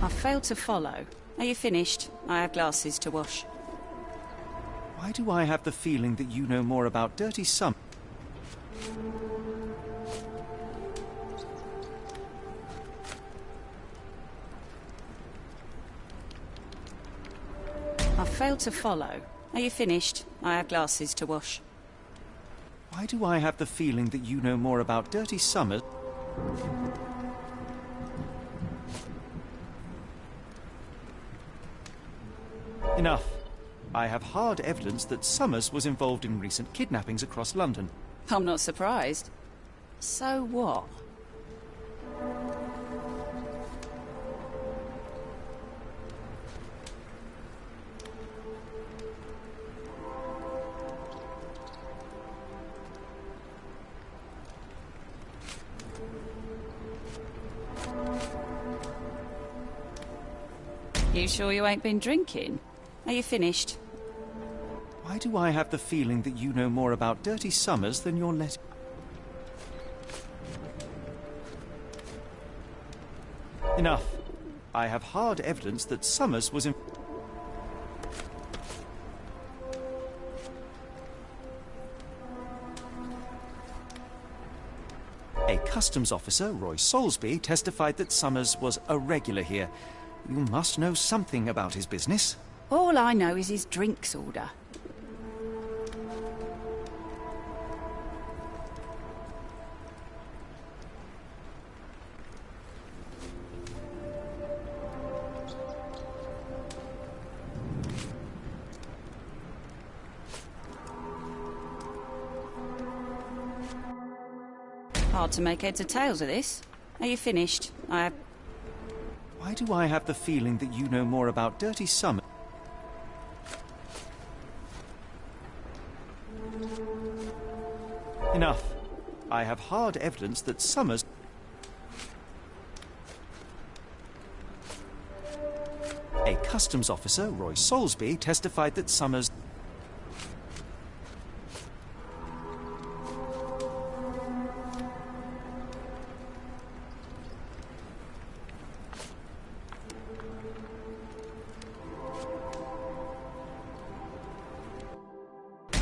I failed to follow. Are you finished? I have glasses to wash. Why do I have the feeling that you know more about Dirty Sum? I failed to follow. Are you finished? I have glasses to wash. Why do I have the feeling that you know more about Dirty Summers? Enough. I have hard evidence that Summers was involved in recent kidnappings across London. I'm not surprised. So what? You sure you ain't been drinking? Are you finished? Why do I have the feeling that you know more about Dirty Summers than you're letting... Enough. I have hard evidence that Summers was in... A customs officer, Roy Soulsby, testified that Summers was a regular here. You must know something about his business. All I know is his drinks order. Hard to make heads or tails of this. Are you finished? Why do I have the feeling that you know more about Dirty Summer? Enough. I have hard evidence that Summers... A customs officer, Roy Soulsby, testified that Summers...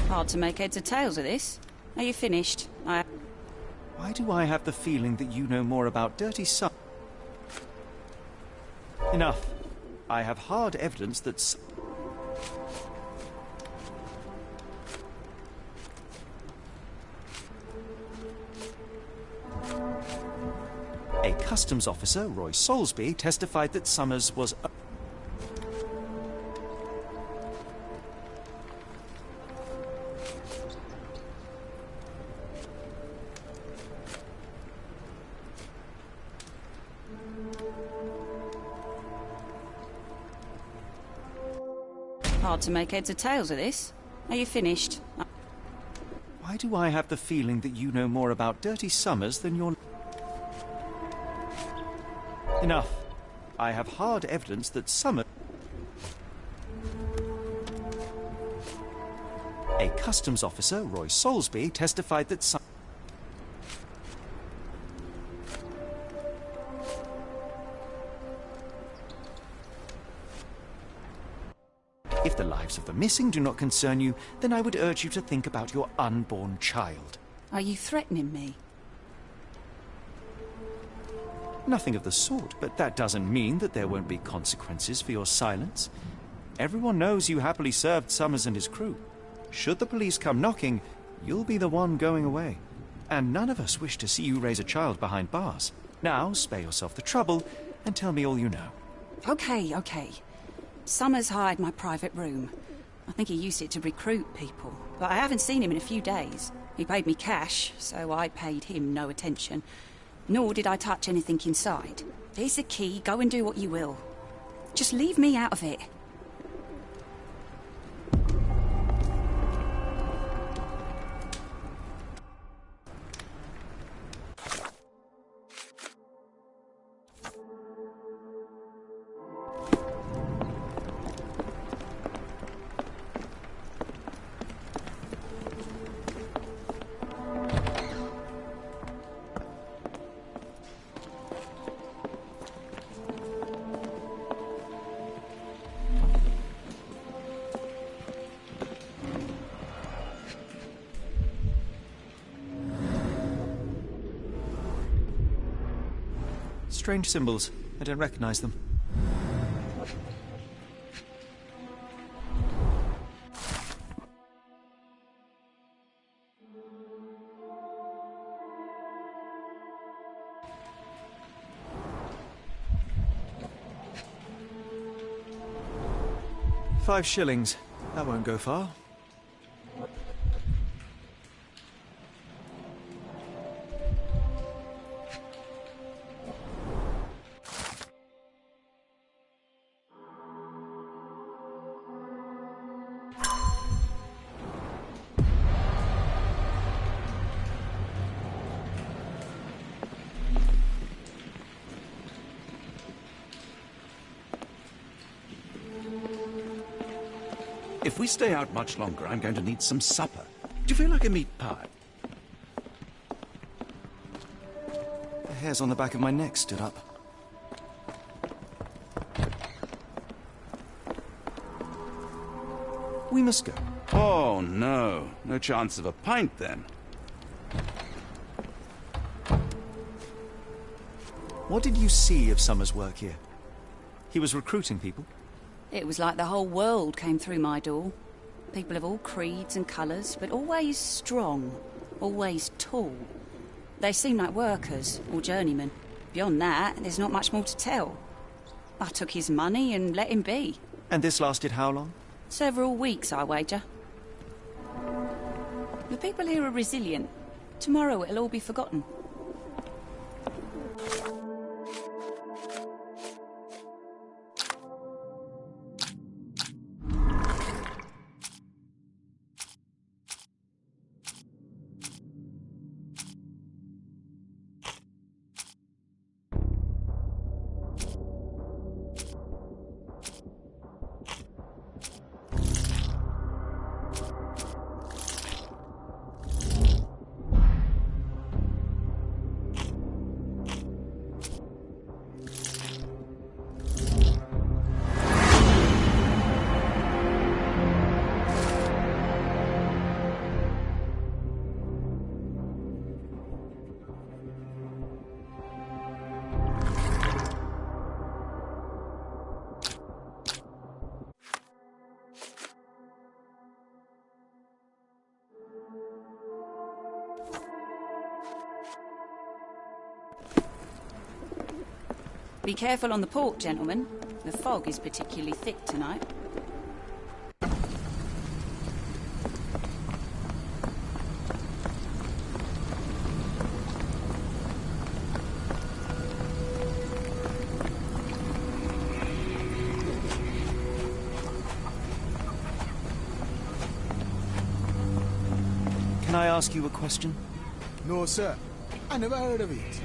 Hard to make heads or tails of this. Are you finished? Why do I have the feeling that you know more about Dirty Summer? Enough. I have hard evidence that... A customs officer, Roy Soulsby, testified that Summers was... Hard to make heads or tails of this. Are you finished? Why do I have the feeling that you know more about Dirty Summers than you're... Enough. I have hard evidence that Summers... A customs officer, Roy Soulsby, testified that Summers... If the lives of the missing do not concern you, then I would urge you to think about your unborn child. Are you threatening me? Nothing of the sort, but that doesn't mean that there won't be consequences for your silence. Everyone knows you happily served Summers and his crew. Should the police come knocking, you'll be the one going away. And none of us wish to see you raise a child behind bars. Now, spare yourself the trouble and tell me all you know. Okay. Summers hired my private room. I think he used it to recruit people, but I haven't seen him in a few days. He paid me cash, so I paid him no attention. Nor did I touch anything inside. Here's the key, go and do what you will. Just leave me out of it. Strange symbols. I don't recognize them. £5. That won't go far. If we stay out much longer, I'm going to need some supper. Do you feel like a meat pie? The hairs on the back of my neck stood up. We must go. Oh, no. No chance of a pint, then. What did you see of Summer's work here? He was recruiting people? It was like the whole world came through my door. People of all creeds and colours, but always strong, always tall. They seem like workers, or journeymen. Beyond that, there's not much more to tell. I took his money and let him be. And this lasted how long? Several weeks, I wager. The people here are resilient. Tomorrow it'll all be forgotten. Be careful on the port, gentlemen. The fog is particularly thick tonight. Can I ask you a question? No, sir. I never heard of it.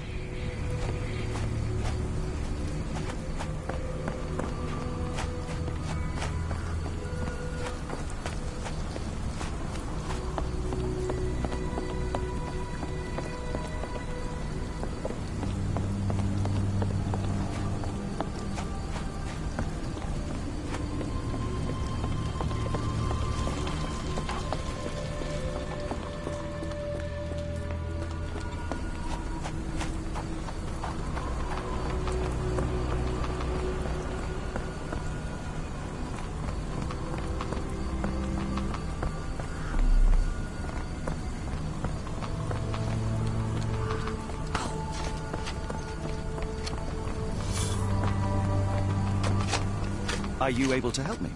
Are you able to help me?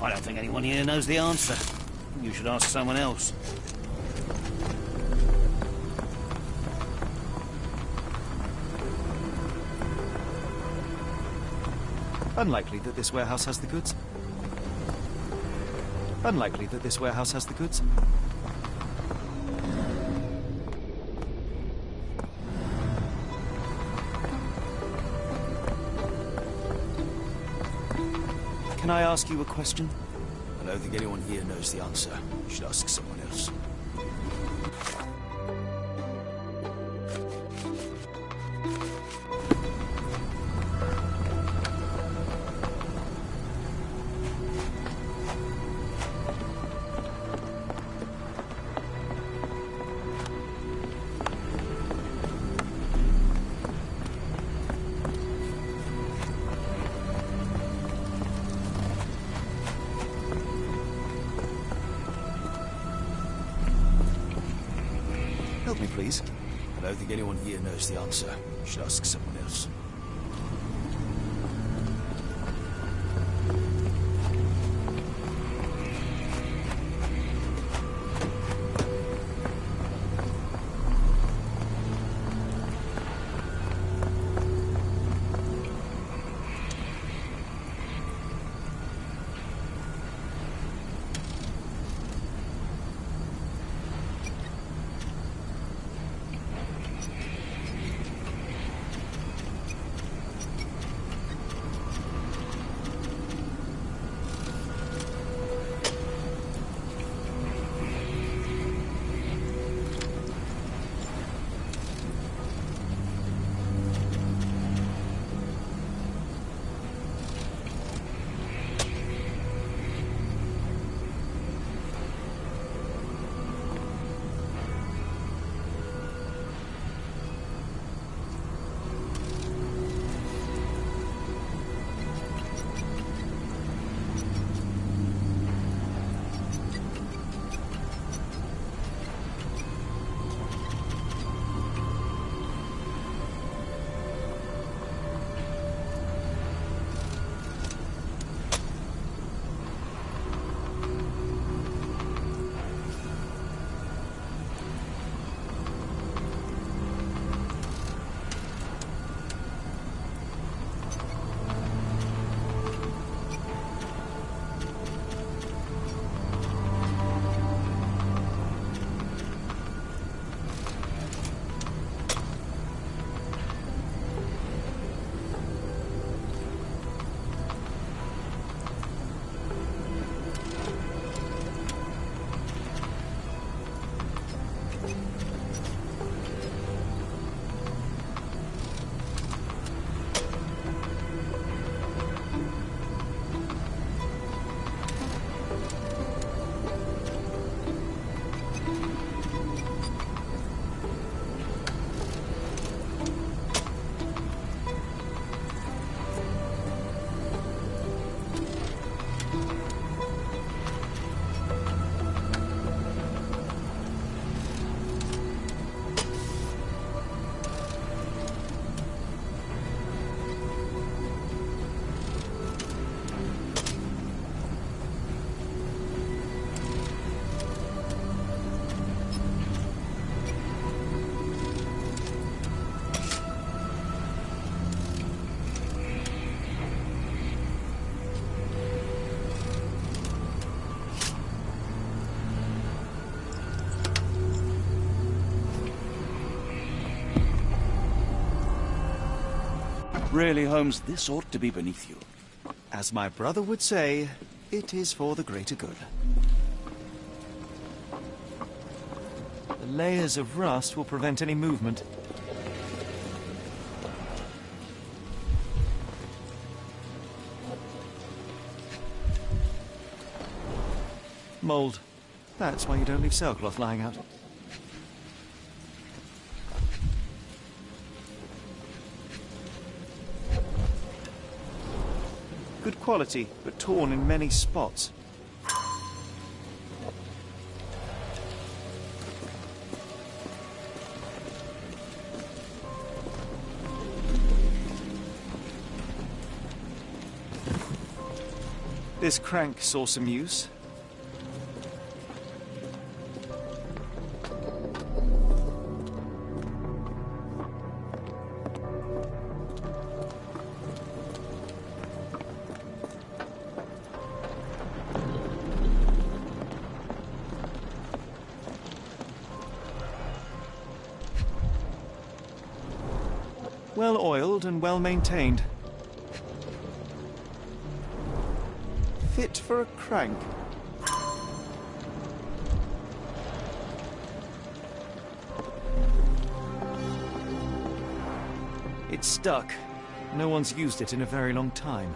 I don't think anyone here knows the answer. You should ask someone else. Unlikely that this warehouse has the goods. Unlikely that this warehouse has the goods. Can I ask you a question? I don't think anyone here knows the answer. You should ask someone else. please. I don't think anyone here knows the answer. You should ask someone else. Really, Holmes, this ought to be beneath you. As my brother would say, it is for the greater good. The layers of rust will prevent any movement. Mold. That's why you don't leave sailcloth lying out. Good quality, but torn in many spots. This crank saw some use. Well oiled and well maintained. Fit for a crank. It's stuck. No one's used it in a very long time.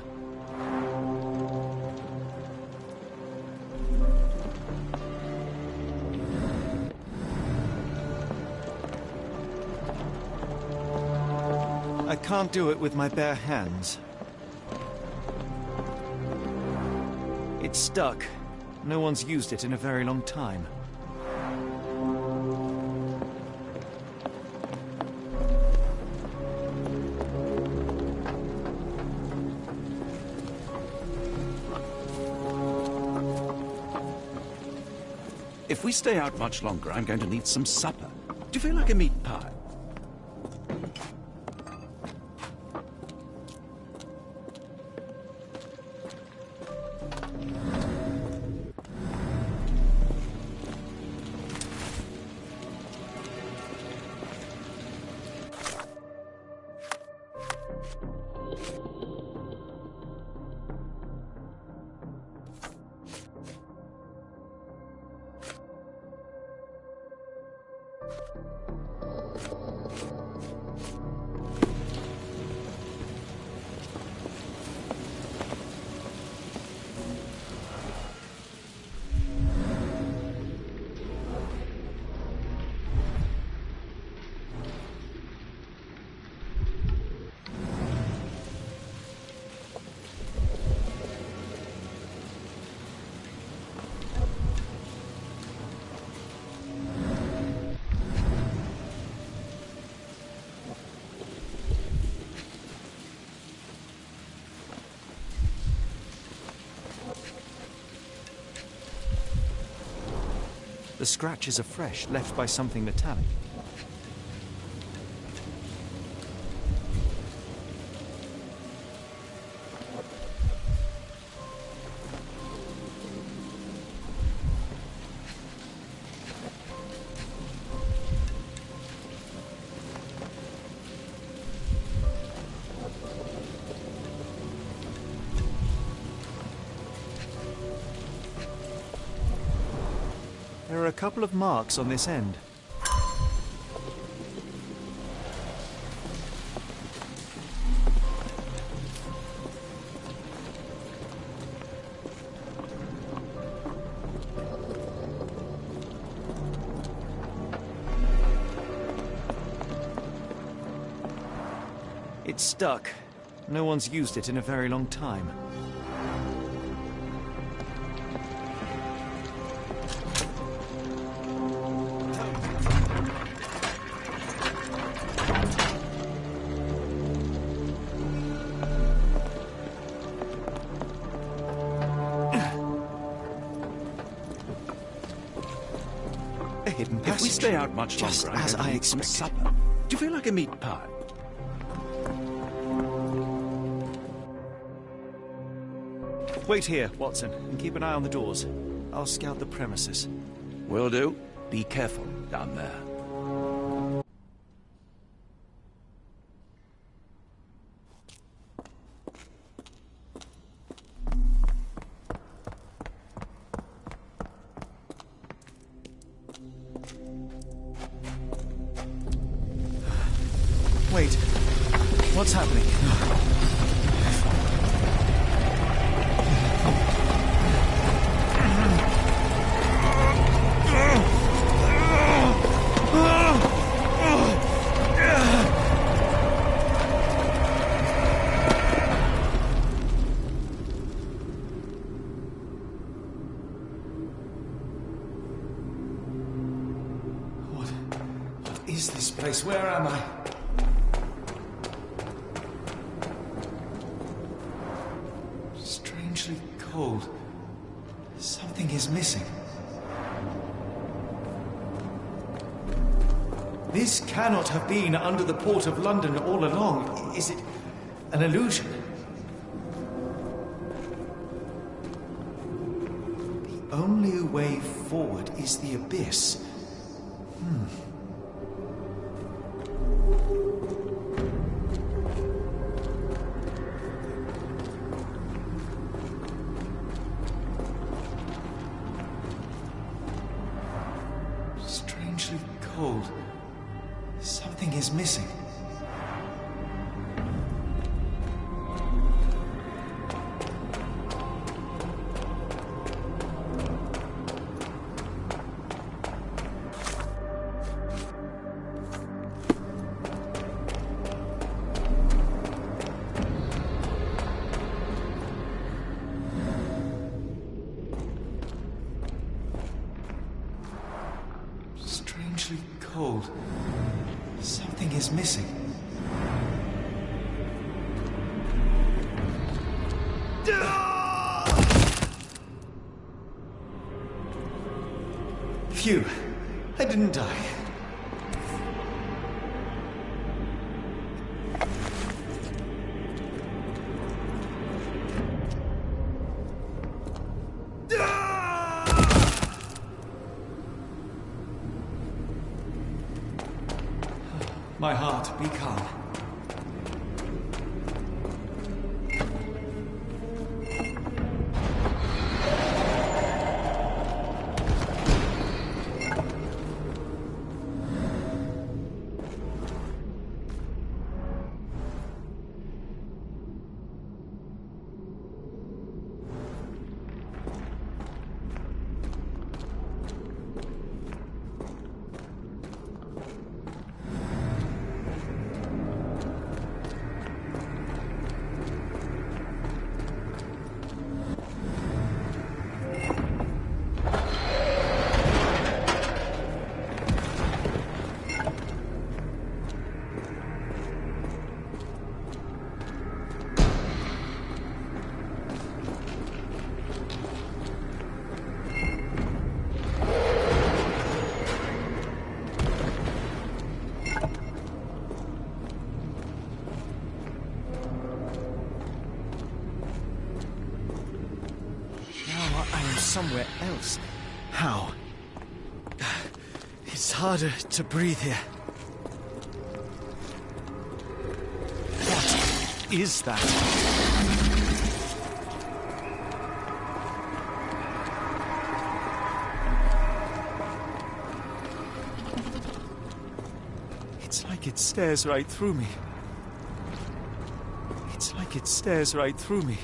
I can't do it with my bare hands. It's stuck. No one's used it in a very long time. If we stay out much longer, I'm going to need some supper. Do you feel like a meat pie? The scratches are fresh, left by something metallic. There are a couple of marks on this end. It's stuck. No one's used it in a very long time. A hidden passage. If we stay out much longer, Just I'm as going to I need some expected. supper. Do you feel like a meat pie? Wait here, Watson, and keep an eye on the doors. I'll scout the premises. Will do. Be careful down there. Wait, what's happening? What is this place? Where am I? Strangely cold. Something is missing. This cannot have been under the port of London all along. Is it an illusion? The only way forward is the abyss. Strangely cold. Something is missing. Strangely cold. Something is missing. Phew. I didn't die. My heart, be calm. Somewhere else. How? It's harder to breathe here. What is that? It's like it stares right through me. It's like it stares right through me.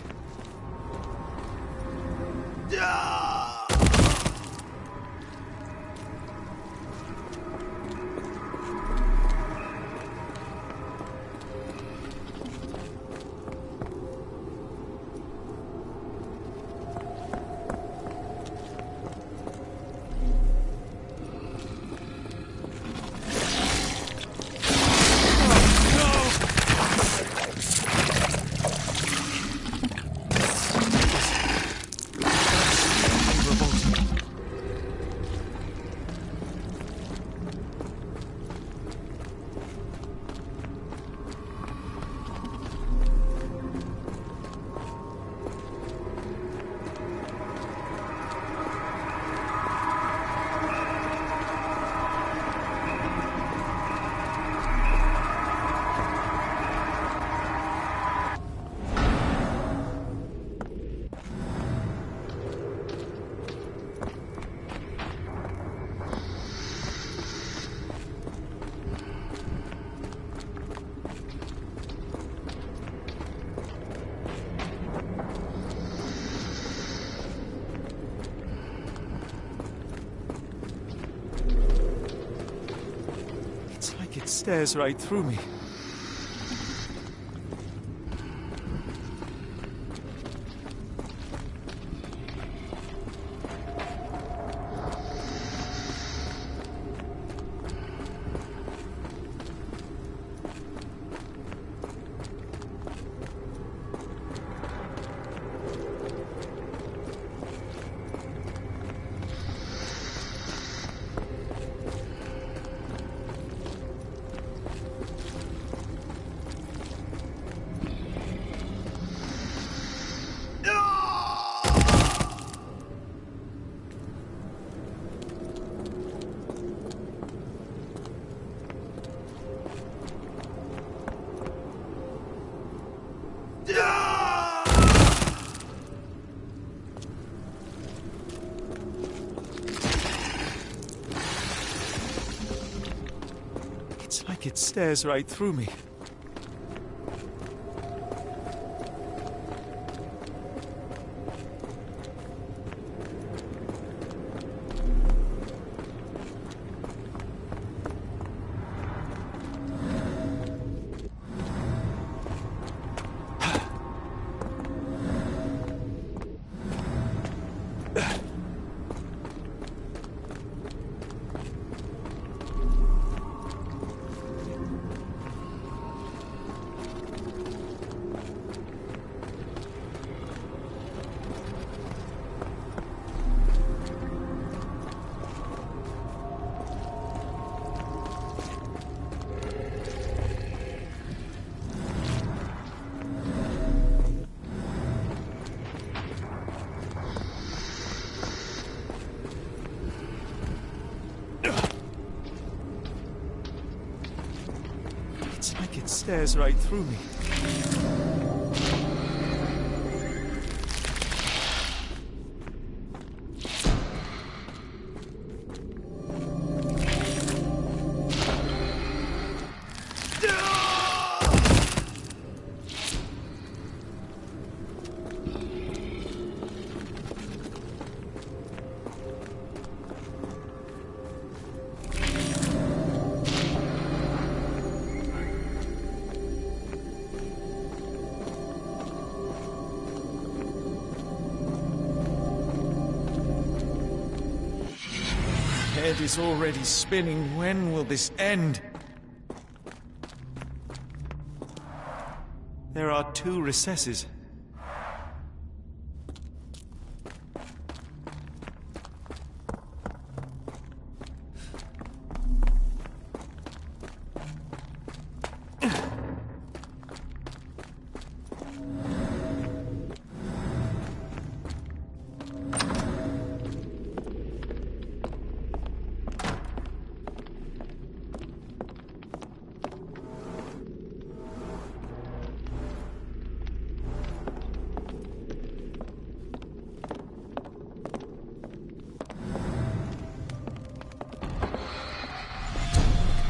It stares right through me. It's like it stares right through me. It's like it stares right through me. Head is already spinning. When will this end? There are 2 recesses.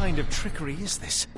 What kind of trickery is this?